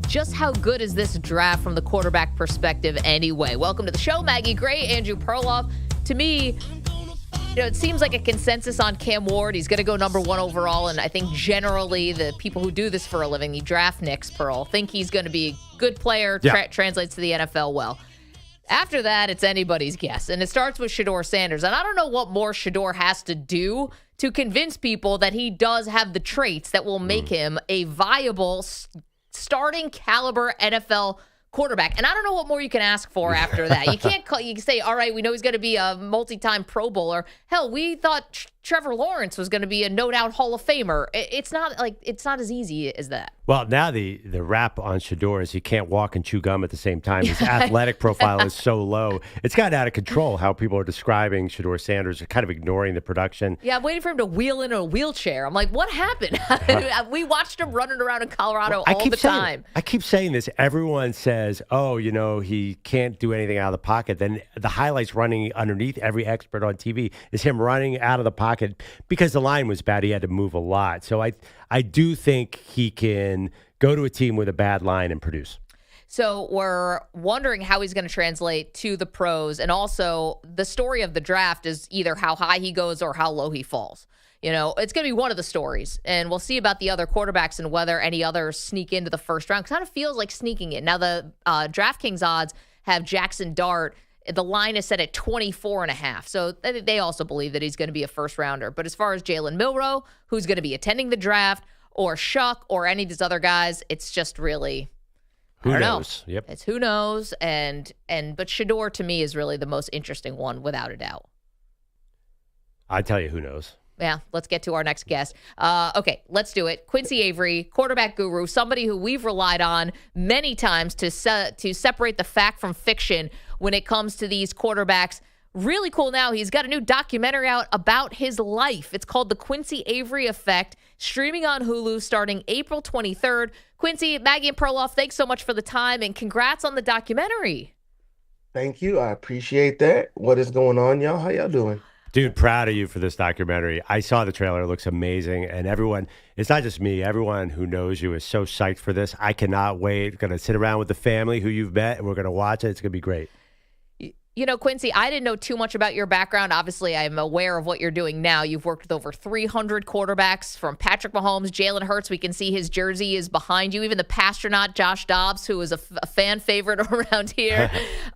Just how good is this draft from the quarterback perspective anyway? Welcome to the show, Maggie Gray, Andrew Perloff. To me, it seems like a consensus on Cam Ward. He's going to go number 1 overall, and I think generally the people who do this for a living, the draft Knicks, Pearl, think he's going to be a good player, translates to the NFL well. After that, it's anybody's guess, and it starts with Shedeur Sanders. And I don't know what more Shedeur has to do to convince people that he does have the traits that will make him a viable starting caliber NFL quarterback. And I don't know what more you can ask for after that. You can't you can say, all right, we know he's going to be a multi-time Pro Bowler. Hell, we thought Trevor Lawrence was going to be a no-doubt Hall of Famer. It's not as easy as that. Well, now the rap on Shedeur is he can't walk and chew gum at the same time. His athletic profile is so low. It's gotten out of control how people are describing Shedeur Sanders, kind of ignoring the production. Yeah, I'm waiting for him to wheel in a wheelchair. I'm like, what happened? We watched him running around in Colorado all the time. I keep saying this. Everyone says, oh, he can't do anything out of the pocket. Then the highlights running underneath every expert on TV is him running out of the pocket because the line was bad. He had to move a lot. So I do think he can go to a team with a bad line and produce. So we're wondering how he's going to translate to the pros. And also the story of the draft is either how high he goes or how low he falls. It's going to be one of the stories. And we'll see about the other quarterbacks and whether any others sneak into the first round. Kind of feels like sneaking in. Now the DraftKings odds have Jaxson Dart. The line is set at 24.5. So they also believe that he's going to be a first rounder. But as far as Jalen Milroe, who's going to be attending the draft, or Shuck, or any of these other guys, it's just really, who knows? Yep. It's who knows. But Shedeur to me is really the most interesting one without a doubt. I tell you, who knows? Yeah, let's get to our next guest. Okay, let's do it. Quincy Avery, quarterback guru, somebody who we've relied on many times to separate the fact from fiction when it comes to these quarterbacks. Really cool now. He's got a new documentary out about his life. It's called The Quincy Avery Effect, streaming on Hulu starting April 23rd. Quincy, Maggie, and Perloff, thanks so much for the time, and congrats on the documentary. Thank you. I appreciate that. What is going on, y'all? How y'all doing? Dude, proud of you for this documentary. I saw the trailer. It looks amazing. And everyone, it's not just me, everyone who knows you is so psyched for this. I cannot wait. Going to sit around with the family who you've met, and we're going to watch it. It's going to be great. Quincy, I didn't know too much about your background. Obviously, I'm aware of what you're doing now. You've worked with over 300 quarterbacks, from Patrick Mahomes, Jalen Hurts. We can see his jersey is behind you. Even the Pastronaut, Josh Dobbs, who is a fan favorite around here.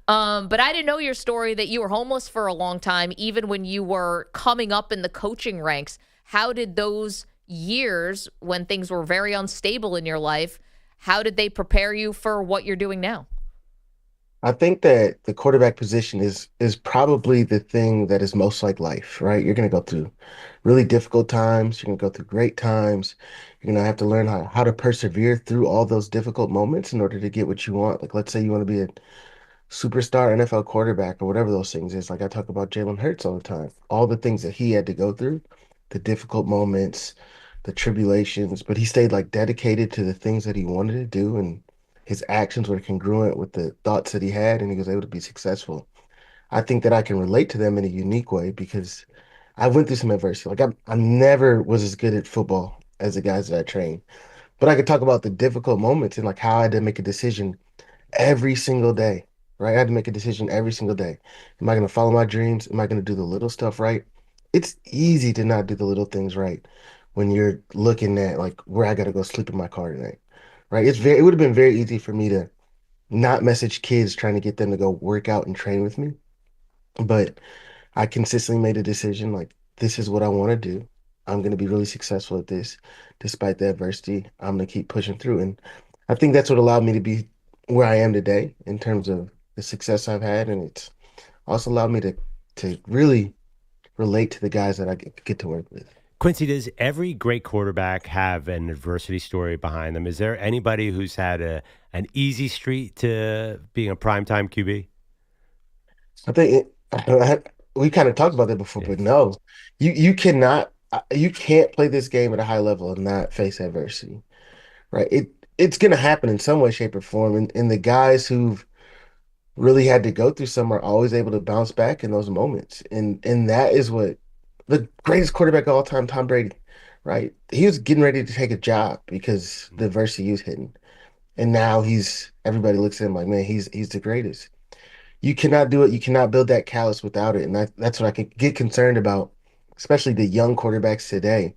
But I didn't know your story that you were homeless for a long time, even when you were coming up in the coaching ranks. How did those years, when things were very unstable in your life, how did they prepare you for what you're doing now? I think that the quarterback position is probably the thing that is most like life, right? You're going to go through really difficult times. You're going to go through great times. You're going to have to learn how to persevere through all those difficult moments in order to get what you want. Like, let's say you want to be a superstar NFL quarterback or whatever those things is. Like I talk about Jalen Hurts all the time. All the things that he had to go through, the difficult moments, the tribulations, but he stayed like dedicated to the things that he wanted to do, and his actions were congruent with the thoughts that he had, and he was able to be successful. I think that I can relate to them in a unique way because I went through some adversity. Like I never was as good at football as the guys that I trained, but I could talk about the difficult moments and like how I had to make a decision every single day, right? I had to make a decision every single day. Am I going to follow my dreams? Am I going to do the little stuff right? It's easy to not do the little things right when you're looking at like where I got to go sleep in my car tonight, right? It would have been very easy for me to not message kids trying to get them to go work out and train with me, but I consistently made a decision like this is what I want to do. I'm going to be really successful at this despite the adversity. I'm going to keep pushing through, and I think that's what allowed me to be where I am today in terms of the success I've had, and it's also allowed me to really relate to the guys that I get to work with. Quincy, does every great quarterback have an adversity story behind them? Is there anybody who's had an easy street to being a primetime QB? I think we kind of talked about that before, but no, you can't play this game at a high level and not face adversity, right? It's going to happen in some way, shape, or form, and the guys who've really had to go through some are always able to bounce back in those moments, and that is what the greatest quarterback of all time, Tom Brady, right? He was getting ready to take a job because the adversity he was hitting, and now everybody looks at him like, man, he's the greatest. You cannot do it. You cannot build that callus without it. And that's what I can get concerned about, especially the young quarterbacks today,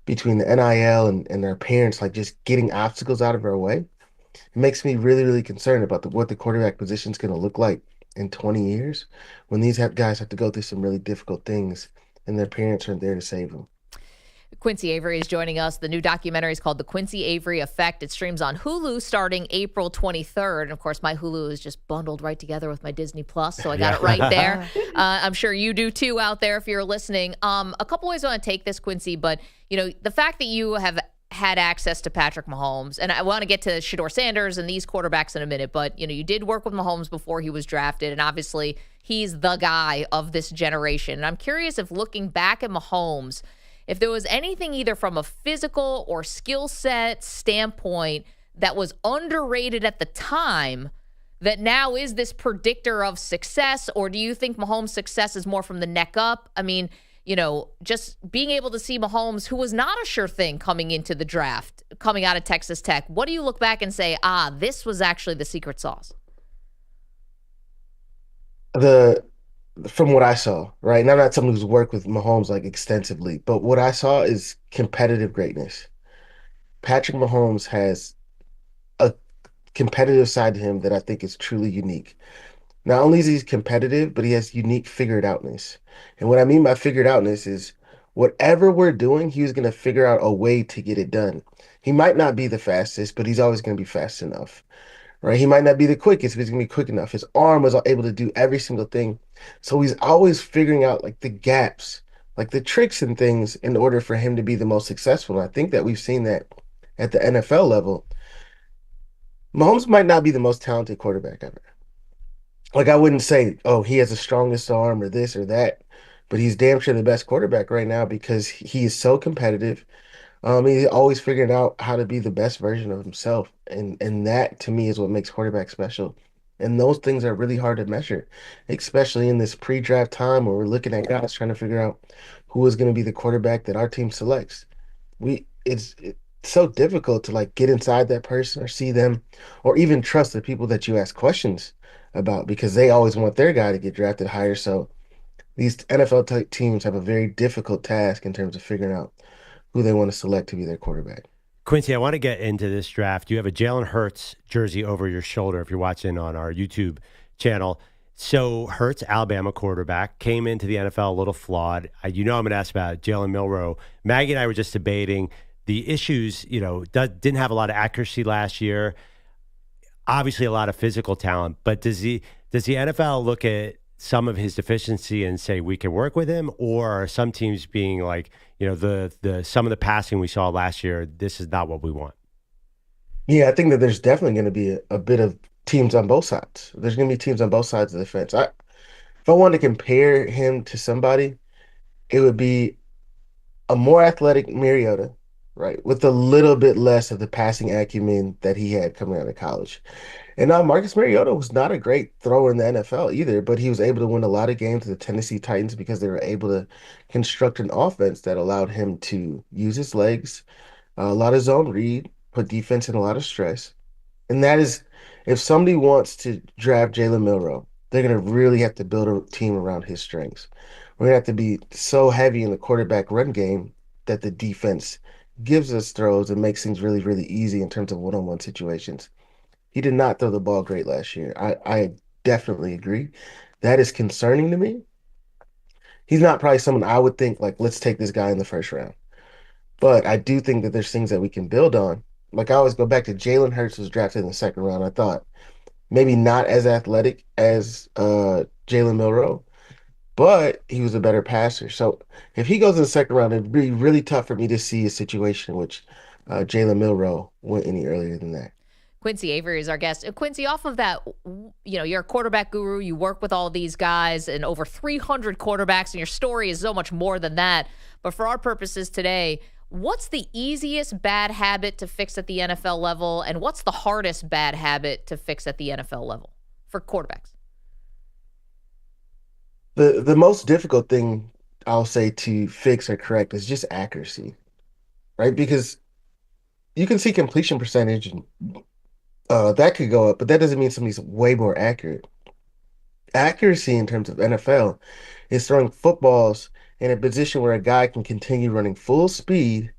between the NIL and their parents, like just getting obstacles out of our way. It makes me really, really concerned about what the quarterback position is going to look like in 20 years when these guys have to go through some really difficult things and their parents aren't there to save them. Quincy Avery is joining us. The new documentary is called The Quincy Avery Effect. It streams on Hulu starting April 23rd. And, of course, my Hulu is just bundled right together with my Disney Plus, so I got it right there. I'm sure you do, too, out there if you're listening. A couple ways I want to take this, Quincy, but, the fact that you have had access to Patrick Mahomes, and I want to get to Shedeur Sanders and these quarterbacks in a minute, but, you did work with Mahomes before he was drafted, and obviously he's the guy of this generation. And I'm curious if looking back at Mahomes, if there was anything either from a physical or skill set standpoint that was underrated at the time that now is this predictor of success, or do you think Mahomes' success is more from the neck up? I mean, just being able to see Mahomes, who was not a sure thing coming into the draft, coming out of Texas Tech, what do you look back and say, this was actually the secret sauce? From what I saw, right? And I'm not someone who's worked with Mahomes like extensively, but what I saw is competitive greatness. Patrick Mahomes has a competitive side to him that I think is truly unique. Not only is he competitive, but he has unique figured outness. And what I mean by figured outness is whatever we're doing, he was going to figure out a way to get it done. He might not be the fastest, but he's always going to be fast enough. Right? He might not be the quickest, but he's going to be quick enough. His arm was able to do every single thing. So he's always figuring out like the gaps, like the tricks and things in order for him to be the most successful. And I think that we've seen that at the NFL level. Mahomes might not be the most talented quarterback ever. Like I wouldn't say, oh, he has the strongest arm or this or that, but he's damn sure the best quarterback right now because he is so competitive. He's always figuring out how to be the best version of himself. And that, to me, is what makes quarterback special. And those things are really hard to measure, especially in this pre-draft time where we're looking at guys trying to figure out who is going to be the quarterback that our team selects. It's so difficult to like get inside that person or see them or even trust the people that you ask questions about because they always want their guy to get drafted higher. So these NFL teams have a very difficult task in terms of figuring out who they want to select to be their quarterback. Quincy, I want to get into this draft. You have a Jalen Hurts jersey over your shoulder if you're watching on our YouTube channel. So Hurts, Alabama quarterback, came into the NFL a little flawed. I'm going to ask about Jalen Milroe. Maggie and I were just debating the issues, didn't have a lot of accuracy last year. Obviously a lot of physical talent, but does the NFL look at some of his deficiency and say we can work with him, or are some teams being like, the some of the passing we saw last year, this is not what we want? Yeah, I think that there's definitely going to be a bit of teams on both sides. There's going to be teams on both sides of the fence. If I wanted to compare him to somebody, it would be a more athletic Mariota, right? With a little bit less of the passing acumen that he had coming out of college. And Marcus Mariota was not a great thrower in the NFL either, but he was able to win a lot of games with the Tennessee Titans because they were able to construct an offense that allowed him to use his legs, a lot of zone read, put defense in a lot of stress. And that is, if somebody wants to draft Jalen Milroe, they're going to really have to build a team around his strengths. We're going to have to be so heavy in the quarterback run game that the defense gives us throws and makes things really, really easy in terms of one-on-one situations. He did not throw the ball great last year. I definitely agree. That is concerning to me. He's not probably someone I would think, like, let's take this guy in the first round. But I do think that there's things that we can build on. Like, I always go back to Jalen Hurts was drafted in the second round. I thought maybe not as athletic as Jalen Milroe, but he was a better passer. So if he goes in the second round, it'd be really tough for me to see a situation in which Jalen Milroe went any earlier than that. Quincy Avery is our guest. Quincy, off of that, you're a quarterback guru. You work with all these guys and over 300 quarterbacks, and your story is so much more than that. But for our purposes today, what's the easiest bad habit to fix at the NFL level, and what's the hardest bad habit to fix at the NFL level for quarterbacks? The most difficult thing I'll say to fix or correct is just accuracy, right? Because you can see completion percentage and that could go up, but that doesn't mean somebody's way more accurate. Accuracy in terms of NFL is throwing footballs in a position where a guy can continue running full speed,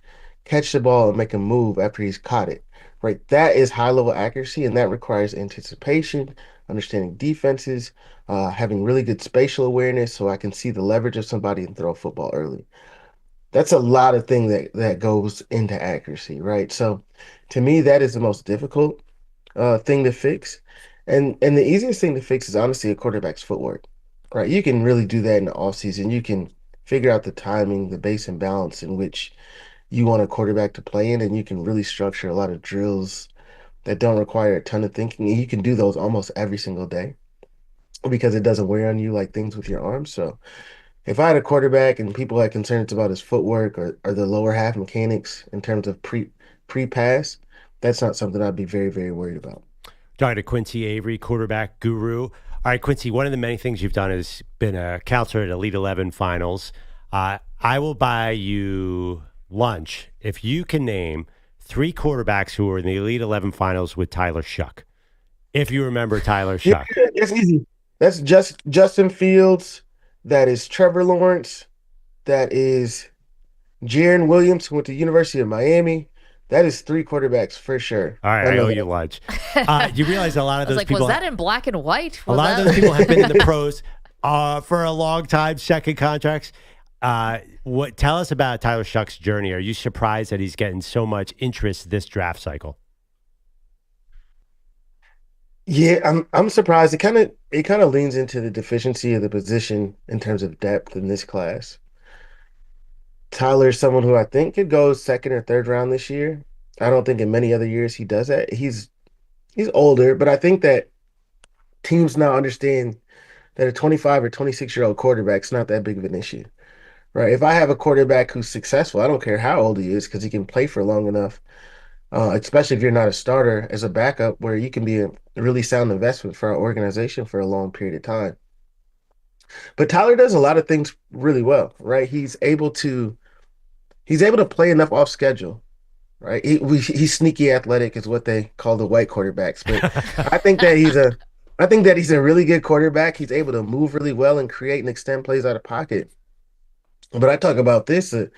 catch the ball, and make a move after he's caught it, right? That is high-level accuracy, and that requires anticipation, understanding defenses, having really good spatial awareness so I can see the leverage of somebody and throw a football early. That's a lot of things that goes into accuracy, right? So to me, that is the most difficult thing to fix. And the easiest thing to fix is honestly a quarterback's footwork, right? You can really do that in the offseason. You can figure out the timing, the base and balance in which you want a quarterback to play in, and you can really structure a lot of drills that don't require a ton of thinking. And you can do those almost every single day because it doesn't wear on you like things with your arms. So if I had a quarterback and people had concerns about his footwork or the lower half mechanics in terms of pre-pass, that's not something I'd be very, very worried about. Talking to Quincy Avery, quarterback guru. All right, Quincy, one of the many things you've done is been a counselor at Elite 11 finals. I will buy you lunch if you can name 3 quarterbacks who were in the Elite 11 finals with Tyler Shuck. If you remember Tyler Shuck. Yeah, it's easy. That's just Justin Fields. That is Trevor Lawrence. That is Jaron Williams, who went to the University of Miami. That is 3 quarterbacks for sure. All right, I owe you lunch. You realize a lot of those people. Was that in black and white? A lot of those people have been in the pros for a long time, second contracts. Tell us about Tyler Shuck's journey. Are you surprised that he's getting so much interest this draft cycle? Yeah, I'm surprised. It kind of leans into the deficiency of the position in terms of depth in this class. Tyler is someone who I think could go second or third round this year. I don't think in many other years he does that. He's older, but I think that teams now understand that a 25 or 26-year-old quarterback's not that big of an issue, right? If I have a quarterback who's successful, I don't care how old he is because he can play for long enough, especially if you're not a starter, as a backup where you can be a really sound investment for our organization for a long period of time. But Tyler does a lot of things really well, right? He's able to play enough off schedule, right? He's sneaky athletic is what they call the white quarterbacks. But I think that he's a really good quarterback. He's able to move really well and create and extend plays out of pocket. But I talk about this, the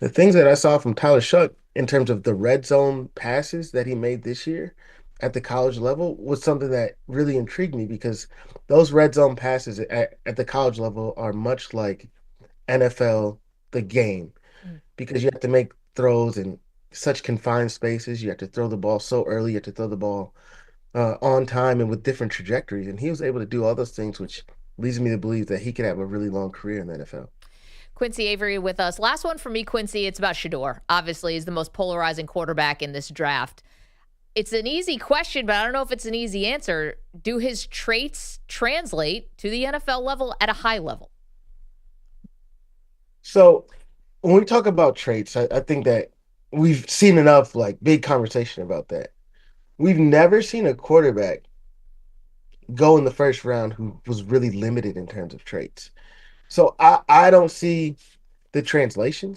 things that I saw from Tyler Shuck in terms of the red zone passes that he made this year at the college level was something that really intrigued me because those red zone passes at the college level are much like NFL, the game, because you have to make throws in such confined spaces. You have to throw the ball so early. You have to throw the ball on time and with different trajectories. And he was able to do all those things, which leads me to believe that he could have a really long career in the NFL. Quincy Avery with us. Last one for me, Quincy. It's about Shedeur. Obviously, he's the most polarizing quarterback in this draft. It's an easy question, but I don't know if it's an easy answer. Do his traits translate to the NFL level at a high level? So when we talk about traits, I think that we've seen enough like big conversation about that. We've never seen a quarterback go in the first round who was really limited in terms of traits. So I don't see the translation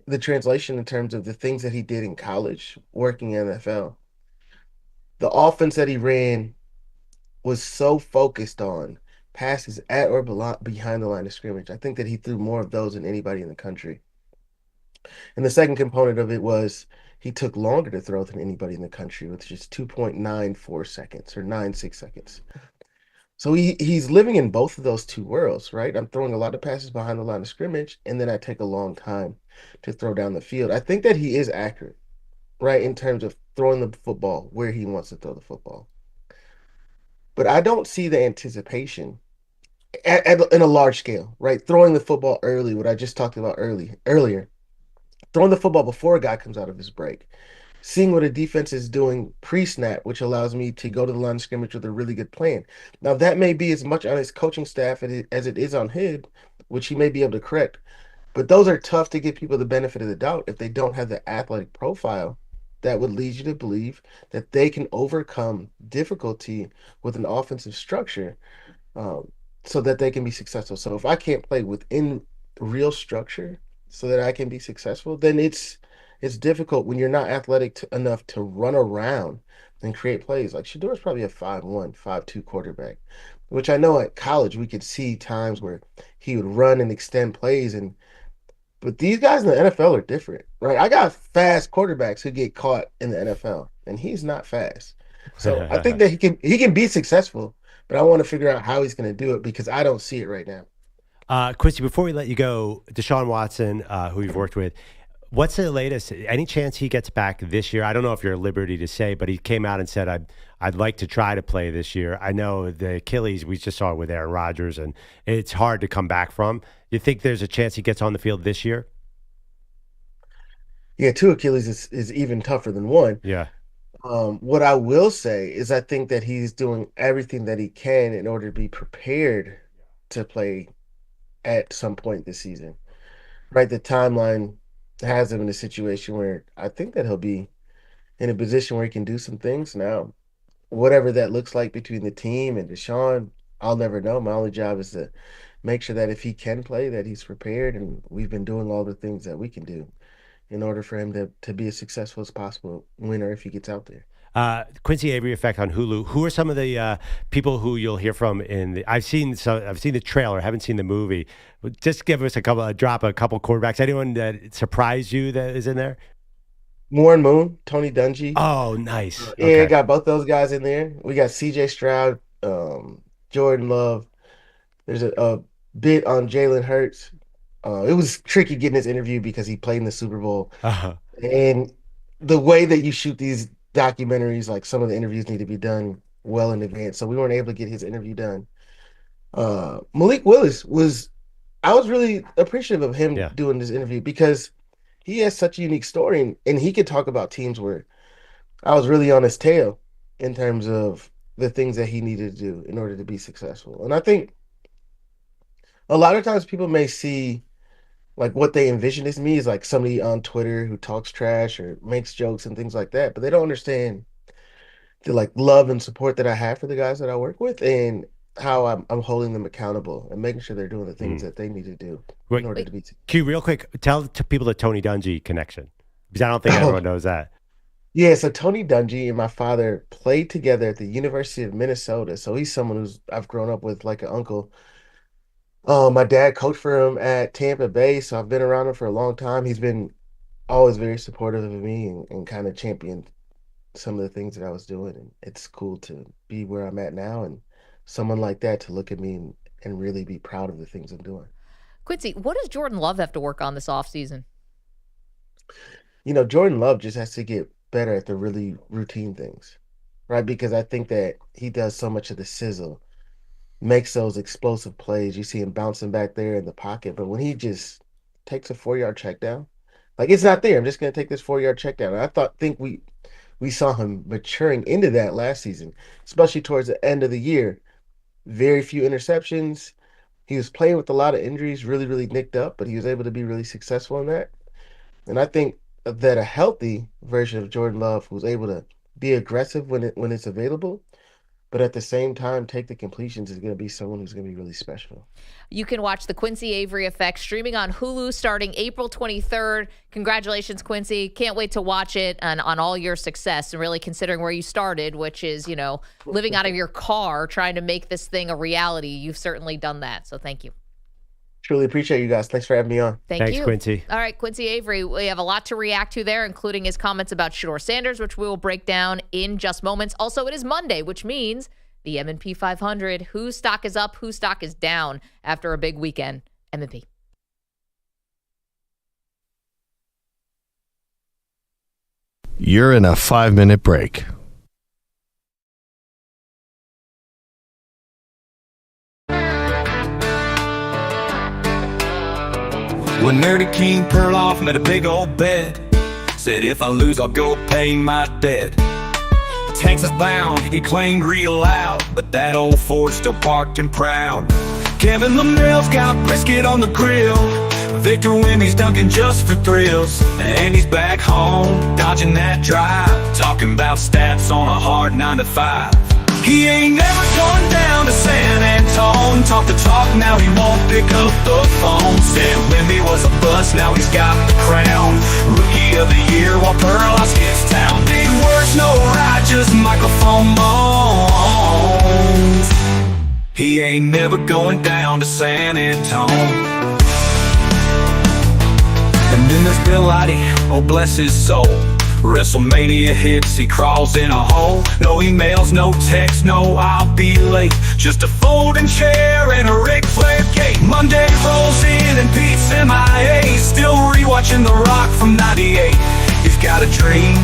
in terms of the things that he did in college, working in NFL. The offense that he ran was so focused on passes at or behind the line of scrimmage. I think that he threw more of those than anybody in the country. And the second component of it was he took longer to throw than anybody in the country with just 2.94 seconds or 96 seconds. So he's living in both of those two worlds, right? I'm throwing a lot of passes behind the line of scrimmage, and then I take a long time to throw down the field. I think that he is accurate, right, in terms of throwing the football where he wants to throw the football. But I don't see the anticipation in a large scale, right? Throwing the football early, what I just talked about earlier. Throwing the football before a guy comes out of his break. Seeing what a defense is doing pre-snap, which allows me to go to the line of scrimmage with a really good plan. Now, that may be as much on his coaching staff as it is on him, which he may be able to correct. But those are tough to give people the benefit of the doubt if they don't have the athletic profile that would lead you to believe that they can overcome difficulty with an offensive structure so that they can be successful. So if I can't play within real structure so that I can be successful, then it's difficult when you're not athletic enough to run around and create plays. Like Shedeur is probably a 5'1", 5'2" quarterback, which I know at college we could see times where he would run and extend plays, but these guys in the NFL are different, right? I got fast quarterbacks who get caught in the NFL, and he's not fast. So I think that he can be successful, but I want to figure out how he's going to do it because I don't see it right now. Quincy, before we let you go, Deshaun Watson, who you've worked with, what's the latest? Any chance he gets back this year? I don't know if you're at liberty to say, but he came out and said, I'd like to try to play this year. I know the Achilles, we just saw it with Aaron Rodgers, and it's hard to come back from. You think there's a chance he gets on the field this year? Yeah, 2 Achilles is even tougher than 1. Yeah. What I will say is I think that he's doing everything that he can in order to be prepared to play at some point this season. Right? The timeline has him in a situation where I think that he'll be in a position where he can do some things. Now, whatever that looks like between the team and Deshaun, I'll never know. My only job is to make sure that if he can play, that he's prepared, and we've been doing all the things that we can do in order for him to be as successful as possible winner if he gets out there. Quincy Avery effect on Hulu. Who are some of the people who you'll hear from I've seen the trailer, haven't seen the movie. Just give us drop a couple quarterbacks. Anyone that surprised you that is in there? Warren Moon, Tony Dungy. Oh, nice. Yeah, got both those guys in there. We got CJ Stroud, Jordan Love. There's a bit on Jalen Hurts. It was tricky getting this interview because he played in the Super Bowl. Uh-huh. And the way that you shoot these documentaries, like some of the interviews need to be done well in advance. So we weren't able to get his interview done. Malik Willis I was really appreciative of him doing this interview because he has such a unique story and he could talk about teams where I was really on his tail in terms of the things that he needed to do in order to be successful. And I think a lot of times people may see like what they envision as me is like somebody on Twitter who talks trash or makes jokes and things like that, but they don't understand the like love and support that I have for the guys that I work with and how I'm holding them accountable and making sure they're doing the things that they need to do in order to be. Q, real quick, tell people the Tony Dungy connection because I don't think everyone knows that. Yeah, so Tony Dungy and my father played together at the University of Minnesota, so he's someone I've grown up with like an uncle. My dad coached for him at Tampa Bay, so I've been around him for a long time. He's been always very supportive of me and kind of championed some of the things that I was doing. And it's cool to be where I'm at now and someone like that to look at me and really be proud of the things I'm doing. Quincy, what does Jordan Love have to work on this offseason? Jordan Love just has to get better at the really routine things, right? Because I think that he does so much of the sizzle, makes those explosive plays. You see him bouncing back there in the pocket, but when he just takes a 4-yard check down, like it's not there. I'm just going to take this 4-yard check down. And I think we saw him maturing into that last season, especially towards the end of the year. Very few interceptions. He was playing with a lot of injuries, really, really nicked up, but he was able to be really successful in that. And I think that a healthy version of Jordan Love who's able to be aggressive when it's available, but at the same time take the completions is going to be someone who's going to be really special. You can watch the Quincy Avery Effect streaming on Hulu starting April 23rd. Congratulations, Quincy. Can't wait to watch it and on all your success and really considering where you started, which is, living out of your car, trying to make this thing a reality. You've certainly done that. So thank you. Truly appreciate you guys. Thanks for having me on. Thanks, Quincy. All right, Quincy Avery, we have a lot to react to there, including his comments about Shedeur Sanders, which we will break down in just moments. Also, it is Monday, which means the M&P 500. Whose stock is up, whose stock is down after a big weekend? M&P. You're in a 5-minute break. When Nerdy King Perloff made a big old bed, said if I lose I'll go pay my debt. Texas bound, he claimed real loud, but that old Ford's still parked and proud. Kevin LaMelle's got brisket on the grill, Victor Wendy's dunking just for thrills, and he's back home, dodging that drive, talking about stats on a hard 9 to 5. He ain't never going down to San Antone. Talk the talk, now he won't pick up the phone. Said Wemby was a bust, now he's got the crown. Rookie of the year while Perloff gets town. Big words, no ride, just microphone moans. He ain't never going down to San Antone. And then there's BLOWOUT, oh bless his soul. WrestleMania hits, he crawls in a hole. No emails, no text, no I'll be late. Just a folding chair and a Ric Flair gate. Monday rolls in and Pete's MIA. Still rewatching The Rock from 98. He's got a dream,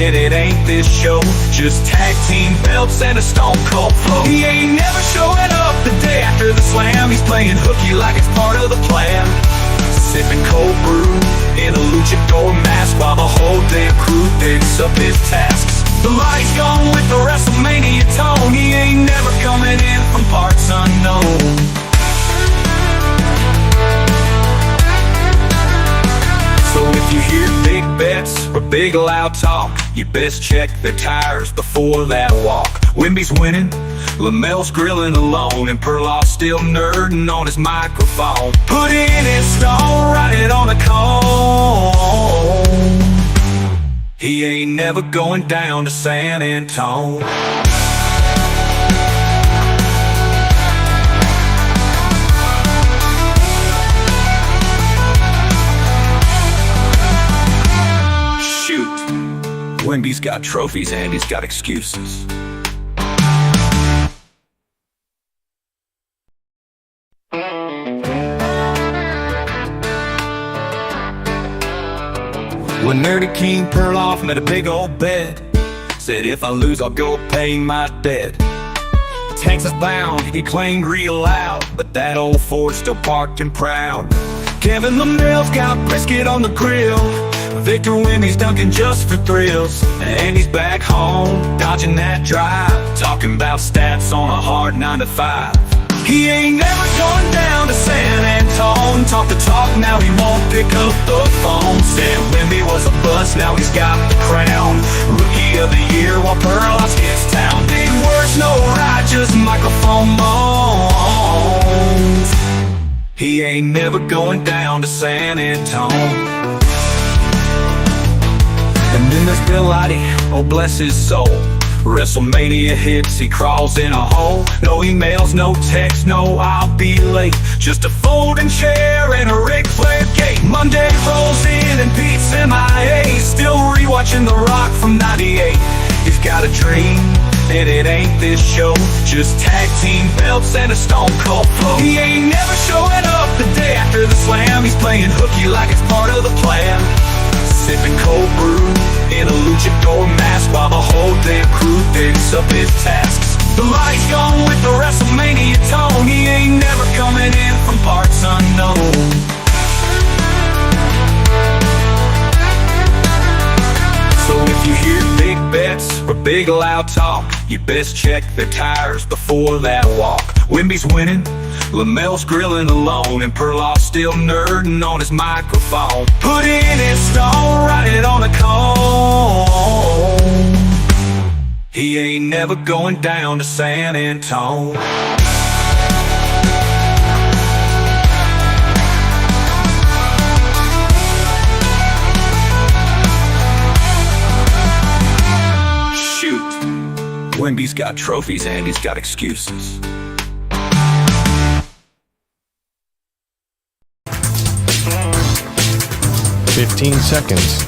and it ain't this show. Just tag team belts and a Stone Cold flow. He ain't never showing up the day after the slam. He's playing hooky like it's part of the plan. Sipping cold brew in a luchador mask while the whole damn crew picks up his tasks. The light's gone with the WrestleMania tone. He ain't never coming in from parts unknown. So if you hear big bets or big loud talk, you best check their tires before that walk. Wemby's winning, LaMelle's grilling alone, and Perloff's still nerding on his microphone. Put in his stone, write it on a cone. He ain't never going down to San Antone. Wemby's got trophies and he's got excuses. When Nerdy King Perloff made a big old bed, said if I lose I'll go pay my debt. Texas bound, he claimed real loud, but that old Ford's still parked and proud. Kevin LaMelle's got brisket on the grill, Victor Wendy's dunking just for thrills, and he's back home, dodging that drive, talking about stats on a hard 9 to 5. He ain't never going down to San Antone. Talk the talk, now he won't pick up the phone. Said Wemby was a bust, now he's got the crown. Rookie of the year while Perloff gets town. Big words, no ride, just microphone moans. He ain't never going down to San Antone. And then there's BLOWOUT, oh bless his soul. WrestleMania hits, he crawls in a hole. No emails, no text, no I'll be late. Just a folding chair and a Ric Flair gate. Monday rolls in and Pete's MIA. Still rewatching The Rock from 98. He's got a dream, and it ain't this show. Just tag team belts and a Stone Cold flow. He ain't never showing up the day after the slam. He's playing hooky like it's part of the plan. Sipping cold brew in a luchador mask while the whole damn crew picks up his tasks. The light's gone with the WrestleMania tone. He ain't never coming in from parts unknown. So if you hear big bets or big loud talk, you best check their tires before that walk. Wemby's winning, LaMelle's grilling alone, and Perloff's still nerding on his microphone. Put in his stone, write it never going down to San Antonio. Shoot. Wemby's got trophies and he's got excuses. "15 seconds.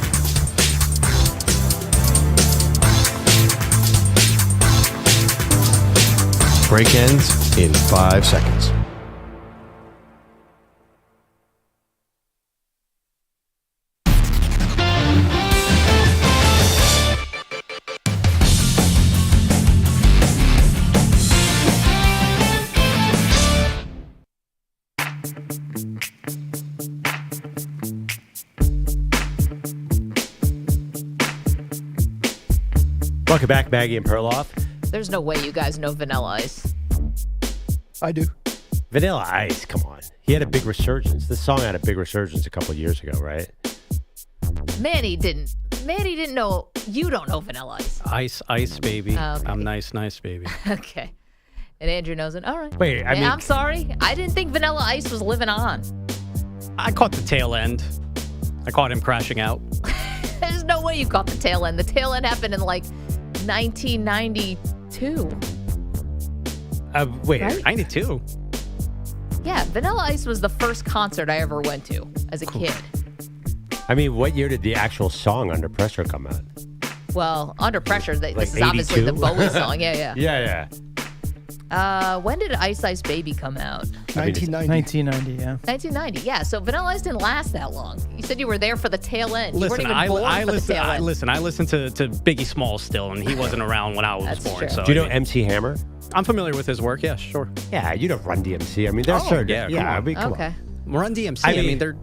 Break ends in 5 seconds. Welcome back, Maggie and Perloff. There's no way you guys know Vanilla Ice. I do. Vanilla Ice, come on. He had a big resurgence. This song had a big resurgence a couple of years ago, right? Manny didn't know. You don't know Vanilla Ice. Ice, baby. Okay. I'm nice, baby. Okay. And Andrew knows it. All right. Wait, I mean, I'm sorry. I didn't think Vanilla Ice was living on. I caught the tail end. I caught him crashing out. There's no way you caught the tail end. The tail end happened in like 1992. Wait, right? 92? Yeah, Vanilla Ice was the first concert I ever went to as a kid. I mean, what year did the actual song Under Pressure come out? Well, Under Pressure, Like this is obviously 82? the Bowie song. Yeah. Yeah. When did Ice Ice Baby come out? 1990, yeah. 1990, yeah. So Vanilla Ice didn't last that long. You said you were there for the tail end. Listen, you weren't even born for the tail end. I listened to Biggie Smalls still, and he wasn't around when I was That's born. true. So Do you know MC Hammer? I'm familiar with his work. Yeah, sure. Yeah, you know Run DMC. I mean, they're certain. yeah, come on. I mean, come Okay. on. Run DMC. I mean, they're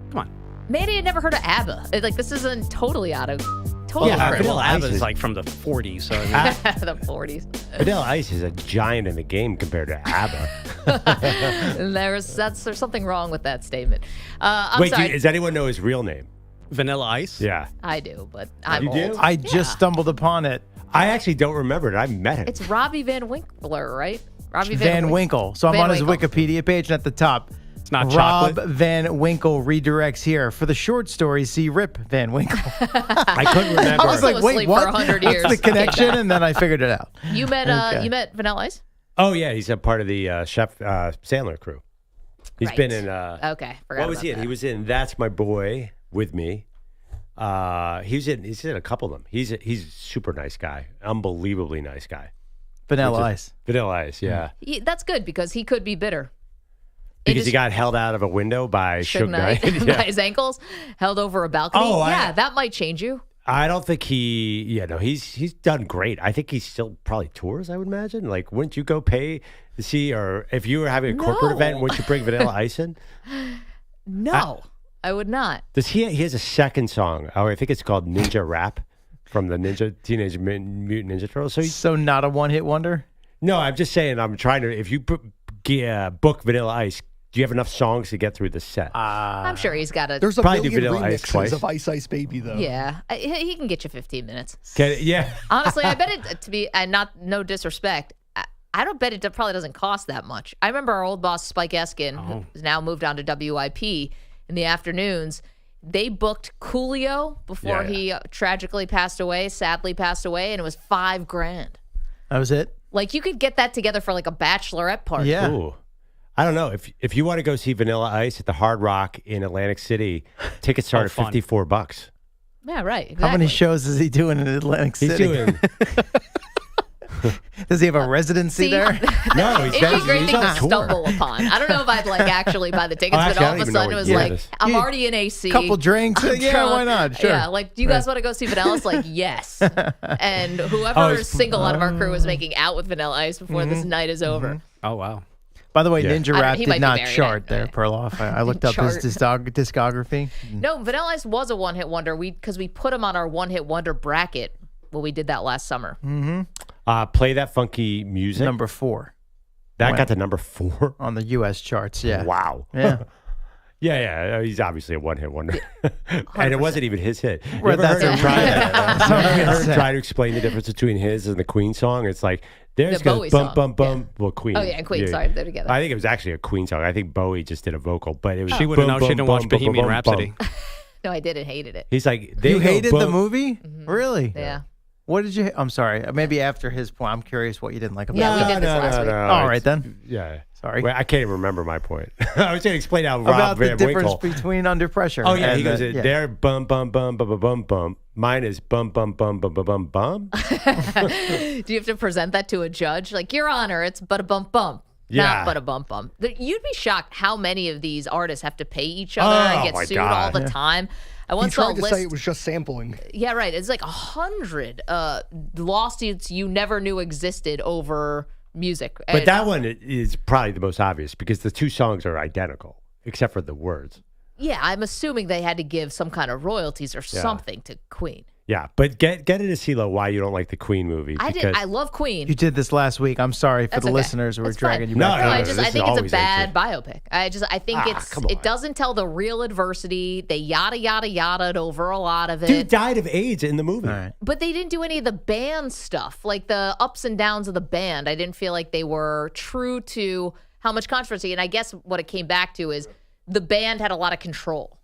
come on. Manny had never heard of ABBA. Like, this isn't totally out of... Totally Yeah, crazy. Vanilla Ice Ice is is- like from the 40s. So I mean, The 40s. Vanilla Ice is a giant in the game compared to ABBA. There's something wrong with that statement. I'm Wait, sorry. does anyone know his real name? Vanilla Ice? Yeah. I do, but I'm You do? old. I just stumbled upon it. I actually don't remember it. I met him. It's Robbie Van Winkler, right? Robbie Van Winkle. So I'm Van on his Winkle. Wikipedia page, and at the top, It's not Rob chocolate. Van Winkle redirects here. For the short story, see Rip Van Winkle. I couldn't remember. I was like, wait, asleep what? for 100 years. What's the connection? Came back. And then I figured it out. You met Okay. you met Vanilla Ice? Oh, yeah. He's a part of the Chef Sandler crew. He's Right. been in. Okay, forgot What was about he in? that. He was in That's My Boy with Me. He's in a couple of them. He's a super nice guy. Unbelievably nice guy. Vanilla Ice. Vanilla Ice, yeah. That's good because he could be bitter. Because he got held out of a window by Suge Knight. by Yeah. his ankles, held over a balcony. Oh, that might change you. I don't think he's done great. I think he still probably tours, I would imagine. Like, wouldn't you go pay to see, or if you were having a corporate No. event, wouldn't you bring Vanilla Ice in? No, I would not. Does he has a second song. Oh, I think it's called Ninja Rap from the Teenage Mutant Ninja Turtles. So not a one-hit wonder? No, I'm just saying, I'm trying to, if you book Vanilla Ice, do you have enough songs to get through the set? I'm sure he's got a. There's a Probably do million Vanilla Ice remixes twice. of Ice Ice Baby, though. Yeah, he can get you 15 minutes. Yeah. Honestly, I bet it to be, and no disrespect, I don't bet it probably doesn't cost that much. I remember our old boss, Spike Eskin, who's now moved on to WIP in the afternoons. They booked Coolio before he tragically passed away, sadly passed away, and it was $5,000. That was it? Like, you could get that together for like a bachelorette party. Yeah. Ooh. I don't know. If you want to go see Vanilla Ice at the Hard Rock in Atlantic City, tickets start at fun. $54. Yeah, right. Exactly. How many shows is he doing in Atlantic He's City? doing. Does he have a residency See, there? No, he's It'd be a great he's thing on to tour. stumble upon. I don't know if I'd like actually buy the tickets, Oh, but actually, I all of don't a even know sudden it what was year like, it is. I'm already in AC. Couple drinks. I'm Yeah, drunk. why not? Sure. Yeah, like, do you guys want to go see Vanilla Ice? Like, yes. And whoever is single out of our crew is making out with Vanilla Ice before this night is over. Oh, wow. By the way, Yeah. Ninja Rap he did might be not married, chart there, right. Perloff. I looked up his discography. No, Vanilla Ice was a one-hit wonder because we put him on our one-hit wonder bracket when we did that last summer. Play That Funky Music. Number 4 that Wow. got to number 4 on the U.S. charts. Yeah. Wow. Yeah. Yeah. He's obviously a one-hit wonder. And it wasn't even his hit. You Right, ever heard him try that's- try to explain the difference between his and the Queen song? It's like, there's The goes Bowie bum, song. bum, bum. Well, Queen. Oh, yeah, Queen. Sorry, they're together. I think it was actually a Queen song. I think Bowie just did a vocal, but it was She wouldn't bum, know. She bum, didn't bum, watch bum, Bohemian bum, Rhapsody. bum. No, I didn't. Hated it. He's like, You hated the bum. movie? Really? Yeah. What did you? I'm sorry. Maybe after his point, I'm curious what you didn't like about Yeah, it. we did this last week. All right then. Yeah. Sorry. Well, I can't even remember my point. I was going to explain how Rob About the Van difference Winkle. between Under Pressure. Oh yeah, and he goes. yeah. They're bum bum bum bum bum bum bum. Mine is bum bum bum bum bum bum bum. Do you have to present that to a judge? Like, Your Honor, it's but a bump bump. Yeah. Not but a bump bump. You'd be shocked how many of these artists have to pay each other and Oh, my get sued all God. the time. I He once saw a tried to list. say it was just sampling. Yeah, right. It's like 100 lawsuits you never knew existed over music. But that one is probably the most obvious because the two songs are identical except for the words. Yeah, I'm assuming they had to give some kind of royalties or Yeah. something to Queen. Yeah, but get into CeeLo why you don't like the Queen movie. I because did. I love Queen. You did this last week. I'm sorry for That's the okay. listeners who were That's fine. dragging you No, back. no, I no, just this I is think it's a always bad biopic. I think come it doesn't tell the real adversity. They yada yada yada over a lot of it. Dude died of AIDS in the movie. But they didn't do any of the band stuff, like the ups and downs of the band. I didn't feel like they were true to how much controversy. And I guess what it came back to is the band had a lot of control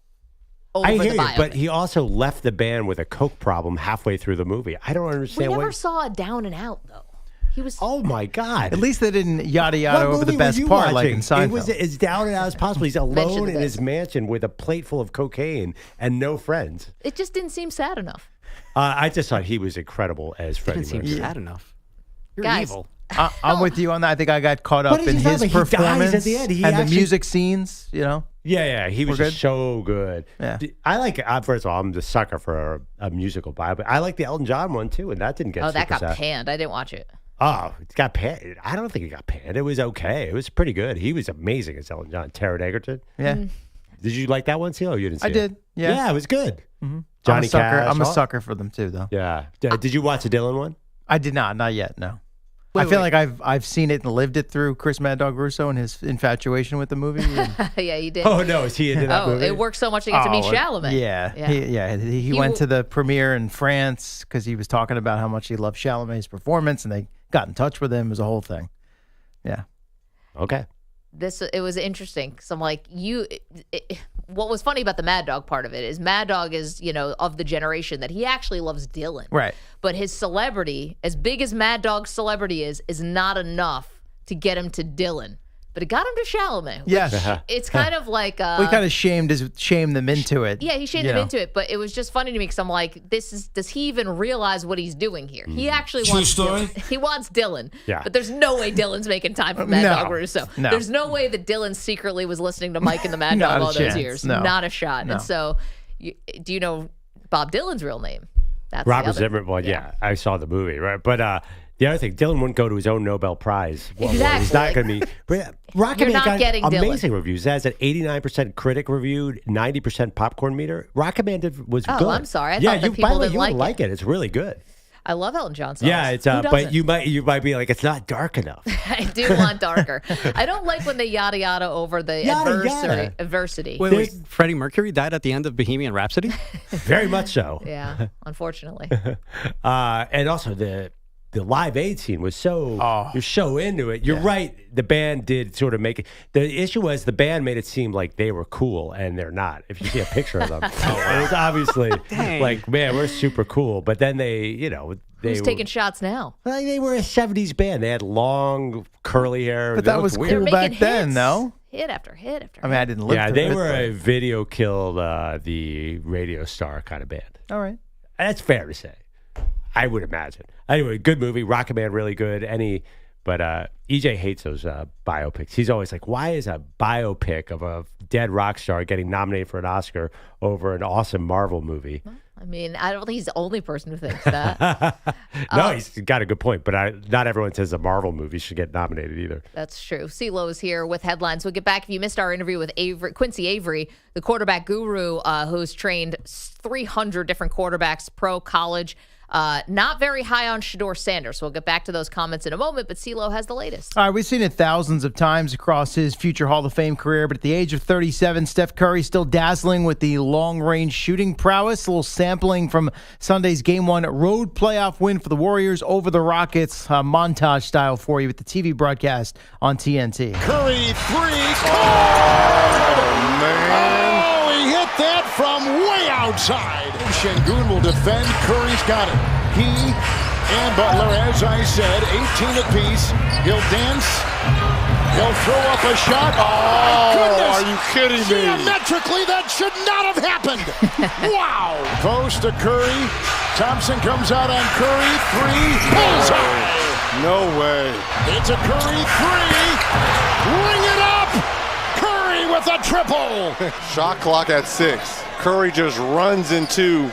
over I the hear you, biopic. but he also left the band with a coke problem halfway through the movie. I don't We understand never what. saw a down and out though. He was. Oh my God! At least they didn't yada yada What over the movie were best you part like watching? in Seinfeld. It was as down and out as possible. He's Mention alone in this. his mansion with a plate full of cocaine and no friends. It just didn't seem sad enough. I just thought he was incredible as Freddie Didn't seem Mercury. sad enough. You're Guys, evil. I'm with you on that. I think I got caught What up did in you talk his about? He dies performance at the end. He and actually- the music scenes. You know. Yeah, he was We're just so good. Yeah. I like. First of all, I'm the sucker for a musical biopic. I like the Elton John one too, and that didn't get. Oh, that super got sad. panned. I didn't watch it. Oh, it got panned. I don't think it got panned. It was okay. It was pretty good. He was amazing as Elton John. Taron Egerton. Yeah. Did you like that one, Seal? You didn't see I it? did. Yeah. Yeah, it was good. Mm-hmm. Johnny I'm a sucker. Cash. I'm a all- sucker for them too, though. Yeah. Did you watch the Dylan one? I did not. Not yet. No. I feel like I've seen it and lived it through Chris Mad Dog Russo and his infatuation with the movie. and- Yeah, you did. Oh no, is he into that movie? It worked so much to get to meet Chalamet. Yeah. He went to the premiere in France because he was talking about how much he loved Chalamet's performance, and they got in touch with him. It was a whole thing. Yeah. Okay. It was interesting because I'm like, what was funny about the Mad Dog part of it is Mad Dog is, of the generation that he actually loves Dylan. Right. But his celebrity, as big as Mad Dog's celebrity is not enough to get him to Dylan. But it got him to Chalamet. Which Yes. It's kind of like... we kind of shamed them into it. Yeah, he shamed them into it, but it was just funny to me because I'm like, does he even realize what he's doing here? He actually True wants story? Dylan. He wants Dylan. Yeah. But there's no way Dylan's making time for Mad No. Dog Russo. No. There's no way that Dylan secretly was listening to Mike and the Mad Not Dog a all chance. those years. No. Not a shot. No. And so, do you know Bob Dylan's real name? That's the Robert other- Zimmerman. Well, yeah, I saw the movie, right? But the other thing, Dylan wouldn't go to his own Nobel Prize. Exactly. He's not going to be. But Rocket You're Man not got getting Dylan. amazing reviews. It has an 89% critic reviewed, 90% popcorn meter. Rocket Man was Oh, good. I'm sorry. I yeah, thought that you, people by the way, didn't you would like like it. It's really good. I love Elton John songs. Yeah, it's Who but doesn't? you might be like, it's not dark enough. I do want darker. I don't like when they yada yada over the adversity. Wait. Freddie Mercury died at the end of Bohemian Rhapsody? Very much so. Yeah, unfortunately. And also the Live Aid scene was so you're so into it. You're right. The band did sort of make it. The issue was the band made it seem like they were cool, and they're not. If you see a picture of them, it was obviously like, man, we're super cool. But then they Who's taking shots now? Like they were a '70s band. They had long curly hair. But They that looked was weird. cool back then, hits. no? Hit after hit after I mean, I didn't live Yeah, through they it, were but- a video killed the radio star kind of band. All right. That's fair to say. I would imagine. Anyway, good movie. Rocket Man, really good. But EJ hates those biopics. He's always like, why is a biopic of a dead rock star getting nominated for an Oscar over an awesome Marvel movie? I mean, I don't think he's the only person who thinks that. No, he's got a good point. But not everyone says a Marvel movie should get nominated either. That's true. CeeLo is here with headlines. We'll get back. If you missed our interview with Quincy Avery, the quarterback guru who's trained 300 different quarterbacks, pro, college. Not very high on Shedeur Sanders. We'll get back to those comments in a moment, but CeeLo has the latest. All right, we've seen it thousands of times across his future Hall of Fame career, but at the age of 37, Steph Curry still dazzling with the long-range shooting prowess. A little sampling from Sunday's Game 1 road playoff win for the Warriors over the Rockets, montage style for you with the TV broadcast on TNT. Curry, three, oh, man. Oh, he hit that from way outside. Şengün will defend. Curry's got it. He and Butler, as I said, 18 apiece. He'll dance. He'll throw up a shot. Oh, my goodness. Are you kidding me? Geometrically, that should not have happened. Wow. Post to Curry. Thompson comes out on Curry. Three. Bullseye. No way. It's a Curry three. Ring it up. Curry with a triple. Shot clock at 6. Curry just runs into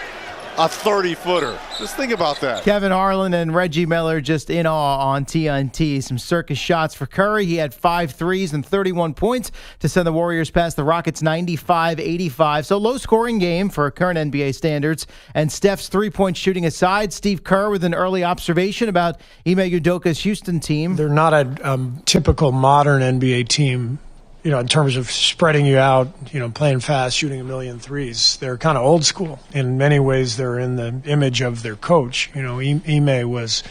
a 30-footer. Just think about that. Kevin Harlan and Reggie Miller just in awe on TNT. Some circus shots for Curry. He had 5 threes and 31 points to send the Warriors past the Rockets 95-85. So low-scoring game for current NBA standards. And Steph's three-point shooting aside, Steve Kerr with an early observation about Ime Udoka's Houston team. They're not a typical modern NBA team, in terms of spreading you out, playing fast, shooting a million threes. They're kind of old school. In many ways, they're in the image of their coach. Ime was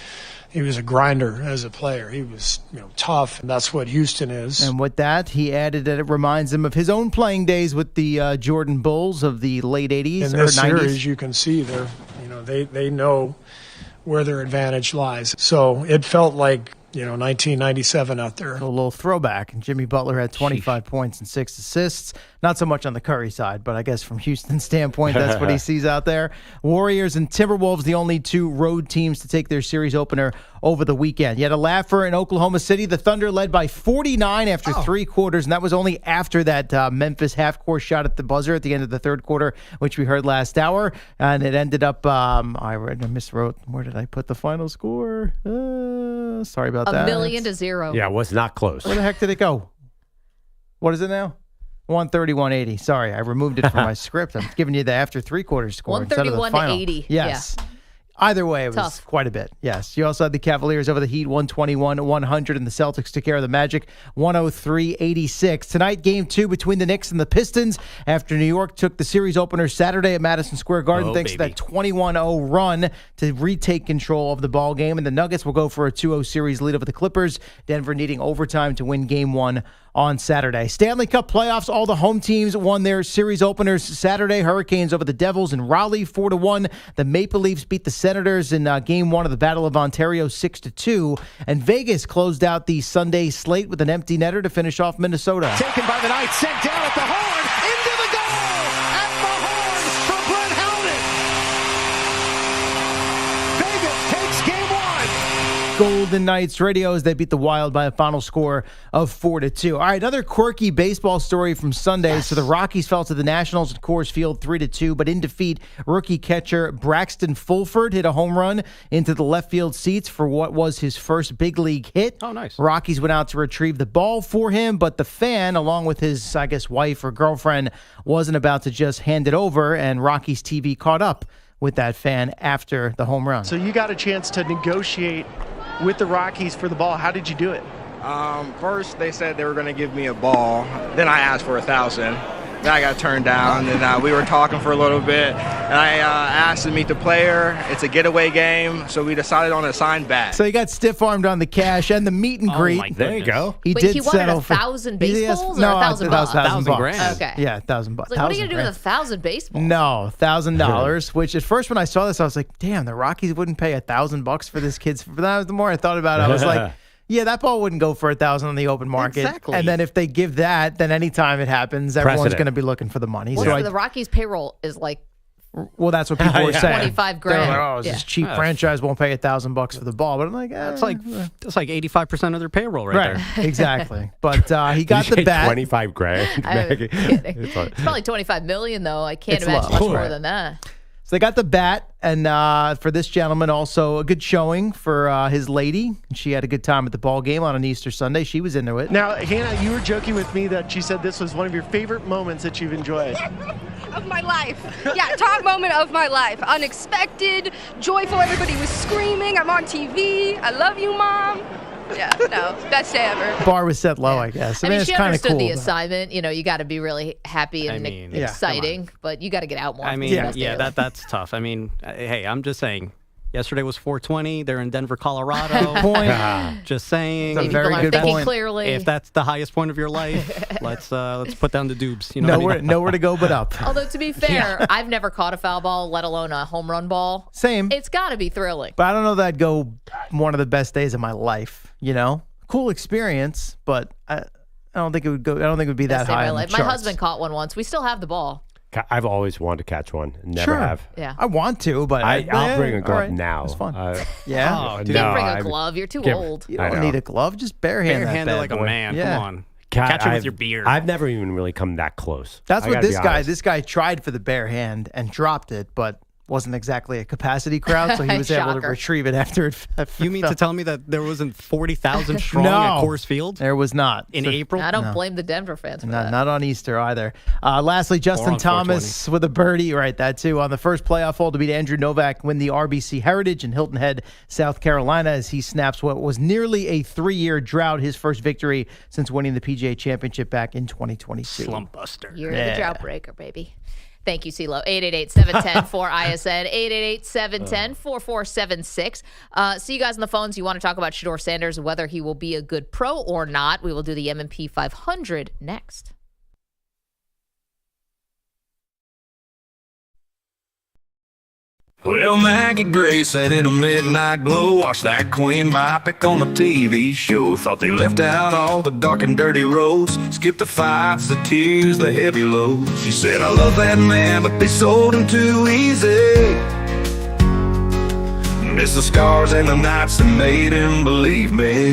a grinder as a player. He was, tough, and that's what Houston is. And with that, he added that it reminds him of his own playing days with the Jordan Bulls of the late 80s in or this 90s. Series, you can see they know where their advantage lies. So it felt like 1997 out there. A little throwback. And Jimmy Butler had 25 points and 6 assists. Not so much on the Curry side, but I guess from Houston's standpoint, that's what he sees out there. Warriors and Timberwolves, the only 2 road teams to take their series opener over the weekend. You had a laugher in Oklahoma City. The Thunder led by 49 after 3 quarters, and that was only after that Memphis half-court shot at the buzzer at the end of the third quarter, which we heard last hour. And it ended up, I miswrote. Where did I put the final score? Sorry about that. 1,000,000-0. Yeah, it was not close. Where the heck did it go? What is it now? 130-180. Sorry, I removed it from my script. I'm giving you the after 3 quarters score instead of the final. 131-80. Yes. Yeah. Either way, it was tough. Quite a bit. Yes. You also had the Cavaliers over the Heat, 121-100, and the Celtics took care of the Magic, 103-86. Tonight, Game 2 between the Knicks and the Pistons after New York took the series opener Saturday at Madison Square Garden thanks to that 21-0 run to retake control of the ball game. And the Nuggets will go for a 2-0 series lead over the Clippers, Denver needing overtime to win Game 1 on Saturday. Stanley Cup playoffs, all the home teams won their series openers Saturday. Hurricanes over the Devils in Raleigh, 4-1. The Maple Leafs beat the Senators in Game 1 of the Battle of Ontario, 6-2. And Vegas closed out the Sunday slate with an empty netter to finish off Minnesota. Taken by the Knights, sent down at the horn, into the goal, at the horn for Brett Howden. Vegas takes Game 1. Golden Knights radio as they beat the Wild by a final score of 4-2. All right, another quirky baseball story from Sunday. Yes. So the Rockies fell to the Nationals at Coors Field 3-2, but in defeat, rookie catcher Braxton Fulford hit a home run into the left field seats for what was his first big league hit. Oh, nice. Rockies went out to retrieve the ball for him, but the fan, along with his, I guess, wife or girlfriend, wasn't about to just hand it over, and Rockies TV caught up with that fan after the home run. So you got a chance to negotiate with the Rockies for the ball. How did you do it? First, they said they were going to give me a ball. Then I asked for $1,000. Then I got turned down. Then we were talking for a little bit. And I asked to meet the player. It's a getaway game, so we decided on a signed bat. So he got stiff-armed on the cash and the meet and greet. My there you go. He Wait, did he wanted settle 1,000 baseballs or no, 1,000 bucks? 1,000 grand. Okay. Yeah, 1,000 bucks. Like, what are you going to do with 1,000 baseballs? No, $1,000, which at first when I saw this, I was like, damn, the Rockies wouldn't pay $1,000 for this kid's. But the more I thought about it, I was like, yeah, that ball wouldn't go for $1,000 on the open market. Exactly. And then if they give that, then anytime it happens, everyone's going to be looking for the money. Well, so the Rockies' payroll is like, well, that's what people were saying. $25,000. They're like, oh, this cheap franchise won't pay $1,000 for the ball. But I'm like, that's like 85% of their payroll right there. Exactly. But he got the bat. $25,000. I'm kidding. It's probably $25 million though. I can't imagine much more than that. So they got the bat, and for this gentleman, also a good showing for his lady. She had a good time at the ball game on an Easter Sunday. She was into it. Now, Hannah, you were joking with me that she said this was one of your favorite moments that you've enjoyed. Of my life. Yeah, top moment of my life. Unexpected, joyful, everybody was screaming. I'm on TV. I love you, Mom. Yeah, no, best day ever. Bar was set low, I guess. I mean, it's she kind of understood cool. the assignment. You know, you got to be really happy and exciting, but you got to get out more. I mean, that's tough. I mean, hey, I'm just saying. Yesterday was 420. They're in Denver, Colorado. Good point. Just saying. That's a very good point. Clearly. If that's the highest point of your life, let's put down the dubs. You know, nowhere to go but up. Although to be fair, I've never caught a foul ball, let alone a home run ball. Same. It's got to be thrilling. But I don't know that I'd go one of the best days of my life. You know, cool experience, but I don't think it would go. I don't think it would be that high on the charts. My husband caught one once. We still have the ball. I've always wanted to catch one. Never have. Yeah. I want to, but I'll bring a glove now. It's fun. Yeah. Oh, dude, don't bring a glove. You're too old. You don't need a glove. Just barehand that bad like boy. a man. Yeah. Come on. Catch it with your beard. I've never even really come that close. That's what this guy tried for the bare hand and dropped it, but wasn't exactly a capacity crowd, so he was able to retrieve it after it. You mean to tell me that there wasn't 40,000 strong at Coors Field? There was not. In April? I don't blame the Denver fans for that. Not on Easter either. Lastly, Justin Thomas with a birdie, right, that too, on the first playoff hole to beat Andrew Novak, win the RBC Heritage in Hilton Head, South Carolina, as he snaps what was nearly a 3-year drought, his first victory since winning the PGA Championship back in 2022. Slump buster. You're the drought breaker, baby. Thank you, CeeLo. 888-710-4ISN, 888-710-4476. See you guys on the phones. You want to talk about Shedeur Sanders, whether he will be a good pro or not. We will do the M&P 500 next. Well, Maggie Gray said in a midnight glow, watch that Queen biopic on the TV show. Thought they left out all the dark and dirty roads, skipped the fights, the tears, the heavy lows. She said, I love that man, but they sold him too easy. Miss the scars and the nights that made him believe me.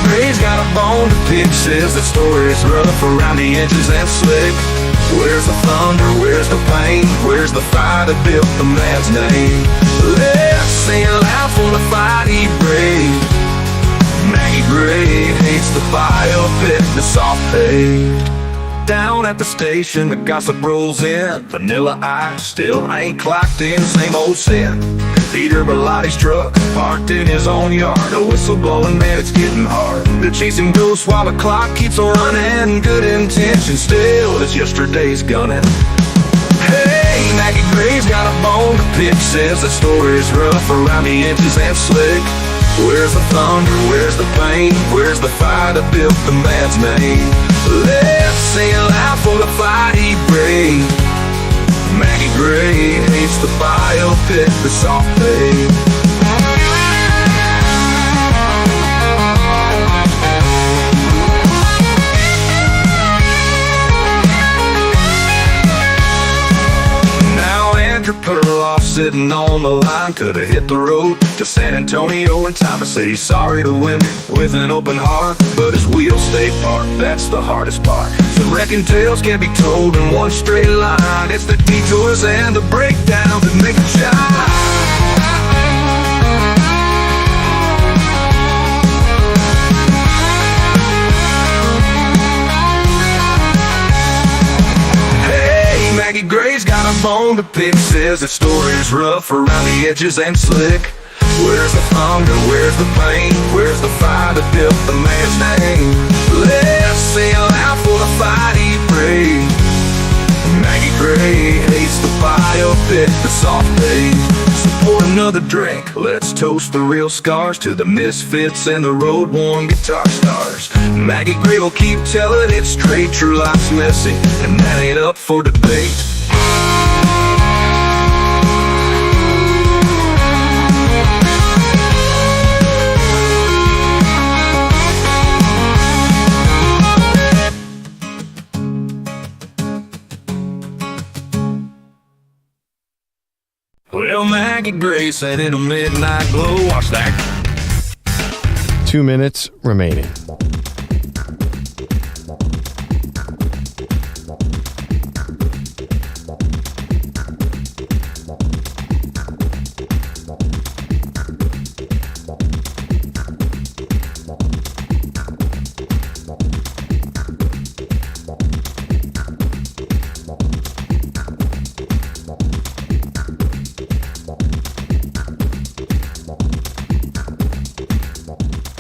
Gray's got a bone to pick, says the story's rough around the edges and slick. Where's the thunder, where's the pain, where's the fire that built the man's name? Let's sing loud for the fight he braved. Maggie Gray hates the fire pit, the soft paved. Down at the station, the gossip rolls in. Vanilla Ice still ain't clocked in, same old sin. Peter Bellatti's truck parked in his own yard. A whistle blowing, man, it's getting hard. They're chasing ghosts while the clock keeps on running. Good intention still is yesterday's gunning. Hey, Maggie Gray's got a bone to pick, says the story's rough around the edges and slick. Where's the thunder, where's the pain, where's the fire that built the man's name? Let's sing loud for the fight he braved. Maggie Gray hates the fire pit, the soft pave. Andrew Perloff sitting on the line, could've hit the road to San Antonio in time to say he's sorry to women with an open heart, but his wheels stay parked, that's the hardest part. So wrecking tales can't be told in one straight line. It's the detours and the breakdowns that make it shine. Maggie Gray's got a bone to pick, says the story's rough around the edges and slick. Where's the thunder, where's the pain, where's the fire that built the man's name? Let's sing loud for the fight he braved. Maggie Gray hates the fire pit, the soft pave. So pour another drink, let's toast the real scars to the misfits and the road-worn guitar stars. Maggie Gray will keep telling it straight, true life's messy, and that ain't up for debate. Well, Maggie Gray said in a midnight glow, watch that. 2 minutes remaining.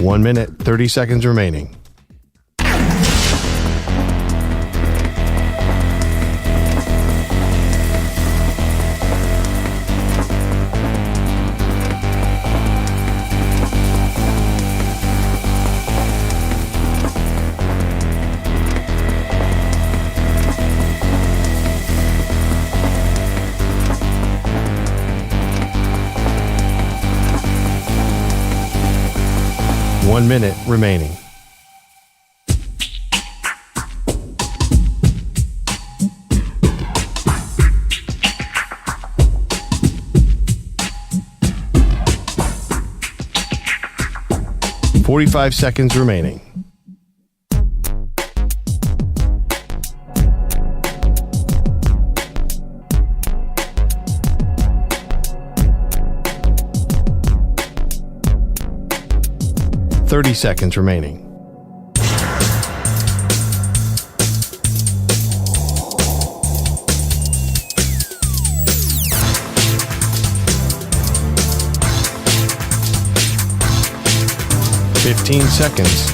1 minute, 30 seconds remaining. One minute remaining. .45 seconds remaining. .30 seconds remaining. .15 seconds.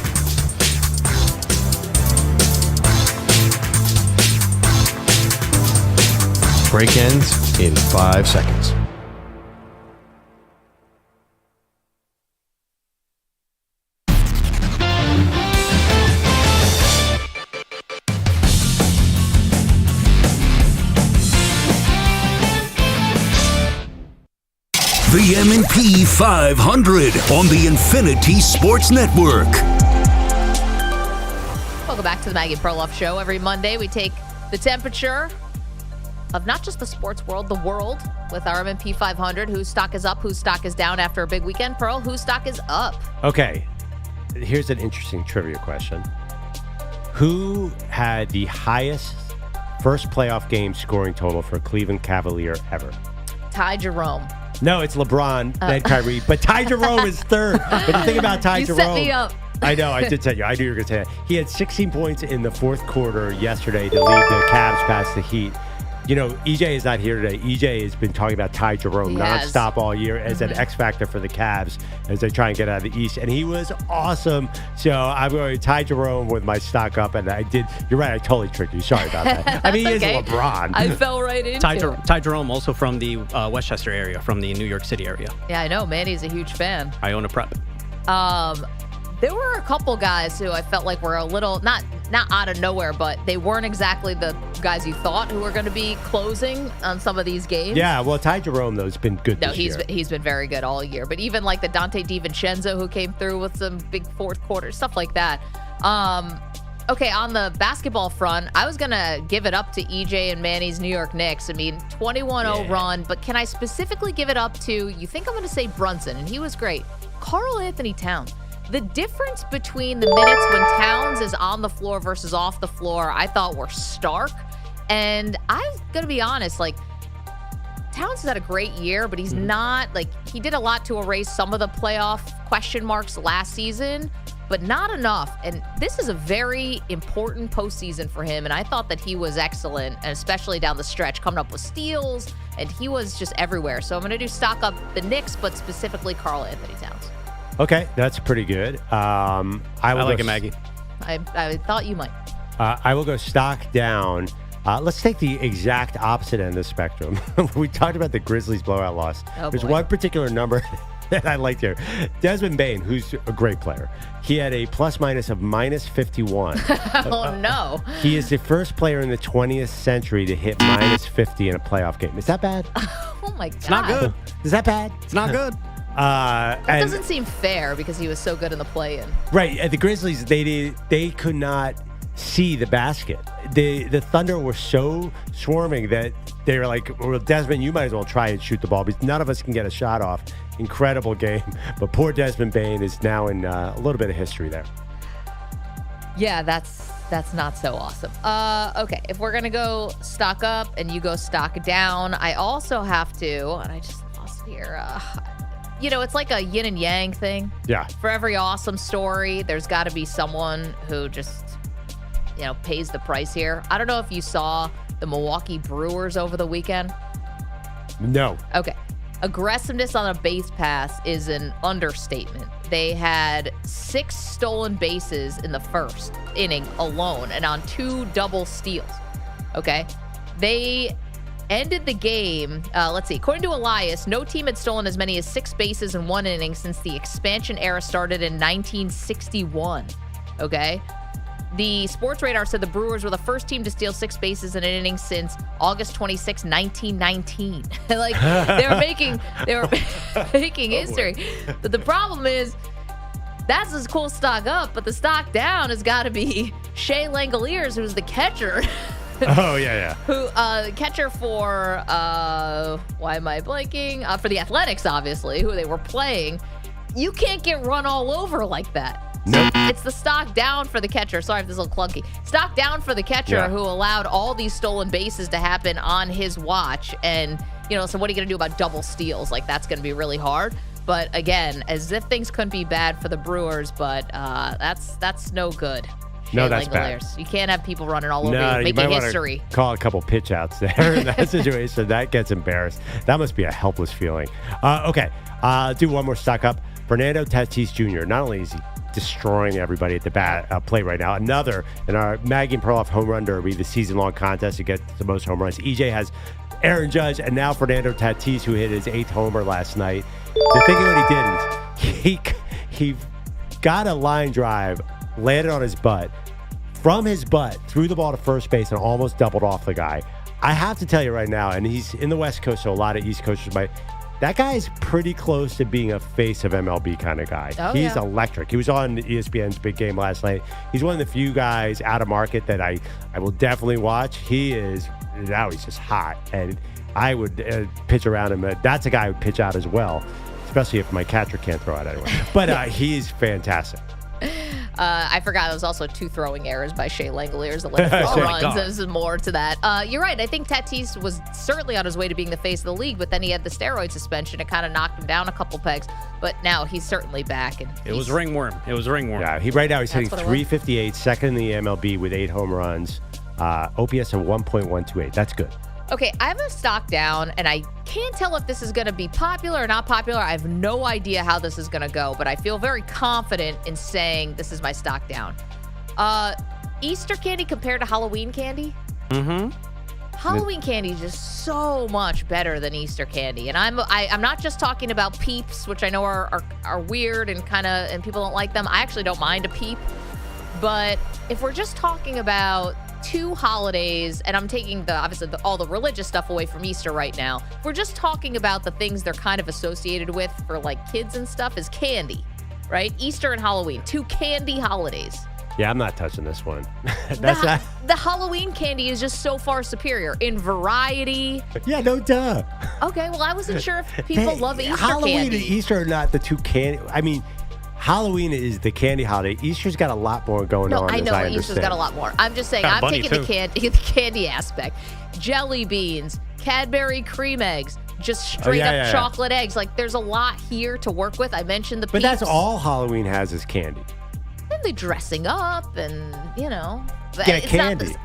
Break ends in 5 seconds. The M&P 500 on the Infinity Sports Network. Welcome back to the Maggie Perloff Show. Every Monday, we take the temperature of not just the sports world, the world, with our M&P 500. Whose stock is up, whose stock is down after a big weekend? Pearl, whose stock is up? Okay, here's an interesting trivia question. Who had the highest first playoff game scoring total for a Cleveland Cavalier ever? Ty Jerome. No, it's LeBron, then Kyrie. But Ty Jerome is third. But the thing about Ty Jerome... You set me up. I know, I did set you. I knew you were going to say that. He had 16 points in the fourth quarter yesterday to lead the Cavs past the Heat. You know, EJ is not here today. EJ has been talking about Ty Jerome nonstop all year as an X factor for the Cavs as they try and get out of the East. And he was awesome. So I'm going to Ty Jerome with my stock up. And I did. You're right. I totally tricked you. Sorry about that. I mean, he is LeBron. I fell right into it. Ty Jerome, also from the Westchester area, from the New York City area. Yeah, I know. Manny's a huge fan. I own a prep. There were a couple guys who I felt like were a little, not out of nowhere, but they weren't exactly the guys you thought who were going to be closing on some of these games. Yeah, well, Ty Jerome, though, has been good this year. He's been very good all year. But even like the Dante DiVincenzo who came through with some big fourth quarter, stuff like that. Okay, on the basketball front, I was going to give it up to EJ and Manny's New York Knicks. I mean, 21-0 run, but can I specifically give it up to, you think I'm going to say Brunson, and he was great, Karl Anthony Towns. The difference between the minutes when Towns is on the floor versus off the floor, I thought were stark. And I'm going to be honest, like, Towns has had a great year, but he's not, like, he did a lot to erase some of the playoff question marks last season, but not enough. And this is a very important postseason for him, and I thought that he was excellent, and especially down the stretch, coming up with steals, and he was just everywhere. So I'm going to do stock up the Knicks, but specifically Karl Anthony Towns. Okay, that's pretty good. I like it, Maggie. I thought you might. I will go stock down. Let's take the exact opposite end of the spectrum. We talked about the Grizzlies blowout loss. There's one particular number that I liked here. Desmond Bane, who's a great player. He had a plus-minus of -51. Oh, no. He is the first player in the 20th century to hit -50 in a playoff game. Is that bad? Oh, my God. It's not good. Is that bad? It's not good. That doesn't seem fair because he was so good in the play-in. Right. At the Grizzlies, they could not see the basket. The Thunder were so swarming that they were like, well, Desmond, you might as well try and shoot the ball because none of us can get a shot off. Incredible game. But poor Desmond Bane is now in a little bit of history there. Yeah, that's not so awesome. Okay, if we're going to go stock up and you go stock down, I also have to, and I just lost it here, you know, it's like a yin and yang thing. Yeah. For every awesome story, there's got to be someone who just, you know, pays the price here. I don't know if you saw the Milwaukee Brewers over the weekend. No. Okay. Aggressiveness on a base pass is an understatement. they had 6 stolen bases in the first inning alone and on 2 double steals. Okay? They ended the game, let's see, according to Elias, no team had stolen as many as 6 bases in one inning since the expansion era started in 1961. Okay? The Sports Radar said the Brewers were the first team to steal 6 bases in an inning since August 26, 1919. Like, they were making history. But the problem is, that's a cool stock up, but the stock down has got to be Shea Langoliers, who's the catcher. Oh, yeah. Who, catcher for, why am I blanking? For the Athletics, obviously, who they were playing. You can't get run all over like that. Nope. It's the stock down for the catcher. Sorry if this is a little clunky. Stock down for the catcher who allowed all these stolen bases to happen on his watch. And, so what are you going to do about double steals? Like, that's going to be really hard. But again, as if things couldn't be bad for the Brewers, but that's no good. No, that's bad. You can't have people running all over you, making history. Call a couple pitch outs there in that situation. That gets embarrassed. That must be a helpless feeling. Okay, do one more stock up. Fernando Tatis Jr. Not only is he destroying everybody at the plate right now, another in our Maggie Perloff home run derby, the season-long contest to get the most home runs. EJ has Aaron Judge and now Fernando Tatis, who hit his 8th homer last night. The thing what he did is he got a line drive, landed on his butt, from his butt, threw the ball to first base and almost doubled off the guy. I have to tell you right now, and he's in the West Coast, so a lot of East Coasters might. That guy is pretty close to being a face of MLB kind of guy. Oh, He's electric. He was on ESPN's big game last night. He's one of the few guys out of market that I will definitely watch. He's just hot, and I would pitch around him. That's a guy I would pitch out as well, especially if my catcher can't throw out anyway. But he's fantastic. I forgot there was also 2 throwing errors by Shea Langoliers that led to 4 runs. There's more to that. You're right. I think Tatis was certainly on his way to being the face of the league, but then he had the steroid suspension. It kind of knocked him down a couple pegs. But now he's certainly back. And it was ringworm. Yeah, right now he's hitting .358, second in the MLB with 8 home runs. OPS of 1.128. That's good. Okay, I have a stock down, and I can't tell if this is going to be popular or not popular. I have no idea how this is going to go, but I feel very confident in saying this is my stock down. Easter candy compared to Halloween candy? Mm-hmm. Halloween candy is just so much better than Easter candy. And I'm not just talking about Peeps, which I know are weird and and people don't like them. I actually don't mind a Peep. But if we're just talking about 2 holidays, and I'm taking all the religious stuff away from Easter right now. If we're just talking about the things they're kind of associated with for like kids and stuff is candy, right? Easter and Halloween, 2 candy holidays. Yeah, I'm not touching this one. The Halloween candy is just so far superior in variety. Yeah, no duh. Okay, well, I wasn't sure if people love Easter Halloween candy. and Easter are not the 2 candy. I mean, Halloween is the candy holiday. Easter's got a lot more going on. I know Easter's got a lot more. I'm just saying, I'm taking the candy aspect. Jelly beans, Cadbury cream eggs, just straight up chocolate eggs. Like, there's a lot here to work with. I mentioned the Peeps. But that's all Halloween has is candy. And they're dressing up and, Get candy.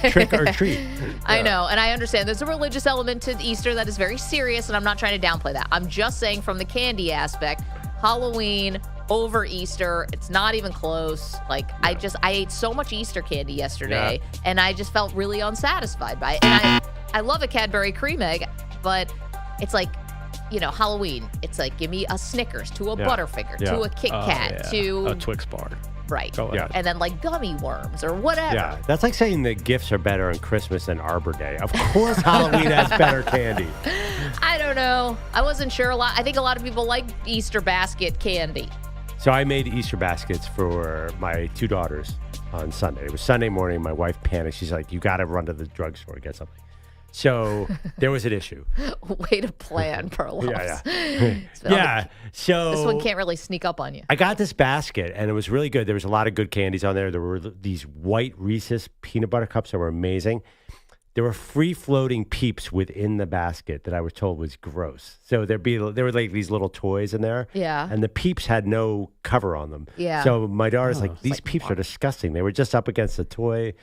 Trick or treat. I know, and I understand. There's a religious element to Easter that is very serious, and I'm not trying to downplay that. I'm just saying from the candy aspect, Halloween over Easter, it's not even close. Like, I ate so much Easter candy yesterday, and I just felt really unsatisfied by it. And I love a Cadbury cream egg, but it's like, Halloween, it's like, give me a Snickers to a Butterfinger to a Kit Kat to a Twix bar. Right. And then like gummy worms or whatever. Yeah, that's like saying the gifts are better on Christmas than Arbor Day. Of course Halloween has better candy. I don't know. I wasn't sure. I think a lot of people like Easter basket candy. So I made Easter baskets for my 2 daughters on Sunday. It was Sunday morning. My wife panicked. She's like, you got to run to the drugstore and get something. So there was an issue. Way to plan, Perloff. So this one can't really sneak up on you. I got this basket, and it was really good. There was a lot of good candies on there. There were these white Reese's peanut butter cups that were amazing. There were free-floating Peeps within the basket that I was told was gross. So there were like these little toys in there. Yeah. And the Peeps had no cover on them. Yeah. So my daughter's like, these Peeps are disgusting. They were just up against the toy.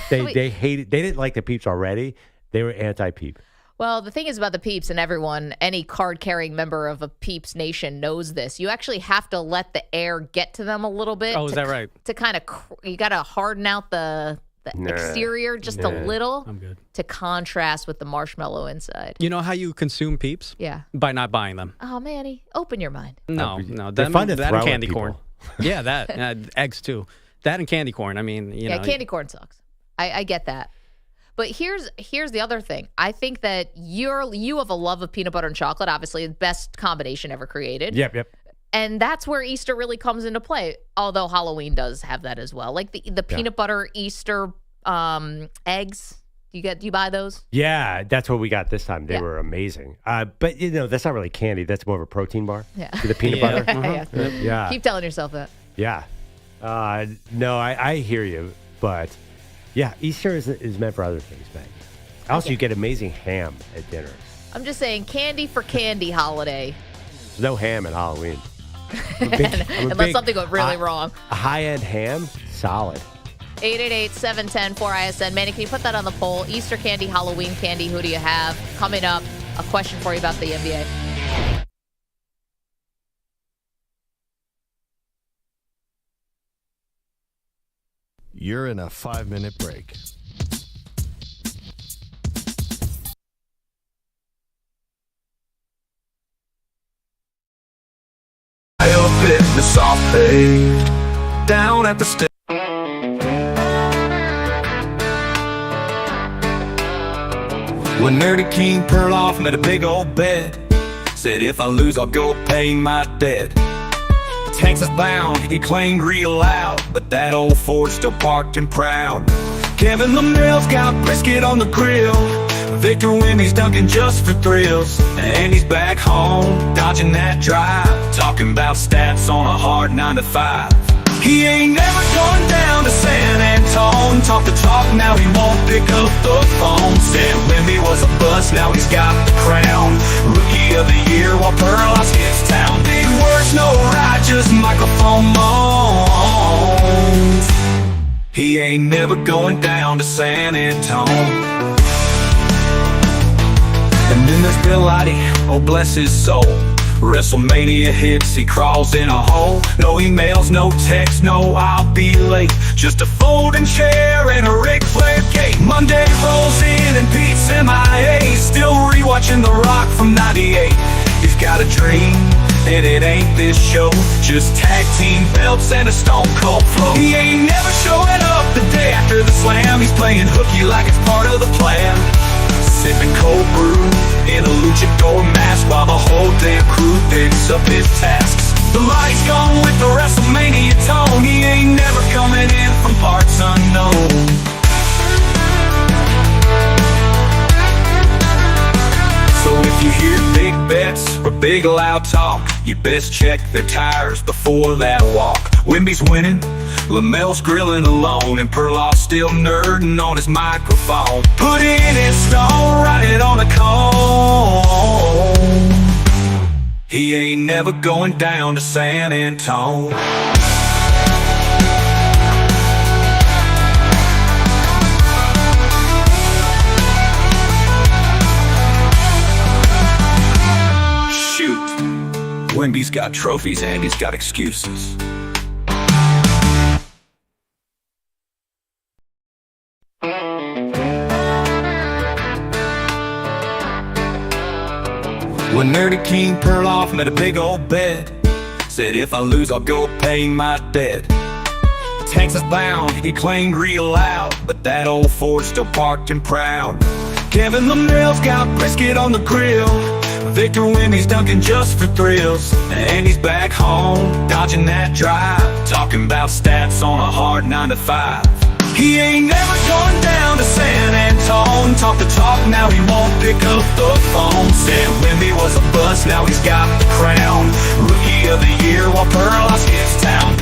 They hated. They didn't like the Peeps already. They were anti-Peep. Well, the thing is about the Peeps, and everyone, any card-carrying member of a Peeps nation knows this. You actually have to let the air get to them a little bit. Oh, is that right? To kind of, you got to harden out the exterior just a little to contrast with the marshmallow inside. You know how you consume Peeps? Yeah. By not buying them. Oh, Manny, open your mind. No. They're fun to that throw and at candy people. corn. Yeah, that. Eggs, too. That and candy corn. I mean, you know. Candy corn sucks. I get that. But here's the other thing. I think that you have a love of peanut butter and chocolate, obviously the best combination ever created. Yep. And that's where Easter really comes into play, although Halloween does have that as well. Like the peanut butter Easter eggs. Do you buy those? Yeah, that's what we got this time. They were amazing. But, that's not really candy. That's more of a protein bar. Yeah. The peanut butter. Yeah. Keep telling yourself that. Yeah. No, I hear you. But, yeah, Easter is meant for other things, Maggie. Also, you get amazing ham at dinner. I'm just saying, candy for candy holiday. There's no ham at Halloween. Unless something went really wrong. A high-end ham, solid. 888-710-4ISN. Manny, can you put that on the poll? Easter candy, Halloween candy, who do you have? Coming up, a question for you about the NBA. You're in a 5-minute break. Fitness off paved down at the When Nerdy King Perloff met a big old bed, said if I lose I'll go pay my debt. Texas bound, he claimed real loud, but that old Ford still parked and proud. Kevin LaMelle's got brisket on the grill, Victor Wimmy's dunking just for thrills, and he's back home, dodging that drive, talking about stats on a hard 9 to 5. He ain't never going down to San Antone, talk the talk, now he won't pick up the phone. Said Wimby was a bust, now he's got the crown, Rookie of the Year while Perloff hits town. Big words, no righteous microphone moans. He ain't never going down to San Antone. And then there's Bill Oddie, oh bless his soul. WrestleMania hits, he crawls in a hole. No emails, no texts, no I'll be late. Just a folding chair and a Ric Flair gate. Monday rolls in and Pete's MIA, still rewatching The Rock from 98. He's got a dream, and it ain't this show, just tag team belts and a Stone Cold flow. He ain't never showing up the day after the slam, he's playing hooky like it's part of the plan. Sipping cold brew in a luchador mask while the whole damn crew picks up his tasks. The lights gone with the WrestleMania tone, he ain't never coming in from parts unknown. So if you hear big bets or big loud talk, you best check their tires before that walk. Wimby's winning, LaMelle's grilling alone, and Perloff's still nerding on his microphone. Put in his stone, write it on a cone. He ain't never going down to San Antone. Wimby's got trophies and he's got excuses. When Nerdy King Perloff met a big old bed, said if I lose I'll go pay my debt. Texas bound, he claimed real loud, but that old Ford still parked and proud. Kevin LaMelle's got brisket on the grill, Victor Wimmy's dunking just for thrills, and he's back home, dodging that drive, talking about stats on a hard 9 to 5. He ain't never going down to San Antone, talk the talk, now he won't pick up the phone. Said Wimby was a bust, now he's got the crown, Rookie of the Year while Perloff hits town.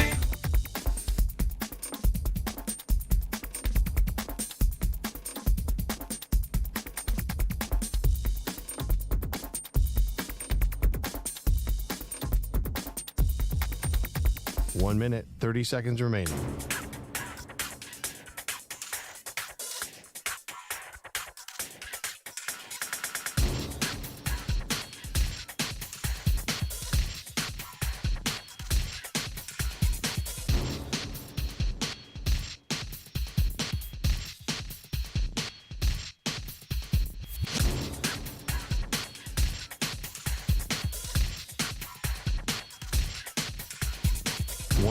One minute, 30 seconds remaining.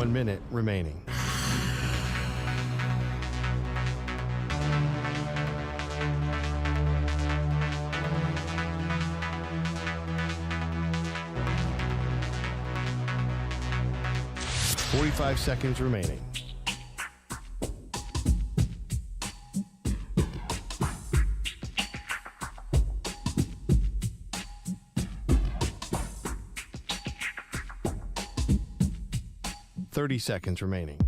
1 minute remaining. $45 seconds remaining. $30 seconds remaining.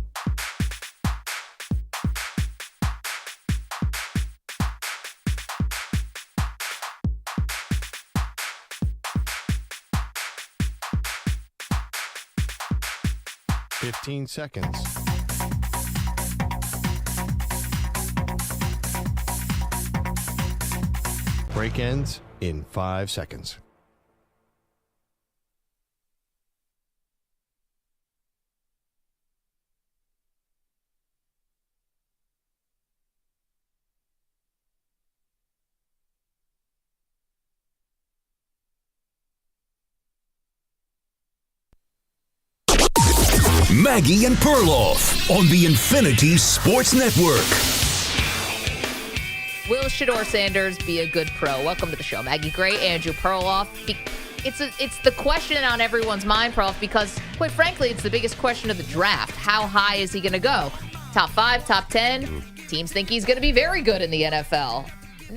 $15 seconds. Break ends in 5 seconds. Maggie and Perloff on the Infinity Sports Network. Will Shedeur Sanders be a good pro? Welcome to the show, Maggie Gray, Andrew Perloff. It's the question on everyone's mind, Perloff, because quite frankly, it's the biggest question of the draft. How high is he going to go? Top 5, top 10? Teams think he's going to be very good in the NFL.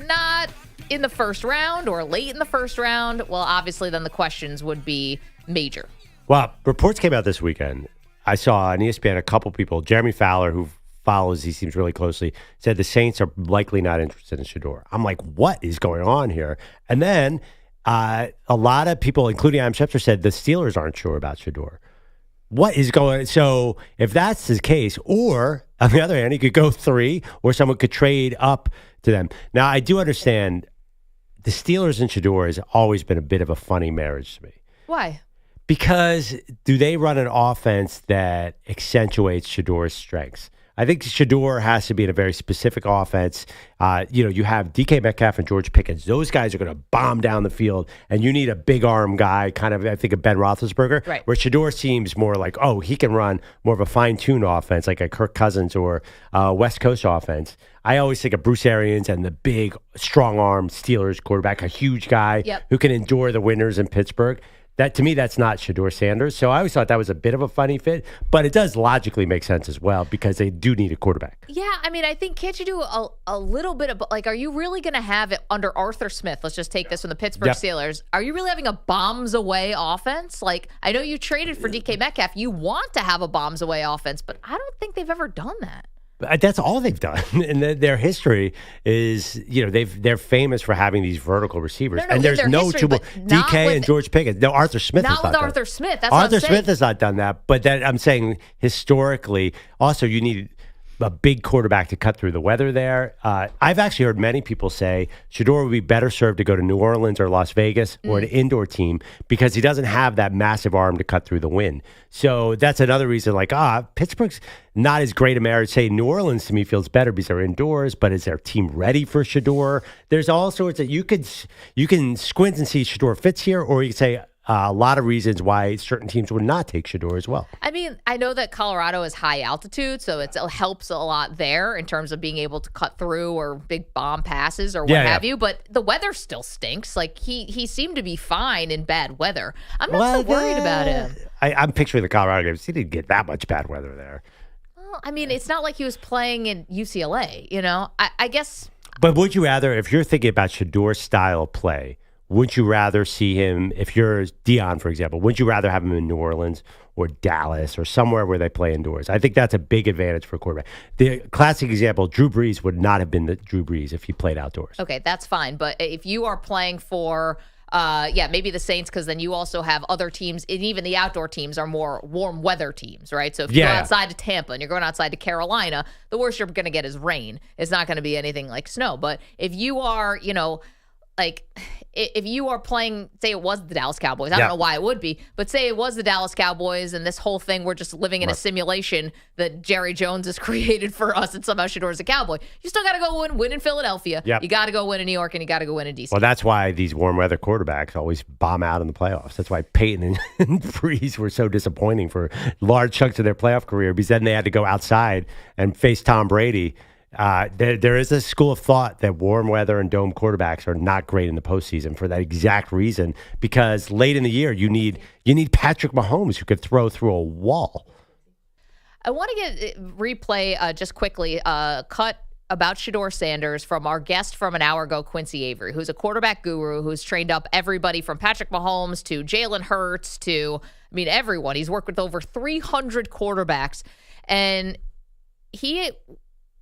Not in the first round or late in the first round. Well, obviously, then the questions would be major. Well, reports came out this weekend. I saw on ESPN a couple people, Jeremy Fowler, who follows these teams really closely, said the Saints are likely not interested in Shedeur. I'm like, what is going on here? And then a lot of people, including Adam Schefter, said the Steelers aren't sure about Shedeur. What is going on? So if that's the case, or on the other hand, he could go 3, or someone could trade up to them. Now, I do understand the Steelers and Shedeur has always been a bit of a funny marriage to me. Why? Because do they run an offense that accentuates Shedeur's strengths? I think Shedeur has to be in a very specific offense. You have DK Metcalf and George Pickens. Those guys are going to bomb down the field, and you need a big arm guy, kind of, I think, of Ben Roethlisberger, right. Where Shedeur seems more like, he can run more of a fine-tuned offense, like a Kirk Cousins or West Coast offense. I always think of Bruce Arians and the big, strong-arm Steelers quarterback, a huge guy who can endure the winters in Pittsburgh. That, to me, that's not Shedeur Sanders. So I always thought that was a bit of a funny fit, but it does logically make sense as well because they do need a quarterback. Yeah, I mean, I think, can't you do a little bit of, like, are you really going to have it under Arthur Smith? Let's just take this from the Pittsburgh Steelers. Are you really having a bombs away offense? Like, I know you traded for DK Metcalf. You want to have a bombs away offense, but I don't think they've ever done that. That's all they've done, and their history is, they're famous for having these vertical receivers, and there's no DK and George Pickens. No, Arthur Smith. Not with Arthur Smith. That's Arthur Smith has not done that, but I'm saying historically, also you need a big quarterback to cut through the weather there. I've actually heard many people say Shedeur would be better served to go to New Orleans or Las Vegas or an indoor team because he doesn't have that massive arm to cut through the wind. So that's another reason, like, Pittsburgh's not as great a marriage. Say New Orleans to me feels better because they're indoors, but is their team ready for Shedeur? There's all sorts of, you can squint and see Shedeur fits here, or you can say, a lot of reasons why certain teams would not take Shedeur as well. I mean, I know that Colorado is high altitude, so it helps a lot there in terms of being able to cut through or big bomb passes or what have you. But the weather still stinks. Like, he seemed to be fine in bad weather. I'm not so worried about him. I'm picturing the Colorado games. He didn't get that much bad weather there. Well, I mean, it's not like he was playing in UCLA, I guess. But would you rather, if you're thinking about Shedeur's style of play, wouldn't you rather see him, if you're Dion, for example, wouldn't you rather have him in New Orleans or Dallas or somewhere where they play indoors? I think that's a big advantage for a quarterback. The classic example, Drew Brees would not have been the Drew Brees if he played outdoors. Okay, that's fine. But if you are playing for, maybe the Saints, because then you also have other teams, and even the outdoor teams are more warm weather teams, right? So if you go outside to Tampa and you're going outside to Carolina, the worst you're going to get is rain. It's not going to be anything like snow. But if you are, like, if you are playing, say it was the Dallas Cowboys, I don't know why it would be, but say it was the Dallas Cowboys and this whole thing, we're just living in a simulation that Jerry Jones has created for us and somehow Shedeur's a Cowboy. You still got to go win in Philadelphia. Yep. You got to go win in New York, and you got to go win in D.C. Well, that's why these warm weather quarterbacks always bomb out in the playoffs. That's why Peyton and Breeze were so disappointing for large chunks of their playoff career, because then they had to go outside and face Tom Brady. There is a school of thought that warm weather and dome quarterbacks are not great in the postseason for that exact reason, because late in the year you need Patrick Mahomes who could throw through a wall. I want to replay just quickly cut about Shedeur Sanders from our guest from an hour ago, Quincy Avery, who's a quarterback guru who's trained up everybody from Patrick Mahomes to Jalen Hurts to, everyone. He's worked with over 300 quarterbacks, and he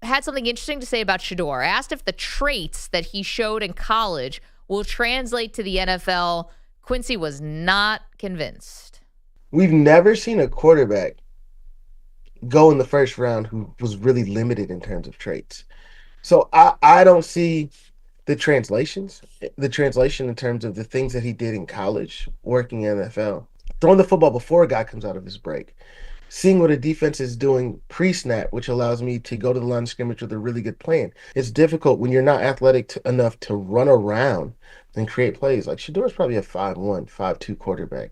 had something interesting to say about Shedeur. I asked if the traits that he showed in college will translate to the NFL. Quincy was not convinced. We've never seen a quarterback go in the first round who was really limited in terms of traits. So I don't see the translation in terms of the things that he did in college, working in NFL, throwing the football before a guy comes out of his break, seeing what a defense is doing pre-snap, which allows me to go to the line of scrimmage with a really good plan. It's difficult when you're not athletic enough to run around and create plays. Like Shedeur's probably a 5'1", 5'2" quarterback.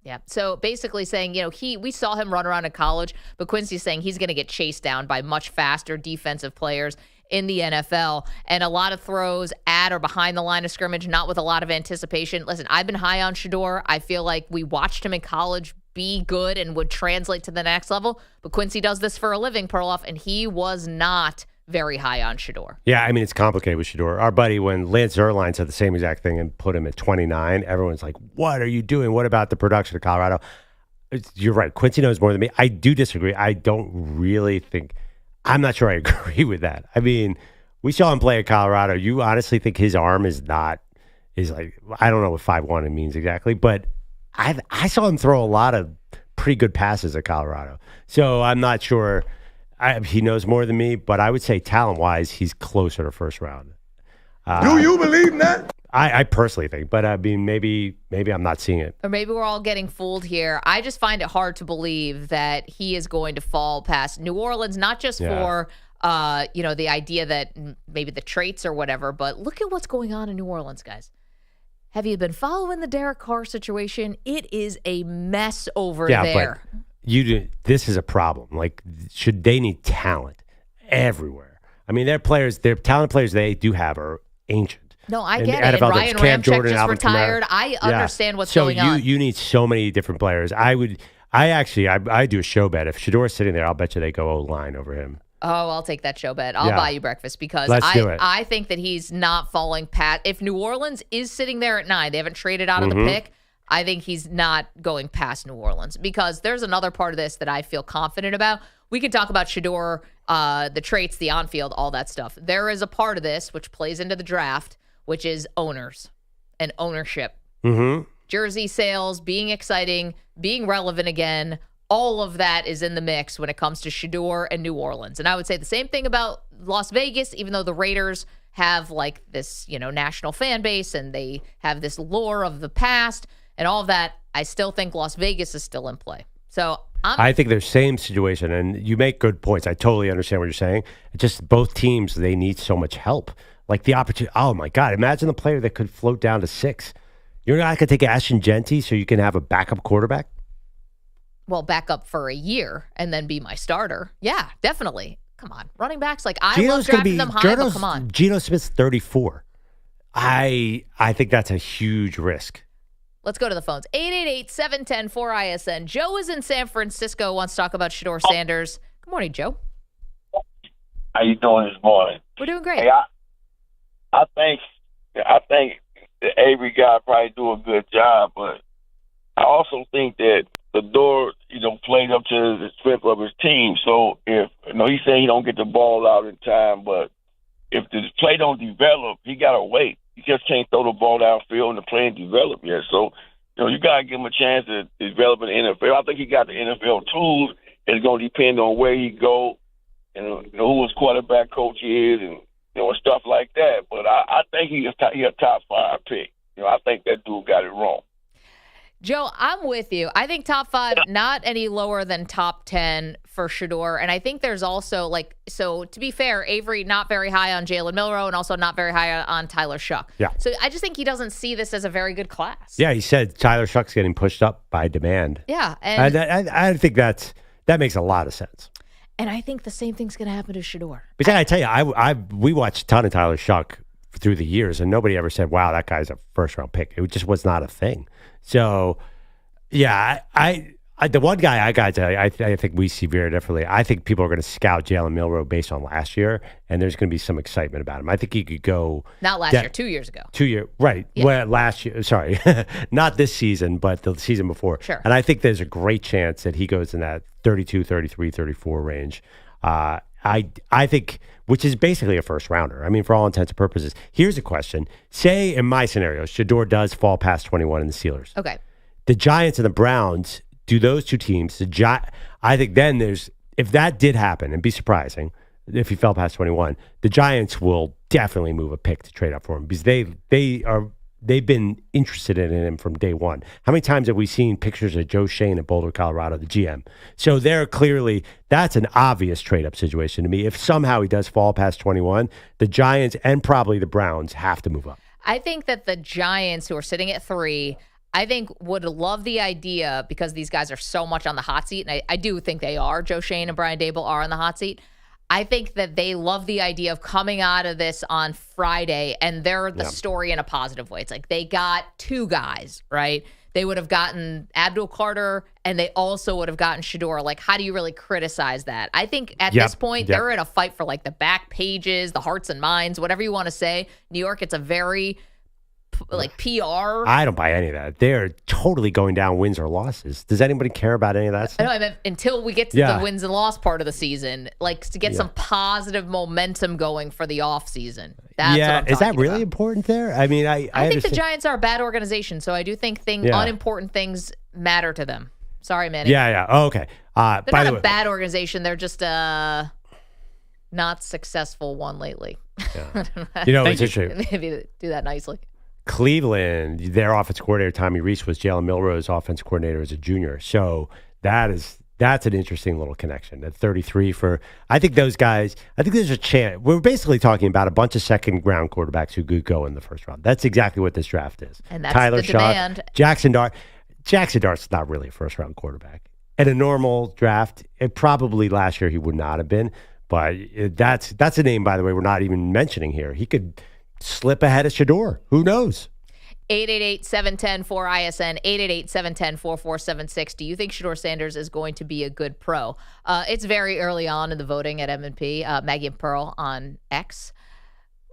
Yeah. So basically saying, we saw him run around in college, but Quincy's saying he's going to get chased down by much faster defensive players in the NFL, and a lot of throws at or behind the line of scrimmage, not with a lot of anticipation. Listen, I've been high on Shedeur. I feel like we watched him in college be good and would translate to the next level, but Quincy does this for a living, Perloff, and he was not very high on Shedeur. Yeah, it's complicated with Shedeur. Our buddy, when Lance Zierlein said the same exact thing and put him at 29, everyone's like, what are you doing? What about the production of Colorado? You're right. Quincy knows more than me. I do disagree. I'm not sure I agree with that. We saw him play at Colorado. You honestly think his arm is like, I don't know what 5'1" it means exactly, but I saw him throw a lot of pretty good passes at Colorado. So I'm not sure. He knows more than me, but I would say talent-wise, he's closer to first round. Do you believe that? I personally think, but maybe I'm not seeing it. Or maybe we're all getting fooled here. I just find it hard to believe that he is going to fall past New Orleans, not just for the idea that maybe the traits or whatever, but look at what's going on in New Orleans, guys. Have you been following the Derek Carr situation? It is a mess over there. But this is a problem. They need talent everywhere. Their talent players they do have are ancient. No, I get it. And Ryan Ramczyk just retired. I understand what's going on. You need so many different players. I do a show bet. If Shedeur's sitting there, I'll bet you they go O-line over him. Oh, I'll take that show bet. I'll buy you breakfast because I think that he's not falling past. If New Orleans is sitting there at 9, they haven't traded out of the pick. I think he's not going past New Orleans, because there's another part of this that I feel confident about. We can talk about Shedeur, the traits, the on-field, all that stuff. There is a part of this which plays into the draft, which is owners and ownership. Mm-hmm. Jersey sales, being exciting, being relevant again, all of that is in the mix when it comes to Shedeur and New Orleans. And I would say the same thing about Las Vegas, even though the Raiders have this, national fan base and they have this lore of the past and all of that. I still think Las Vegas is still in play. So I think they're same situation, and you make good points. I totally understand what you're saying. It's just both teams, they need so much help. Like the opportunity. Oh my God! Imagine the player that could float down to 6. You're not going to take Ashton Genty so you can have a backup quarterback. Well, back up for a year and then be my starter. Yeah, definitely. Come on, running backs I love drafting them high, but come on. Geno Smith's 34. I think that's a huge risk. Let's go to the phones. 888-710-4ISN. Joe is in San Francisco, wants to talk about Shedeur Sanders. Good morning, Joe. How you doing this morning? We're doing great. Hey, I think the Avery guy probably do a good job, but I also think that the door, played up to the strength of his team. So if he's saying he don't get the ball out in time, but if the play don't develop, he gotta wait. You just can't throw the ball downfield and the play ain't develop yet. So, you got to give him a chance to develop in the NFL. I think he got the NFL tools. It's going to depend on where he go and who his quarterback coach is and stuff like that. But I think he a top 5 pick. I think that dude got it wrong. Joe, I'm with you. I think top 5, not any lower than top 10 for Shedeur. And I think there's also, so to be fair, Avery not very high on Jalen Milroe and also not very high on Tyler Shuck. Yeah. So I just think he doesn't see this as a very good class. Yeah, he said Tyler Shuck's getting pushed up by demand. Yeah. And I think that makes a lot of sense. And I think the same thing's going to happen to Shedeur. Because I tell you, we watched a ton of Tyler Shuck through the years, and nobody ever said, wow, that guy's a first-round pick. It just was not a thing. So, yeah, I the one guy I got to tell you, I think we see very differently. I think people are going to scout Jalen Milroe based on last year, and there's going to be some excitement about him. I think he could go. Not last year, 2 years ago. 2 year, right. Yeah. Well, last year, sorry. Not this season, but the season before. Sure. And I think there's a great chance that he goes in that 32, 33, 34 range. I think, which is basically a first rounder. I mean, for all intents and purposes. Here's a question. Say, in my scenario, Shedeur does fall past 21 in the Steelers. Okay. The Giants and the Browns, do those two teams, I think then if that did happen, and be surprising, if he fell past 21, the Giants will definitely move a pick to trade up for him because they've been interested in him from day one. How many times have we seen pictures of Joe Shane at Boulder, Colorado, the GM? So that's an obvious trade-up situation to me. If somehow he does fall past 21, the Giants and probably the Browns have to move up. I think that the Giants, who are sitting at 3, I think would love the idea because these guys are so much on the hot seat, and I do think they are. Joe Shane and Brian Daboll are on the hot seat. I think that they love the idea of coming out of this on Friday, and they're the story in a positive way. It's like they got 2 guys, right? They would have gotten Abdul Carter, and they also would have gotten Shedeur. Like, how do you really criticize that? I think at this point, they're in a fight for, the back pages, the hearts and minds, whatever you want to say. New York, it's a very PR. I don't buy any of that. They're totally going down wins or losses. Does anybody care about any of that stuff? I mean, until we get to the wins and loss part of the season, to get some positive momentum going for the off season. That's what I'm is that talking really about. important there? I mean, I think the Giants are a bad organization, so I do think unimportant things matter to them. Sorry, Manny. Yeah. Oh, okay. They're not a bad organization. They're just not successful one lately. Yeah. It's interesting. Maybe do that nicely. Cleveland, their offense coordinator, Tommy Rees, was Jalen Milroe's offense coordinator as a junior. So that's an interesting little connection. At 33 I think those guys, I think there's a chance. We're basically talking about a bunch of second-round quarterbacks who could go in the first round. That's exactly what this draft is. And that's Tyler the demand. Jaxson Dart. Jaxson Dart's not really a first-round quarterback. In a normal draft, probably last year he would not have been. But that's a name, by the way, we're not even mentioning here. He could slip ahead of Shedeur. Who knows? 888-710-4ISN, 888-710-4476. Do you think Shedeur Sanders is going to be a good pro? It's very early on in the voting at M&P. Maggie Perloff on X.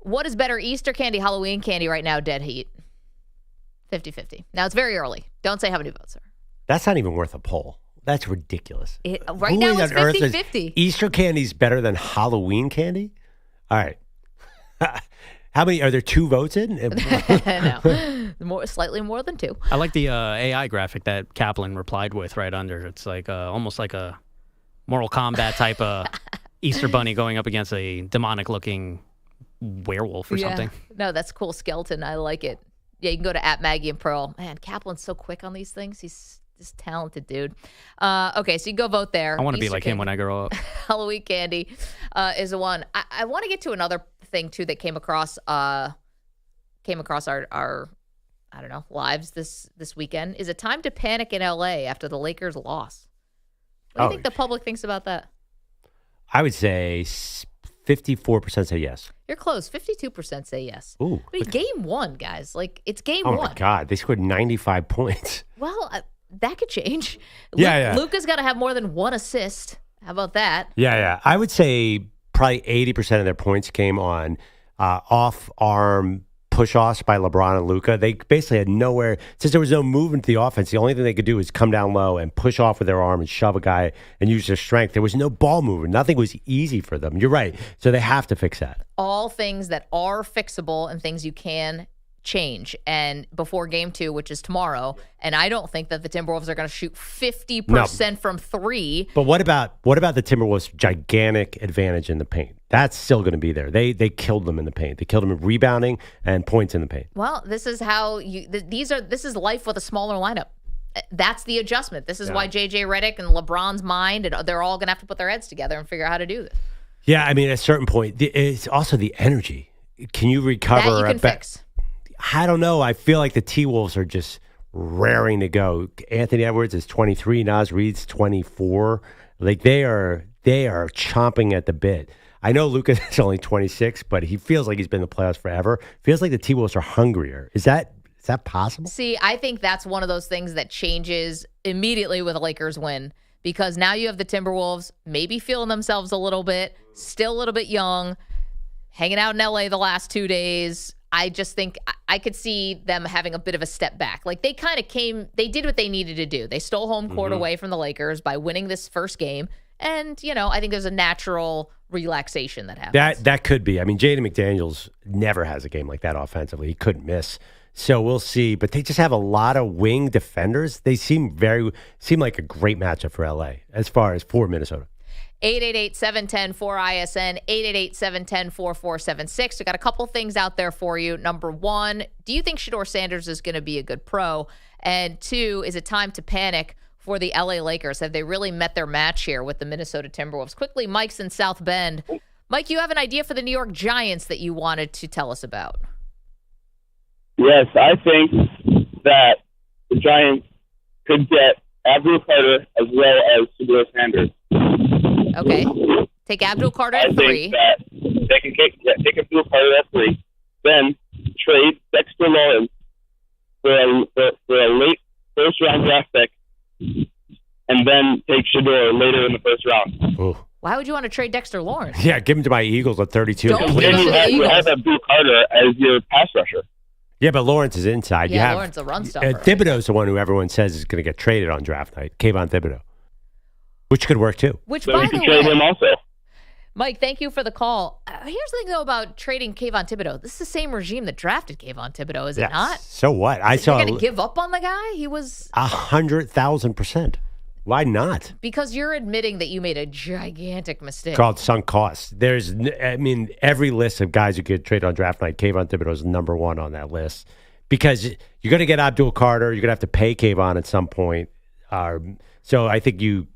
What is better, Easter candy, Halloween candy right now, dead heat? 50-50. Now, it's very early. Don't say how many votes are. That's not even worth a poll. That's ridiculous. Right now, it's 50-50. Easter candy's better than Halloween candy? All right. How many are there? 2 votes in? No, slightly more than 2. I like the AI graphic that Kaplan replied with right under. It's like almost like a Mortal Kombat type of Easter bunny going up against a demonic-looking werewolf or something. No, that's cool skeleton. I like it. Yeah, you can go to @Maggie and Pearl. Man, Kaplan's so quick on these things. He's just talented, dude. Okay, so you go vote there. I want to be like him when I grow up. Halloween candy is the one. I want to get to another thing too that came across our I don't know lives this weekend. Is it time to panic in LA after the Lakers loss? What do you think the public thinks about that? I would say 54% say yes. You're close. 52% say yes. Ooh. I mean, game 1, guys. It's game 1. Oh my God, they scored 95 points. Well, that could change. Yeah. Luka's got to have more than 1 assist. How about that? Yeah. I would say probably 80% of their points came on off-arm push-offs by LeBron and Luka. They basically had nowhere. Since there was no movement to the offense, the only thing they could do was come down low and push off with their arm and shove a guy and use their strength. There was no ball movement. Nothing was easy for them. You're right. So they have to fix that. All things that are fixable and things you can change and before game 2, which is tomorrow. And I don't think that the Timberwolves are going to shoot 50% from 3. But what about the Timberwolves' gigantic advantage in the paint? That's still going to be there. They killed them in the paint. They killed them in rebounding and points in the paint. Well, this is how this is life with a smaller lineup. That's the adjustment. This is why JJ Redick and LeBron's mind, and they're all going to have to put their heads together and figure out how to do this. Yeah, I mean, at a certain point, it's also the energy. Can you recover? That you can fix. I don't know. I feel like the T-Wolves are just raring to go. Anthony Edwards is 23. Naz Reid's 24. Like they are chomping at the bit. I know Luka is only 26, but he feels like he's been in the playoffs forever. Feels like the T-Wolves are hungrier. Is that possible? See, I think that's one of those things that changes immediately with a Lakers win, because now you have the Timberwolves maybe feeling themselves a little bit, still a little bit young, hanging out in LA the last 2 days. I just think I could see them having a bit of a step back. Like they did what they needed to do. They stole home court away from the Lakers by winning this first game. And, I think there's a natural relaxation that happens. That could be. I mean, Jaden McDaniels never has a game like that offensively. He couldn't miss. So we'll see. But they just have a lot of wing defenders. They seem like a great matchup for LA as far as for Minnesota. 888-710-4ISN, 888-710-4476. We got a couple things out there for you. Number 1, do you think Shedeur Sanders is going to be a good pro? And 2, is it time to panic for the LA Lakers? Have they really met their match here with the Minnesota Timberwolves? Quickly, Mike's in South Bend. Mike, you have an idea for the New York Giants that you wanted to tell us about. Yes, I think that the Giants could get Abdul Carter as well as Shedeur Sanders. Okay. Take Abdul Carter at 3. I think that they can take Abdul Carter at 3, then trade Dexter Lawrence for a late first-round draft pick, and then take Shedeur later in the first round. Ooh. Why would you want to trade Dexter Lawrence? Yeah, give him to my Eagles at 32. Then you have Abdul Carter as your pass rusher. Yeah, but Lawrence is inside. Yeah, Lawrence is a run stopper. Thibodeau's the one who everyone says is going to get traded on draft night. Kayvon Thibodeau. Which could work too. Which, so by we the can trade him way, also. Mike, thank you for the call. Here's the thing, though, about trading Kayvon Thibodeau. This is the same regime that drafted Kayvon Thibodeau, is it not? So what? You're going to give up on the guy? He was 100,000%. Why not? Because you're admitting that you made a gigantic mistake. It's called sunk costs. Every list of guys who get traded on draft night, Kayvon Thibodeau is number 1 on that list. Because you're going to get Abdul Carter, you're going to have to pay Kayvon at some point. So I think you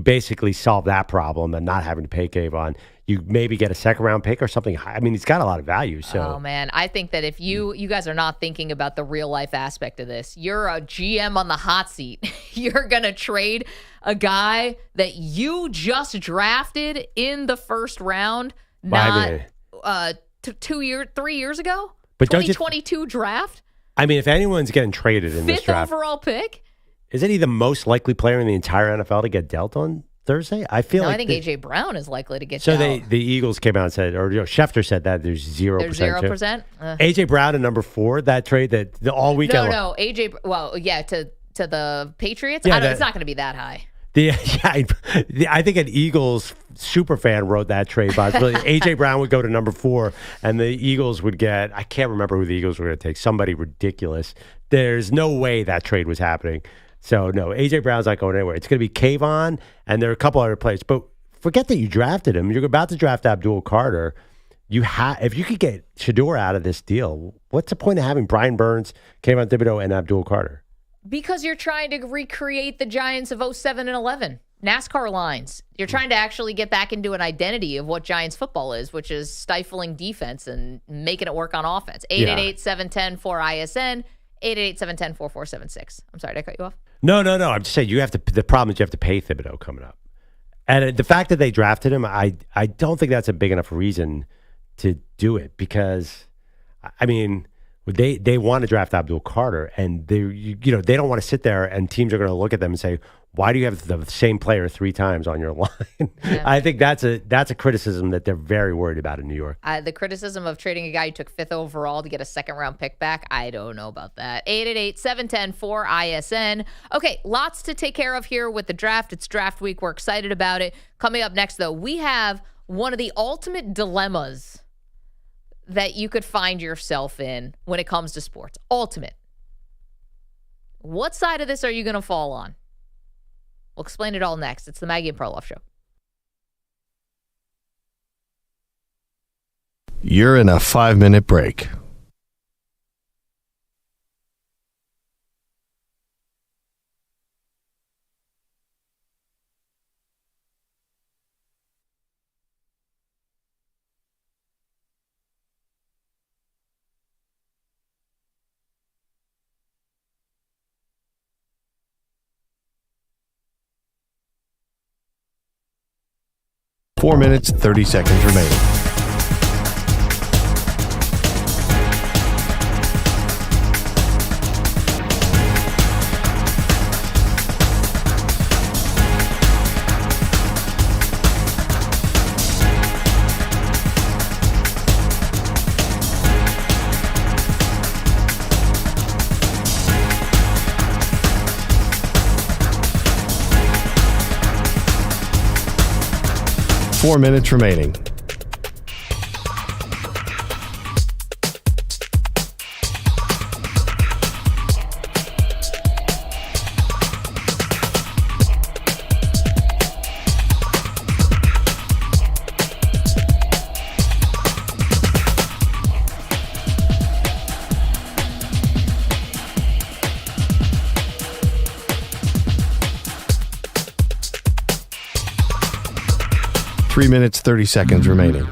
basically solve that problem and not having to pay Kayvon. You maybe get a second-round pick or something. I mean, he's got a lot of value. So. Oh, man. I think that if you guys are not thinking about the real-life aspect of this, you're a GM on the hot seat. You're going to trade a guy that you just drafted in the first round, not 3 years ago? But 2022 draft? I mean, if anyone's getting traded in this draft. 5th overall pick? Isn't he the most likely player in the entire NFL to get dealt on Thursday? I think A.J. Brown is likely to get dealt. So the Eagles came out and said, or Schefter said that there's 0%. There's 0%? A.J. Brown at number 4, that trade that all weekend. No, A.J. Well, yeah, to the Patriots? Yeah, it's not going to be that high. I think an Eagles super fan wrote that trade, but really A.J. Brown would go to number 4, and the Eagles would get, I can't remember who the Eagles were going to take, somebody ridiculous. There's no way that trade was happening. So, no, A.J. Brown's not going anywhere. It's going to be Kayvon, and there are a couple other players. But forget that you drafted him. You're about to draft Abdul Carter. If you could get Shedeur out of this deal, what's the point of having Brian Burns, Kayvon Thibodeau, and Abdul Carter? Because you're trying to recreate the Giants of 07 and 11. NASCAR lines. You're trying to actually get back into an identity of what Giants football is, which is stifling defense and making it work on offense. 888-710-4ISN, 888-710-4476. I'm sorry, did I cut you off? No. I'm just saying the problem is you have to pay Thibodeau coming up. And the fact that they drafted him, I don't think that's a big enough reason to do it because, I mean, they want to draft Abdul Carter, and they don't want to sit there and teams are going to look at them and say, why do you have the same player 3 times on your line? Yeah. I think that's a criticism that they're very worried about in New York. The criticism of trading a guy who took 5th overall to get a second-round pick back, I don't know about that. 888-710-4ISN. Okay, lots to take care of here with the draft. It's draft week. We're excited about it. Coming up next, though, we have one of the ultimate dilemmas that you could find yourself in when it comes to sports. Ultimate. What side of this are you going to fall on? We'll explain it all next. It's the Maggie and Perloff Show. You're in a 5-minute break. Four minutes, 30 seconds remaining. Four minutes remaining. Three minutes, 30 seconds remaining.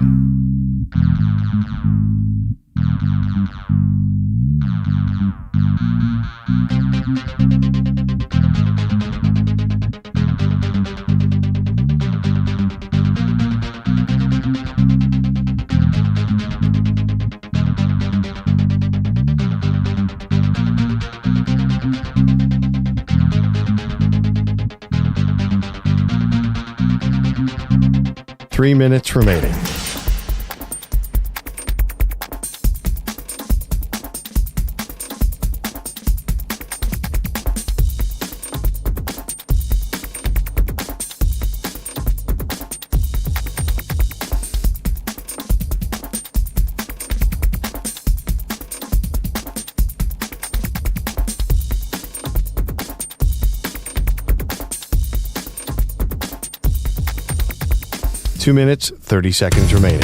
Three minutes remaining. Two minutes, 30 seconds remaining.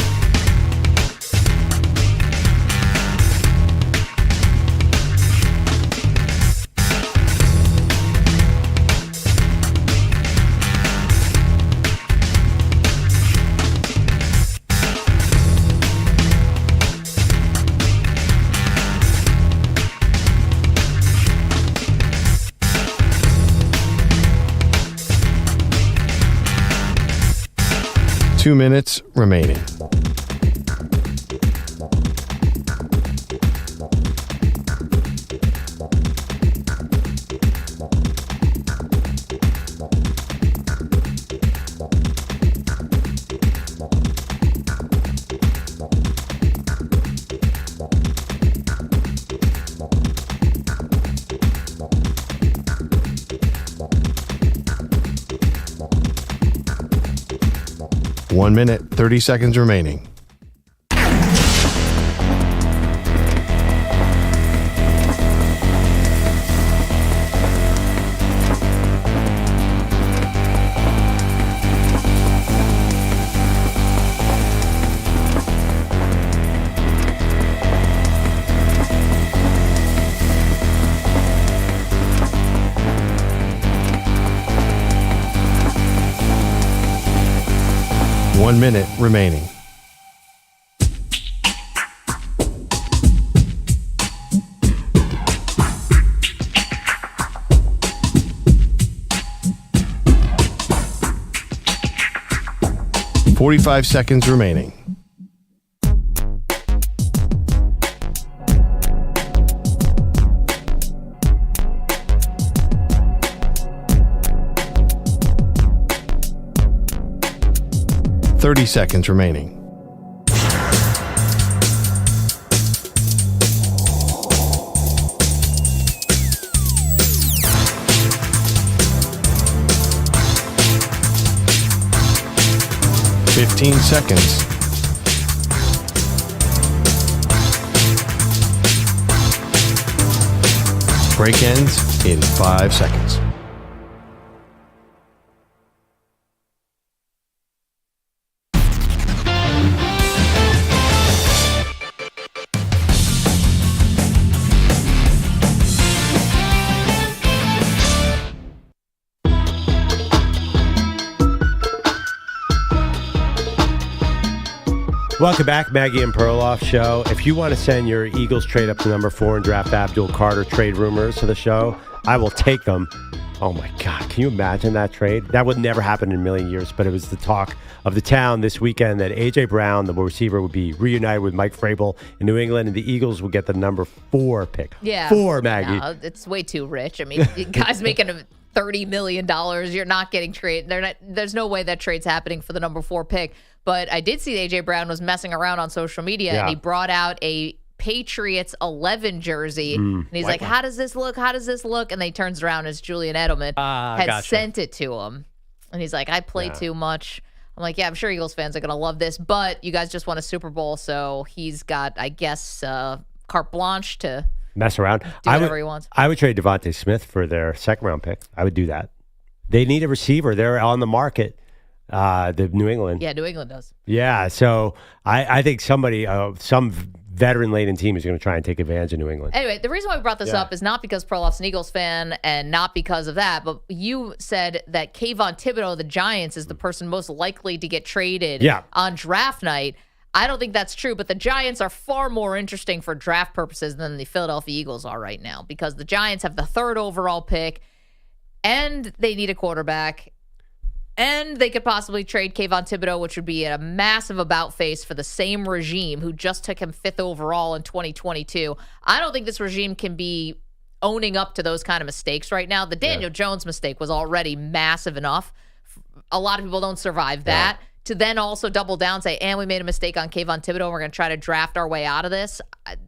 Two minutes remaining. One minute, 30 seconds remaining. One minute remaining. .45 seconds remaining. .30 seconds remaining. .15 seconds. Break ends in 5 seconds. Welcome back, Maggie and Perloff Show. If you want to send your Eagles trade up to number 4 and draft Abdul Carter trade rumors to the show, I will take them. Oh, my God. Can you imagine that trade? That would never happen in a million years, but it was the talk of the town this weekend that A.J. Brown, the receiver, would be reunited with Mike Vrabel in New England, and the Eagles would get the number 4 pick. Yeah. 4, Maggie. No, it's way too rich. I mean, guys making $30 million. You're not getting trade. There's no way that trade's happening for the number 4 pick. But I did see that A.J. Brown was messing around on social media, and he brought out a Patriots 11 jersey. And he's like, how does this look? How does this look? And then he turns around as Julian Edelman had sent it to him. And he's like, I play too much. I'm like, yeah, I'm sure Eagles fans are going to love this. But you guys just won a Super Bowl, so he's got, I guess, carte blanche to mess around. Do whatever he wants. I would trade Devontae Smith for their second-round pick. I would do that. They need a receiver. They're on the market. The New England. Yeah, New England does. Yeah, so I think somebody, some veteran-laden team is going to try and take advantage of New England. Anyway, the reason why we brought this up is not because Perloff's an Eagles fan and not because of that, but you said that Kayvon Thibodeau of the Giants is the person most likely to get traded on draft night. I don't think that's true, but the Giants are far more interesting for draft purposes than the Philadelphia Eagles are right now because the Giants have the 3rd overall pick and they need a quarterback. And they could possibly trade Kayvon Thibodeau, which would be a massive about face for the same regime who just took him 5th overall in 2022. I don't think this regime can be owning up to those kind of mistakes right now. The Daniel Jones mistake was already massive enough. A lot of people don't survive that. To then also double down and say, and we made a mistake on Kayvon Thibodeau, we're going to try to draft our way out of this.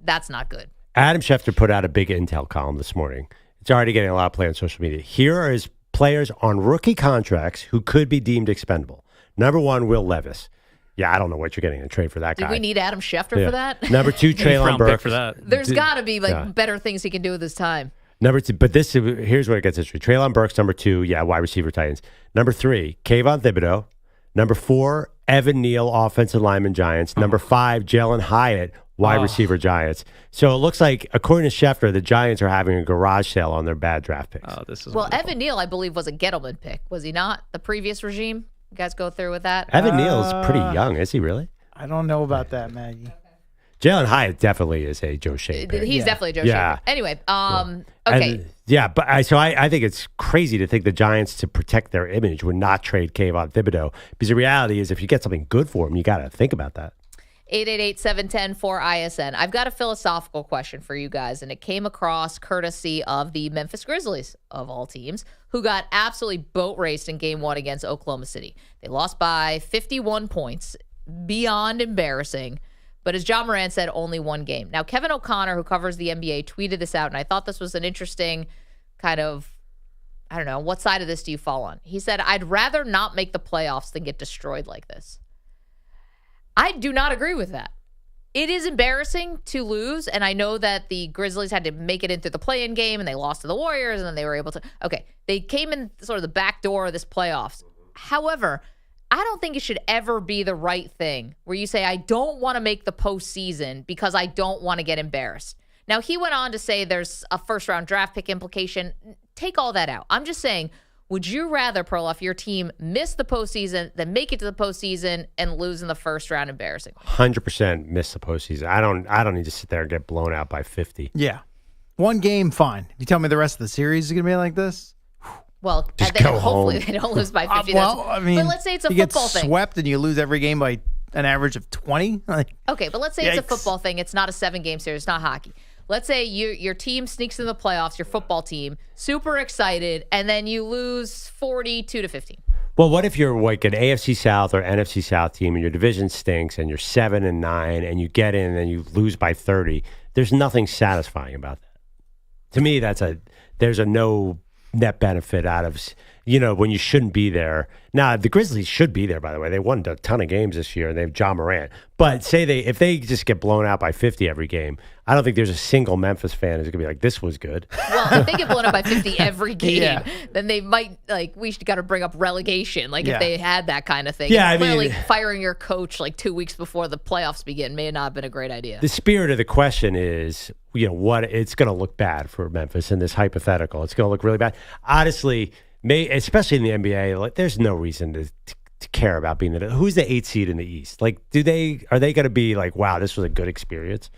That's not good. Adam Schefter put out a big intel column this morning. It's already getting a lot of play on social media. Here are his players on rookie contracts who could be deemed expendable. Number 1, Will Levis. Yeah, I don't know what you're getting in trade for that guy. Do we need Adam Schefter for that? Number 2, Treylon Burks. For that. There's got to be better things he can do with his time. Number 2, but here's where it gets interesting. Treylon Burks, number 2, wide receiver Titans. Number 3, Kayvon Thibodeau. Number 4, Evan Neal, offensive lineman Giants. Number 5, Jalen Hyatt, wide receiver Giants. So it looks like, according to Schefter, the Giants are having a garage sale on their bad draft picks. Oh, this is well, Evan Neal, I believe, was a Gettleman pick. Was he not? The previous regime? You guys go through with that? Evan Neal is pretty young. Is he really? I don't know about that, Maggie. Jalen Hyatt definitely is a Joe Shea pick. He's definitely a Joe Shea pick. Anyway, okay. But I think it's crazy to think the Giants, to protect their image, would not trade Kayvon Thibodeau, because the reality is if you get something good for him, you got to think about that. 888-710-4ISN. I've got a philosophical question for you guys, and it came across courtesy of the Memphis Grizzlies, of all teams, who got absolutely boat raced in Game 1 against Oklahoma City. They lost by 51 points, beyond embarrassing. But as John Moran said, only one game. Now, Kevin O'Connor, who covers the NBA, tweeted this out, and I thought this was an interesting kind of, I don't know, what side of this do you fall on? He said, I'd rather not make the playoffs than get destroyed like this. I do not agree with that. It is embarrassing to lose, and I know that the Grizzlies had to make it into the play-in game, and they lost to the Warriors, and then they were able to... Okay, they came in sort of the back door of this playoffs. However, I don't think it should ever be the right thing where you say, I don't want to make the postseason because I don't want to get embarrassed. Now, he went on to say there's a first-round draft pick implication. Take all that out. I'm just saying, would you rather, Perloff, your team miss the postseason than make it to the postseason and lose in the first round embarrassing? 100% miss the postseason. I don't need to sit there and get blown out by 50. Yeah. One game, fine. If you tell me the rest of the series is going to be like this? Well, hopefully they don't lose by 50. I mean, but let's say it's a you football get thing. Swept and you lose every game by an average of 20? Okay, but let's say it's a football thing. It's not a 7-game series. It's not hockey. Let's say your team sneaks in the playoffs, your football team, super excited, and then you lose 42-15. Well, what if you're like an AFC South or NFC South team and your division stinks and you're 7-9 and you get in and you lose by 30? There's nothing satisfying about that. To me, there's a no net benefit out of when you shouldn't be there. Now, the Grizzlies should be there, by the way. They won a ton of games this year, and they have Ja Morant. But if they just get blown out by 50 every game, I don't think there's a single Memphis fan who's going to be like, this was good. Well, if they get blown out by 50 every game, then they might, we got to bring up relegation, if they had that kind of thing. Yeah, clearly, firing your coach 2 weeks before the playoffs begin may not have been a great idea. The spirit of the question is, what it's going to look bad for Memphis in this hypothetical. It's going to look really bad. Honestly, especially in the NBA, there's no reason to care about being who's the 8th seed in the East? Are they going to be wow, this was a good experience?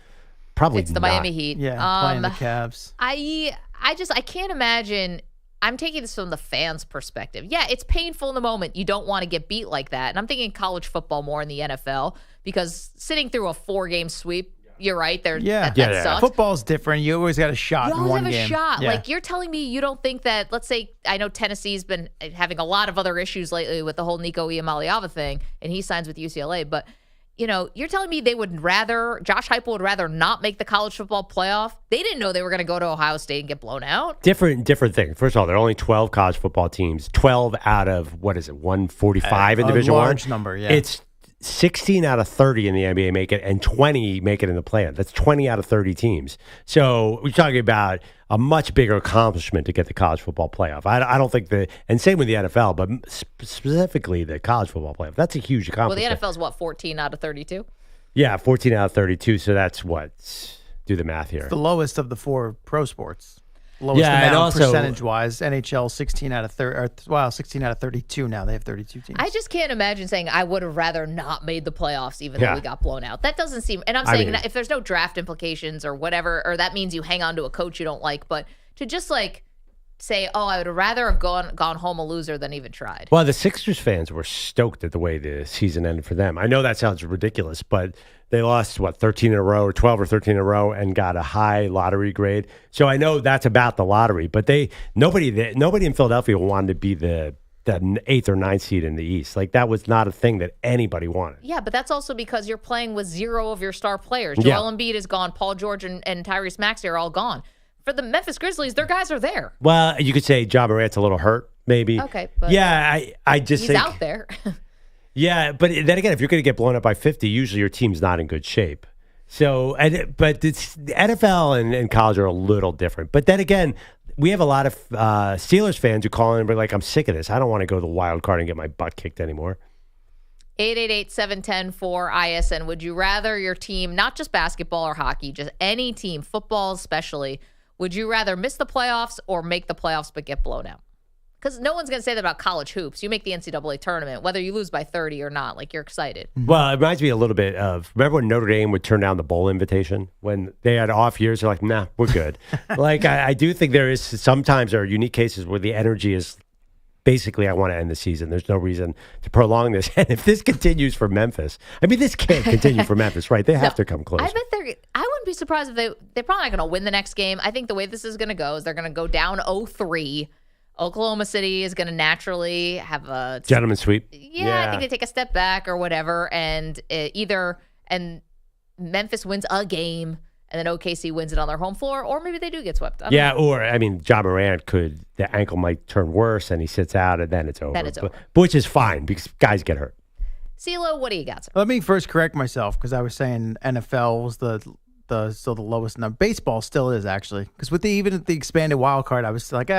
Probably it's the not. Miami Heat. Yeah, playing the Cavs. I can't imagine. I'm taking this from the fans' perspective. Yeah, it's painful in the moment. You don't want to get beat like that. And I'm thinking college football more in the NFL because sitting through a 4-game sweep, you're right. That sucks. Football's different. You always got a shot in one game. You always have a shot. Yeah. You're telling me you don't think that, let's say, I know Tennessee's been having a lot of other issues lately with the whole Nico Iamaleava thing, and he signs with UCLA. But, you're telling me Josh Heupel would rather not make the college football playoff? They didn't know they were going to go to Ohio State and get blown out. Different thing. First of all, there are only 12 college football teams. 12 out of, 145 in Division 1? A large number, yeah. It's 16 out of 30 in the NBA make it, and 20 make it in the play-in. That's 20 out of 30 teams. So we're talking about a much bigger accomplishment to get the college football playoff. I don't think and same with the NFL, but specifically the college football playoff. That's a huge accomplishment. Well, the NFL's 14 out of 32? Yeah, 14 out of 32. So that's what? Do the math here. It's the lowest of the 4 pro sports. Lowest amount percentage-wise. NHL 16 out of 32 now. They have 32 teams. I just can't imagine saying I would have rather not made the playoffs even though we got blown out. That doesn't seem – and I'm saying if there's no draft implications or whatever, or that means you hang on to a coach you don't like, but to just say, I would rather have gone home a loser than even tried. Well, the Sixers fans were stoked at the way the season ended for them. I know that sounds ridiculous, but – they lost, 13 in a row, or 12 or 13 in a row, and got a high lottery grade. So I know that's about the lottery, but nobody in Philadelphia wanted to be the 8th or 9th seed in the East. That was not a thing that anybody wanted. Yeah, but that's also because you're playing with 0 of your star players. Joel Embiid is gone. Paul George and Tyrese Maxey are all gone. For the Memphis Grizzlies, their guys are there. Well, you could say Ja Morant's a little hurt, maybe. Okay, but I just think he's out there. Yeah, but then again, if you're going to get blown up by 50, usually your team's not in good shape. So, but the NFL and college are a little different. But then again, we have a lot of Steelers fans who call in and be like, I'm sick of this. I don't want to go to the wild card and get my butt kicked anymore. 888-710-4ISN. Would you rather your team, not just basketball or hockey, just any team, football especially, would you rather miss the playoffs or make the playoffs but get blown out? Because no one's going to say that about college hoops. You make the NCAA tournament, whether you lose by 30 or not. You're excited. Well, it reminds me a little bit of, remember when Notre Dame would turn down the bowl invitation? When they had off years, they're like, nah, we're good. I do think there is sometimes there are unique cases where the energy is basically, I want to end the season. There's no reason to prolong this. And if this continues for Memphis, this can't continue for Memphis, right? They have to come close. I wouldn't be surprised if they're probably not going to win the next game. I think the way this is going to go is they're going to go down 0-3. Oklahoma City is going to naturally have a gentleman's sweep. Yeah, I think they take a step back or whatever, and Memphis wins a game, and then OKC wins it on their home floor, or maybe they do get swept. Ja Morant the ankle might turn worse, and he sits out, and then it's over. Which is fine because guys get hurt. CeeLo, what do you got, sir? Let me first correct myself because I was saying NFL was still the lowest number. Baseball still is actually because even at the expanded wild card, I was like,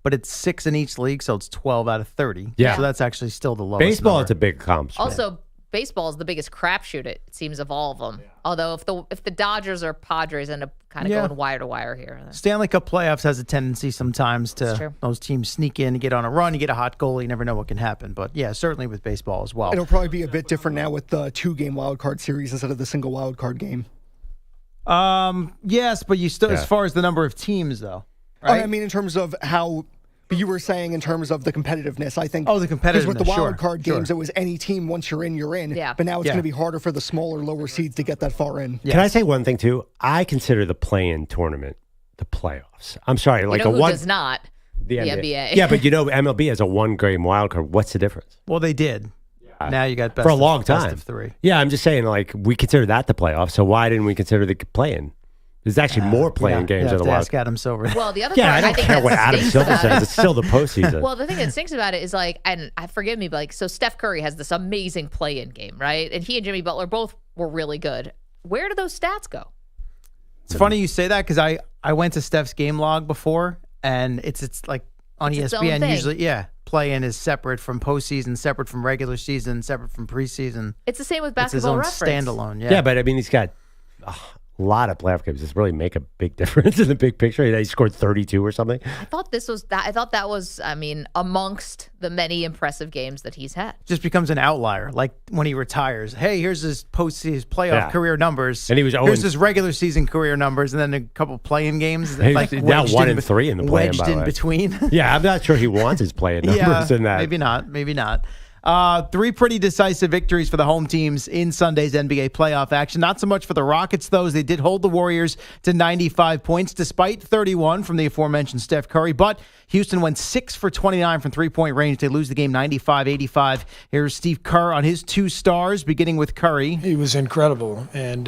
but it's 6 in each league, so it's 12 out of 30. Yeah. So that's actually still the lowest Baseball, number. It's a big accomplishment. Also, baseball is the biggest crapshoot, it seems, of all of them. Yeah. Although if the Dodgers or Padres end up kind of going wire to wire here. Stanley Cup playoffs has a tendency sometimes to those teams sneak in and get on a run. You get a hot goal, you never know what can happen. But yeah, certainly with baseball as well. It'll probably be a bit different now with the 2-game wild card series instead of the single wild card game. Yes, but you still, as far as the number of teams, though. Right? I mean, in terms of how you were saying, in terms of the competitiveness, I think. Oh, the competitiveness. Because with the wild card games, it was any team. Once you're in, you're in. Yeah. But now it's going to be harder for the smaller, lower seeds to get that far in. Yes. Can I say one thing too? I consider the play-in tournament the playoffs. I'm sorry, who does not? The NBA. Yeah, but MLB has a 1-game wild card. What's the difference? Well, they did. Now you got for a long time. Best of 3. Yeah, I'm just saying, we consider that the playoffs. So why didn't we consider the play-in? There's actually more playing games in the wild. Ask Adam Silver. Well, the other I don't care what Adam Silver says. It's still the postseason. Well, the thing that stinks about it is and forgive me, but so Steph Curry has this amazing play-in game, right? And he and Jimmy Butler both were really good. Where do those stats go? It's funny you say that because I went to Steph's game log before, and it's like on ESPN usually, play-in is separate from postseason, separate from regular season, separate from preseason. It's the same with Basketball Reference. It's his own standalone, Yeah, but I mean, he's got a lot of playoff games. Does it really make a big difference in the big picture? He scored 32 or something. I thought that was, amongst the many impressive games that he's had. Just becomes an outlier, like when he retires. Hey, here's his postseason playoff career numbers. And he was here's his regular season career numbers, and then a couple play-in games. He's now 1-3 in the play-in, wedged by the in way. between. Yeah, I'm not sure he wants his play-in numbers in that. Maybe not. 3 pretty decisive victories for the home teams in Sunday's NBA playoff action. Not so much for the Rockets, though, as they did hold the Warriors to 95 points, despite 31 from the aforementioned Steph Curry. But Houston went 6 for 29 from three-point range. They lose the game 95-85. Here's Steve Kerr on his 2 stars, beginning with Curry. He was incredible. And,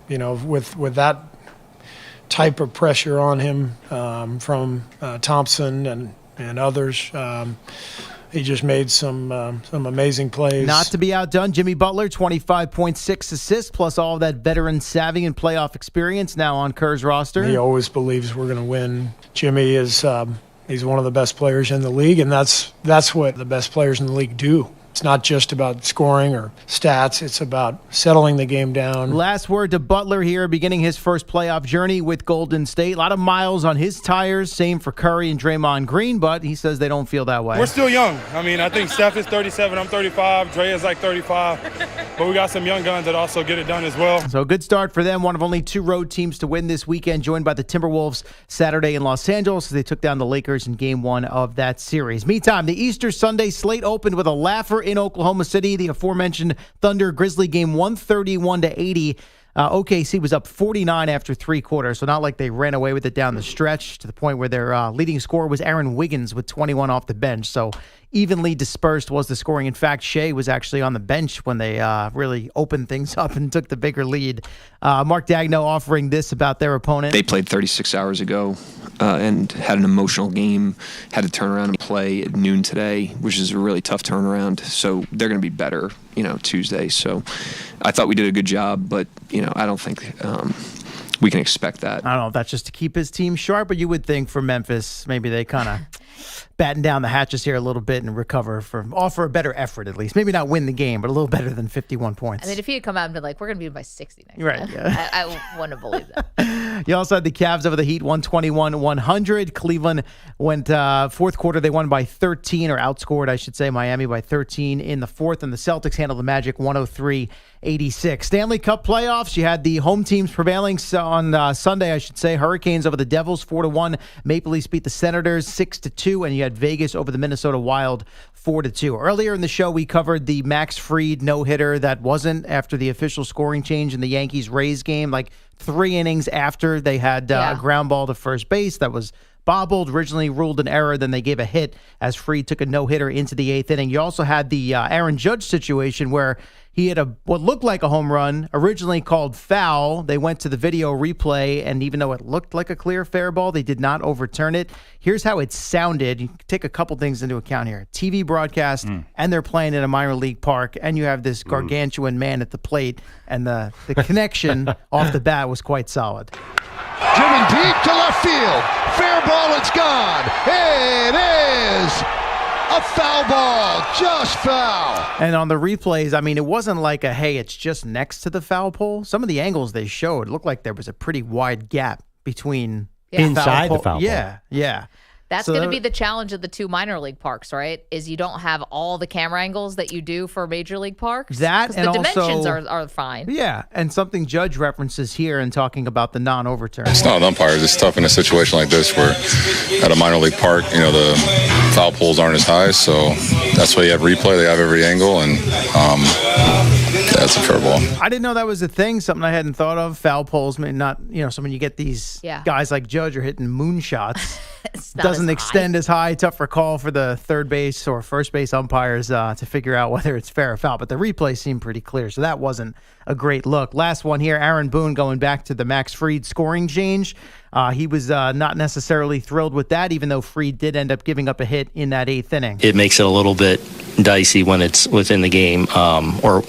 with that type of pressure on him from Thompson and others, he just made some amazing plays. Not to be outdone, Jimmy Butler, 25.6 assists, plus all of that veteran savvy and playoff experience now on Kerr's roster. He always believes we're going to win. Jimmy is he's one of the best players in the league, and that's what the best players in the league do. It's not just about scoring or stats. It's about settling the game down. Last word to Butler here, beginning his first playoff journey with Golden State. A lot of miles on his tires. Same for Curry and Draymond Green, but he says they don't feel that way. We're still young. I think Steph is 37. I'm 35. Dre is like 35. But we got some young guns that also get it done as well. So a good start for them. One of only 2 road teams to win this weekend, joined by the Timberwolves Saturday in Los Angeles as they took down the Lakers in Game 1 of that series. Meantime, the Easter Sunday slate opened with a laugher in Oklahoma City. The aforementioned Thunder Grizzly game 131-80. OKC was up 49 after 3 quarters, so not like they ran away with it down the stretch to the point where their leading scorer was Aaron Wiggins with 21 off the bench. So evenly dispersed was the scoring. In fact, Shea was actually on the bench when they really opened things up and took the bigger lead. Mark Dagno offering this about their opponent. They played 36 hours ago and had an emotional game, had to turn around and play at noon today, which is a really tough turnaround. So they're going to be better, Tuesday. So I thought we did a good job, but, I don't think we can expect that. I don't know if that's just to keep his team sharp, but you would think for Memphis, maybe they kind of batten down the hatches here a little bit and offer a better effort at least. Maybe not win the game, but a little better than 51 points. If he had come out and been like, we're going to beat by 60 next right, time, yeah. I wouldn't have believed that. You also had the Cavs over the Heat, 121-100. Cleveland went fourth quarter. They won by 13, or outscored, I should say, Miami by 13 in the fourth. And the Celtics handled the Magic 103-86. Stanley Cup playoffs. You had the home teams prevailing on Sunday, I should say. Hurricanes over the Devils, 4-1. Maple Leafs beat the Senators, 6-2. And you had Vegas over the Minnesota Wild, 4-2. Earlier in the show, we covered the Max Fried no-hitter that wasn't after the official scoring change in the Yankees-Rays game, like 3 innings after they had a ground ball to first base that was bobbled, originally ruled an error, then they gave a hit as Fried took a no-hitter into the 8th inning. You also had the Aaron Judge situation where he had what looked like a home run, originally called foul. They went to the video replay, and even though it looked like a clear fair ball, they did not overturn it. Here's how it sounded. You can take a couple things into account here. TV broadcast, and they're playing in a minor league park, and you have this gargantuan man at the plate, and the connection off the bat was quite solid. Driven deep to left field. Fair ball, it's gone. It is a foul ball, just foul. And on the replays, it wasn't like it's just next to the foul pole. Some of the angles they showed looked like there was a pretty wide gap between inside the foul pole. Yeah. That's going to be the challenge of the 2 minor league parks, right? Is you don't have all the camera angles that you do for major league parks. That and the dimensions also, are fine. Yeah, and something Judge references here in talking about the non-overturn. It's not umpires. It's tough in a situation like this where at a minor league park, the foul poles aren't as high, so that's why you have replay. They have every angle, and that's a fair ball. I didn't know that was a thing, something I hadn't thought of. Foul poles, not, so when you get these guys like Judge are hitting moonshots, doesn't extend as high. Tougher call for the third base or first base umpires to figure out whether it's fair or foul. But the replay seemed pretty clear, so that wasn't a great look. Last one here, Aaron Boone going back to the Max Fried scoring change. He was not necessarily thrilled with that, even though Fried did end up giving up a hit in that 8th inning. It makes it a little bit dicey when it's within the game, or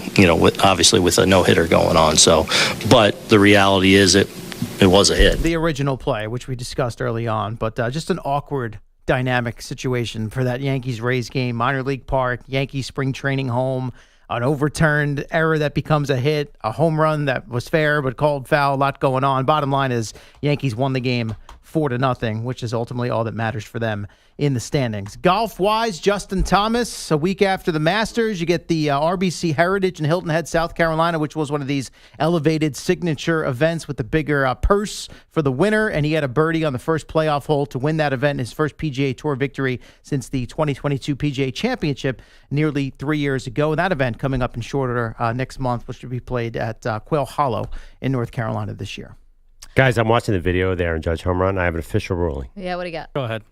obviously with a no-hitter going on. So, but the reality is it was a hit. The original play, which we discussed early on, but just an awkward dynamic situation for that Yankees-Rays game. Minor League Park, Yankees spring training home, an overturned error that becomes a hit, a home run that was fair but called foul, a lot going on. Bottom line is Yankees won the game 4-0, which is ultimately all that matters for them in the standings. Golf-wise, Justin Thomas, a week after the Masters, you get the RBC Heritage in Hilton Head, South Carolina, which was one of these elevated signature events with the bigger purse for the winner, and he had a birdie on the first playoff hole to win that event, his first PGA Tour victory since the 2022 PGA Championship nearly 3 years ago. And that event coming up in short order next month, which will be played at Quail Hollow in North Carolina this year. Guys, I'm watching the video there and Judge Home Run. I have an official ruling. Yeah, what do you got? Go ahead.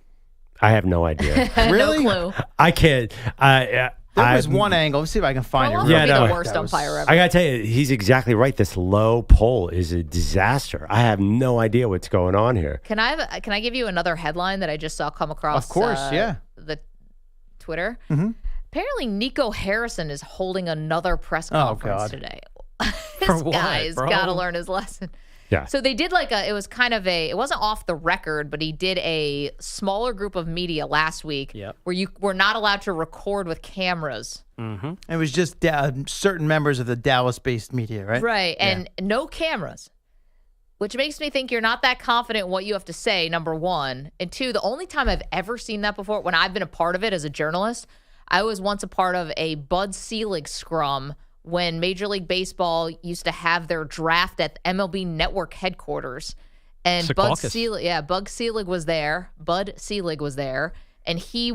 I have no idea. Really? No clue. I can't. There was one angle. Let's see if I can find it. Yeah, the worst umpire ever. I got to tell you, he's exactly right. This low pole is a disaster. I have no idea what's going on here. Can I give you another headline that I just saw come across? Of course, yeah. The Twitter. Mm-hmm. Apparently, Nico Harrison is holding another press conference today. This guy's got to learn his lesson. Yeah. So they did it was kind of it wasn't off the record, but he did a smaller group of media last week where you were not allowed to record with cameras. Mm-hmm. It was just certain members of the Dallas-based media, right? Right, and no cameras, which makes me think you're not that confident in what you have to say, number one. And two, the only time I've ever seen that before, when I've been a part of it as a journalist, I was once a part of a Bud Selig scrum when Major League Baseball used to have their draft at MLB Network headquarters. And Bud Selig was there. Bud Selig was there. And he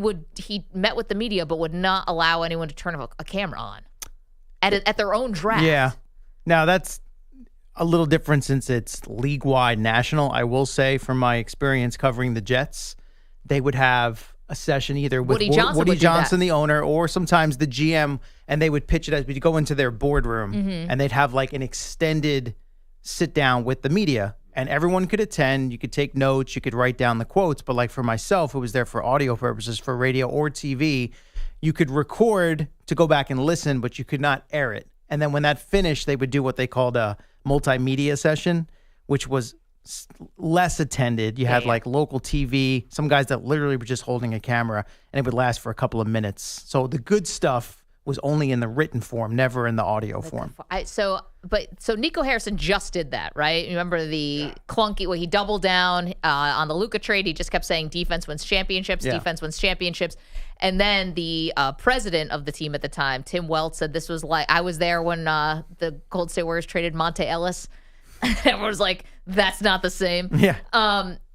met with the media, but would not allow anyone to turn a camera on at their own draft. Yeah. Now, that's a little different since it's league-wide national. I will say, from my experience covering the Jets, they would have a session either with Woody Johnson, the owner, or sometimes the GM, and they would pitch it as we go into their boardroom, and they'd have an extended sit down with the media, and everyone could attend. You could take notes, you could write down the quotes, but for myself, who was there for audio purposes, for radio or TV, you could record to go back and listen, but you could not air it. And then when that finished, they would do what they called a multimedia session, which was less attended. You had local TV, some guys that literally were just holding a camera, and it would last for a couple of minutes. So the good stuff was only in the written form, never in the audio form. So Nico Harrison just did that, right? Remember the clunky, he doubled down on the Luka trade. He just kept saying defense wins championships, defense wins championships. And then the president of the team at the time, Tim Welch, said this was I was there when the Golden State Warriors traded Monte Ellis. Everyone was like, that's not the same. Yeah.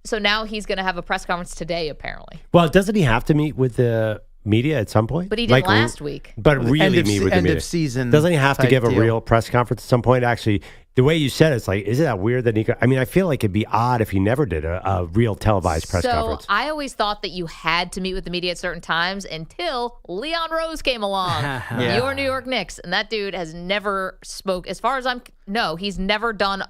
So now he's going to have a press conference today, apparently. Well, doesn't he have to meet with the media at some point? But he did last week. But really meet with the media. End of season. Doesn't he have to give a deal. real press conference at some point? Actually, the way you said it's isn't that weird that Nico? I mean, I feel like it'd be odd if he never did a real televised press conference. So I always thought that you had to meet with the media at certain times until Leon Rose came along. Your New York Knicks. And that dude has never spoke, as far as he's never done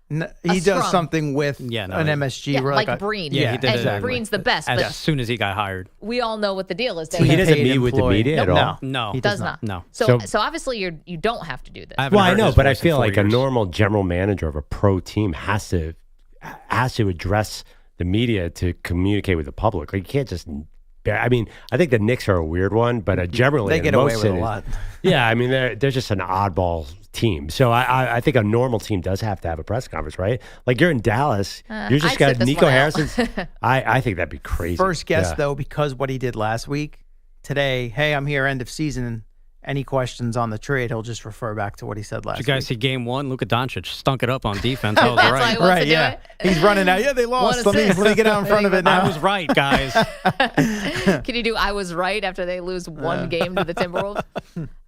he does something with an MSG. Like Breen. Yeah, he did. And Breen's the best. As soon as he got hired. We all know what the deal is. So he doesn't meet with the media at all? No. He does not. No. So obviously you don't have to do this. Well, I know, but I feel like a normal general manager of a pro team has to address the media to communicate with the public. You can't just... I mean, I think the Knicks are a weird one, but generally... They get away with a lot. Yeah, I mean, they're just an oddball team. So I think a normal team does have to have a press conference, right? You're in Dallas. You just got Nico Harrison. I think that'd be crazy. First guess, though, because what he did last week, today, hey, I'm here, end of season. Any questions on the trade, he'll just refer back to what he said last week. Did you guys see game one? Luka Doncic stunk it up on defense. I was right. Right, yeah. He's running out. Yeah, they lost. Let me get out in front of it now. I was right, guys. Can you do I was right after they lose one game to the Timberwolves?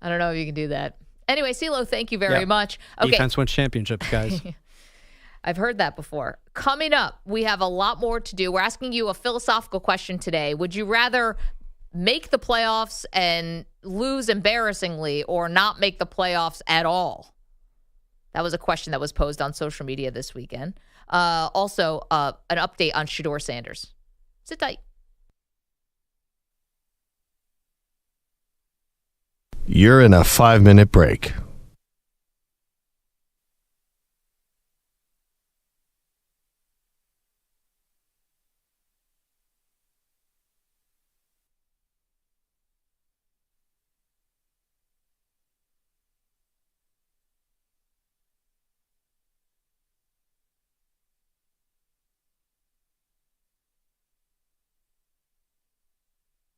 I don't know if you can do that. Anyway, CeeLo, thank you very much. Okay. Defense wins championships, guys. I've heard that before. Coming up, we have a lot more to do. We're asking you a philosophical question today. Would you rather make the playoffs and lose embarrassingly or not make the playoffs at all? That was a question that was posed on social media this weekend. Also, an update on Shedeur Sanders. Sit tight. You're in a 5-minute break.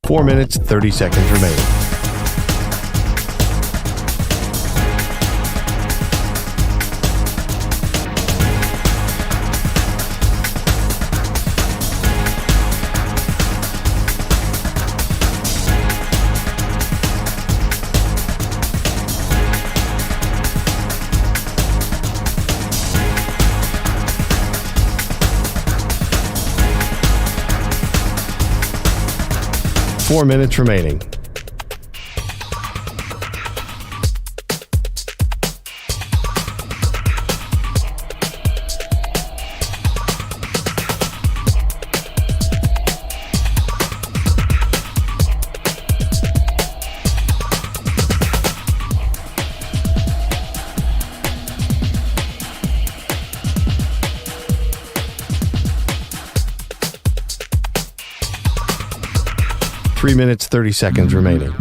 Four minutes, 30 seconds remaining. Four minutes remaining. Three minutes, 30 seconds remaining.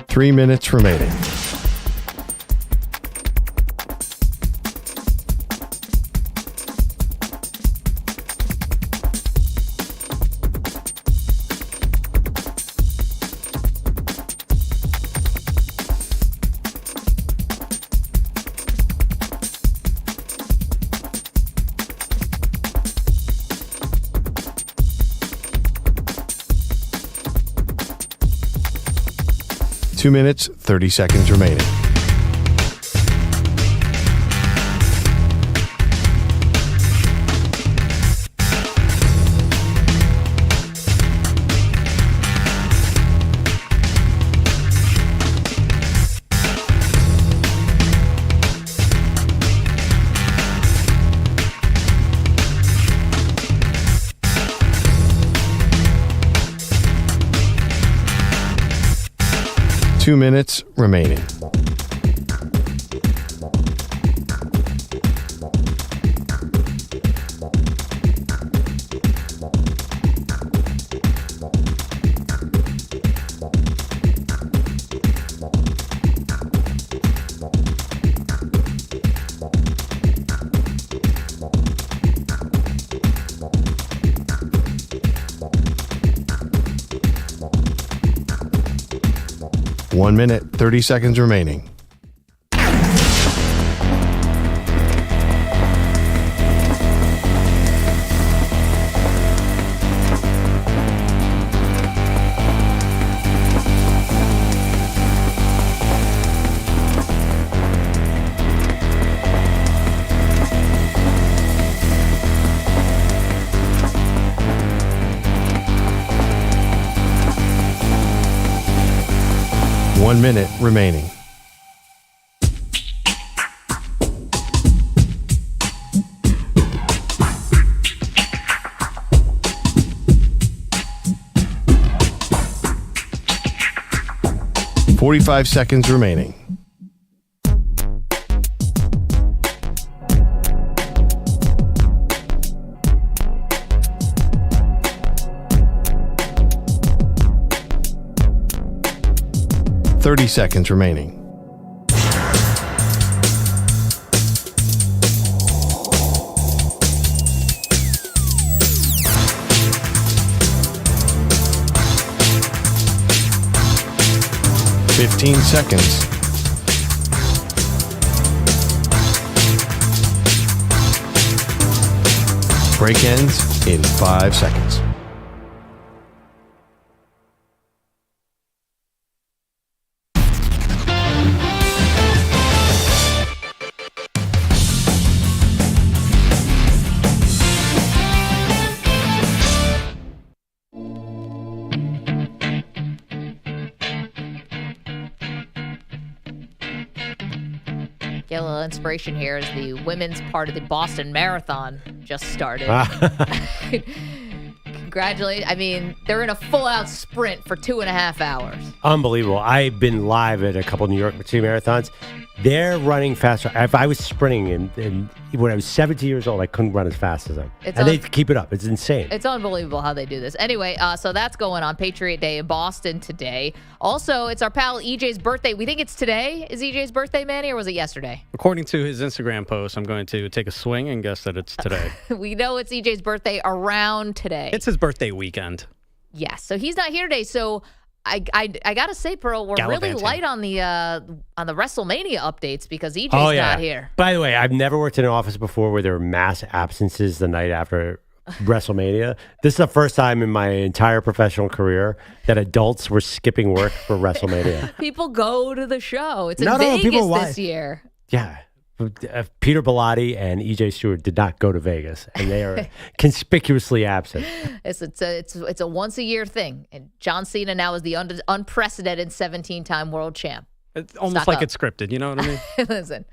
Three minutes remaining. Two minutes, 30 seconds remaining. Two minutes remaining. One minute, 30 seconds remaining. One minute remaining. .45 seconds remaining. .30 seconds remaining. 15 seconds. Break ends in 5 seconds. Get a little inspiration here as the women's part of the Boston Marathon just started. Congratulations. I mean, they're in a full-out sprint for 2.5 hours. Unbelievable. I've been live at a couple New York City marathons. They're running faster. If I was sprinting and when I was 17 years old, I couldn't run as fast as them. And they keep it up. It's insane. It's unbelievable how they do this. Anyway, so that's going on. Patriot Day in Boston today. Also, it's our pal EJ's birthday. We think it's today. Is EJ's birthday, Manny, or was it yesterday? According to his Instagram post, I'm going to take a swing and guess that it's today. We know it's EJ's birthday around today. It's his birthday weekend. Yes. So he's not here today. So I gotta say, Pearl, we're really light on the WrestleMania updates because EJ's not here. By the way, I've never worked in an office before where there were mass absences the night after WrestleMania. This is the first time in my entire professional career that adults were skipping work for WrestleMania. People go to the show. It's in Vegas this year. Yeah. Peter Bellotti and EJ Stewart did not go to Vegas, and they are conspicuously absent. It's a once a year thing, and John Cena now is the unprecedented 17-time world champ. It's almost like it's scripted. You know what I mean? Listen,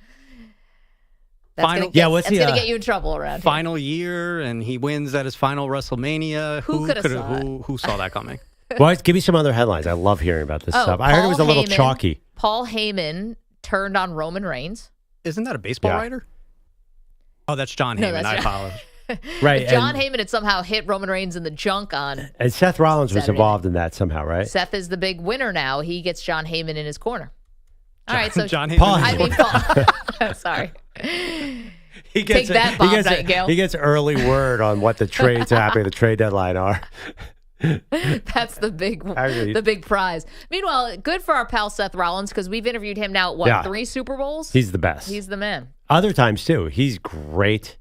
that's going to get you in trouble around here. Final year, and he wins at his final WrestleMania. Who saw that coming? Well, give me some other headlines. I love hearing about this stuff. I heard it was a little chalky. Paul Heyman turned on Roman Reigns. Isn't that a baseball writer? Oh, that's John Heyman. I apologize. Right. John Heyman had somehow hit Roman Reigns in the junk on. And Seth Rollins was involved in that somehow, right? Seth is the big winner now. He gets John Heyman in his corner. All right, so John Heyman. Paul. Sorry. Take that, Bob Nightingale. He gets early word on what the trades happening, the trade deadline are. That's the big prize. Meanwhile, good for our pal Seth Rollins because we've interviewed him now at 3 Super Bowls? He's the best. He's the man. Other times too. He's great.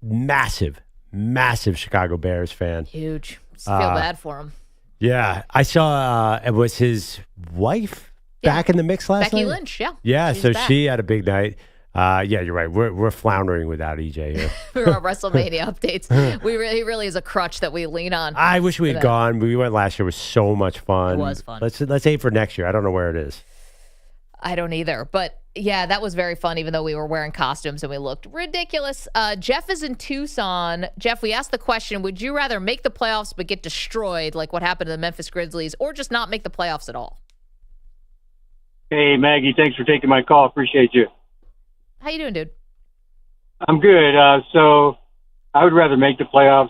Massive Chicago Bears fan. Huge. Just feel bad for him. Yeah. I saw it was his wife back in the mix last night. Becky Lynch, yeah. Yeah, so she had a big night. Yeah, you're right. We're floundering without EJ here. For our WrestleMania updates. He really is a crutch that we lean on. I wish we had gone. We went last year. It was so much fun. It was fun. Let's aim for next year. I don't know where it is. I don't either. But yeah, that was very fun, even though we were wearing costumes and we looked ridiculous. Jeff is in Tucson. Jeff, we asked the question, would you rather make the playoffs but get destroyed like what happened to the Memphis Grizzlies or just not make the playoffs at all? Hey, Maggie, thanks for taking my call. Appreciate you. How you doing, dude? I'm good. So I would rather make the playoffs,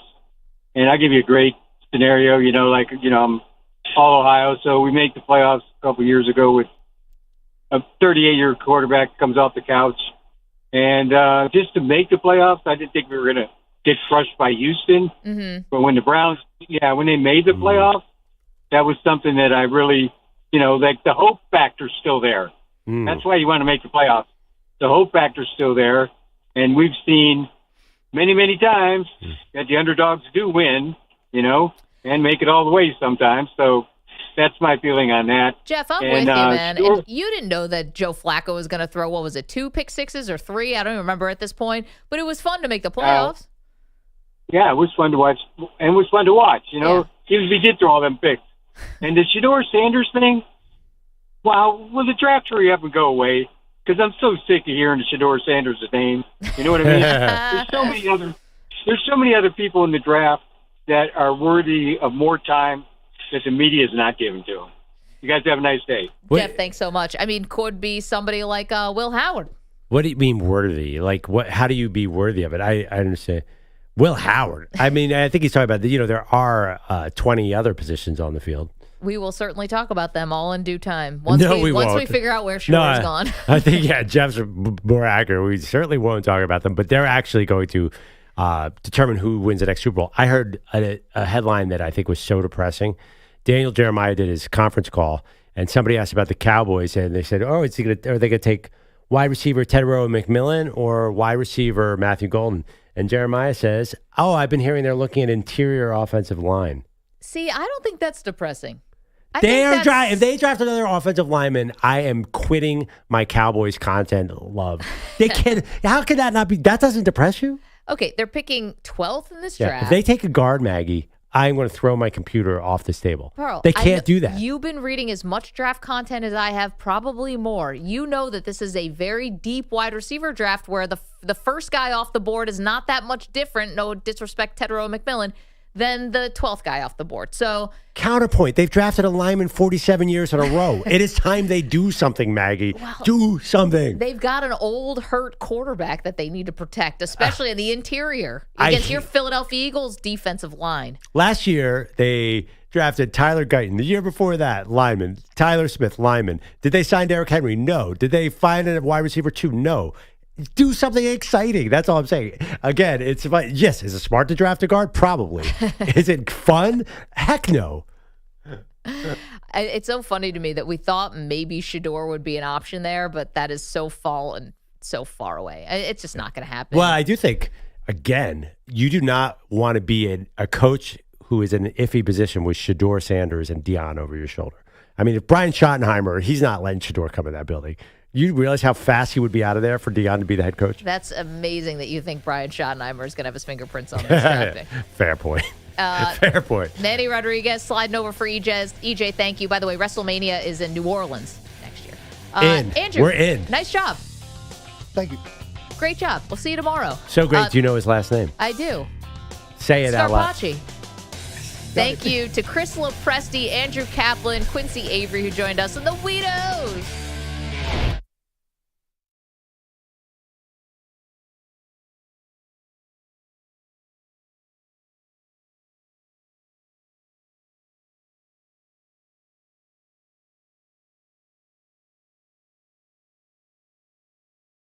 and I'll give you a great scenario. I'm all Ohio, so we make the playoffs a couple years ago with a 38-year quarterback comes off the couch. And just to make the playoffs, I didn't think we were going to get crushed by Houston. Mm-hmm. But when the Browns, when they made the playoffs, that was something that I really, like the hope factor's still there. That's why you want to make the playoffs. The hope factor's still there, and we've seen many, many times that the underdogs do win, and make it all the way sometimes. So that's my feeling on that. Jeff, I'm with you, man. Sure. And you didn't know that Joe Flacco was going to throw, 2 pick sixes or 3? I don't even remember at this point, but it was fun to make the playoffs. Yeah, it was fun to watch, and it was fun to watch, even if he did throw all them picks. And the Shedeur Sanders thing, will the draft hurry up and go away? Because I'm so sick of hearing the Shedeur Sanders' name. You know what I mean? There's so many other people in the draft that are worthy of more time that the media is not giving to them. You guys have a nice day. Jeff, thanks so much. I mean, could be somebody like Will Howard. What do you mean worthy? Like, what? How do you be worthy of it? I understand. Will Howard. I mean, I think he's talking about, there are 20 other positions on the field. We will certainly talk about them all in due time. Once we figure out where Shedeur's gone. I think, Jeff's more accurate. We certainly won't talk about them, but they're actually going to determine who wins the next Super Bowl. I heard a headline that I think was so depressing. Daniel Jeremiah did his conference call, And somebody asked about the Cowboys, and they said, are they going to take wide receiver Tedrow McMillan or wide receiver Matthew Golden? And Jeremiah says, I've been hearing they're looking at interior offensive line. See, I don't think that's depressing. If they draft another offensive lineman, I am quitting my Cowboys content love. They can't. How could that not be? That doesn't depress you? Okay, they're picking 12th in this draft. If they take a guard, Maggie, I'm going to throw my computer off this table. Pearl, they can't do that. You've been reading as much draft content as I have, probably more. You know that this is a very deep wide receiver draft where the first guy off the board is not that much different, no disrespect, Tedrow McMillan, than the 12th guy off the board. So counterpoint, they've drafted a lineman 47 years in a row. It is time they do something, Maggie. Well, do something. They've got an old, hurt quarterback that they need to protect, especially in the interior against your Philadelphia Eagles defensive line. Last year, they drafted Tyler Guyton. The year before that, lineman. Tyler Smith, lineman. Did they sign Derrick Henry? No. Did they find a wide receiver 2? No. Do something exciting. That's all I'm saying. Again, it's like, yes, is it smart to draft a guard? Probably. Is it fun? Heck no. It's so funny to me that we thought maybe Shedeur would be an option there, but that is so far away. It's just not going to happen. Well, I do think, again, you do not want to be a coach who is in an iffy position with Shedeur Sanders and Deion over your shoulder. I mean, if Brian Schottenheimer, he's not letting Shedeur come in that building. You realize how fast he would be out of there for Deion to be the head coach? That's amazing that you think Brian Schottenheimer is going to have his fingerprints on this drafting. Fair point. Fair point. Manny Rodriguez sliding over for EJ. EJ, thank you. By the way, WrestleMania is in New Orleans next year. Andrew, we're in. Nice job. Thank you. Great job. We'll see you tomorrow. So great. Do you know his last name? I do. Say it out loud. Starpachi. Thank you to Chris LoPresti, Andrew Kaplan, Quincy Avery, who joined us, and the Weedos.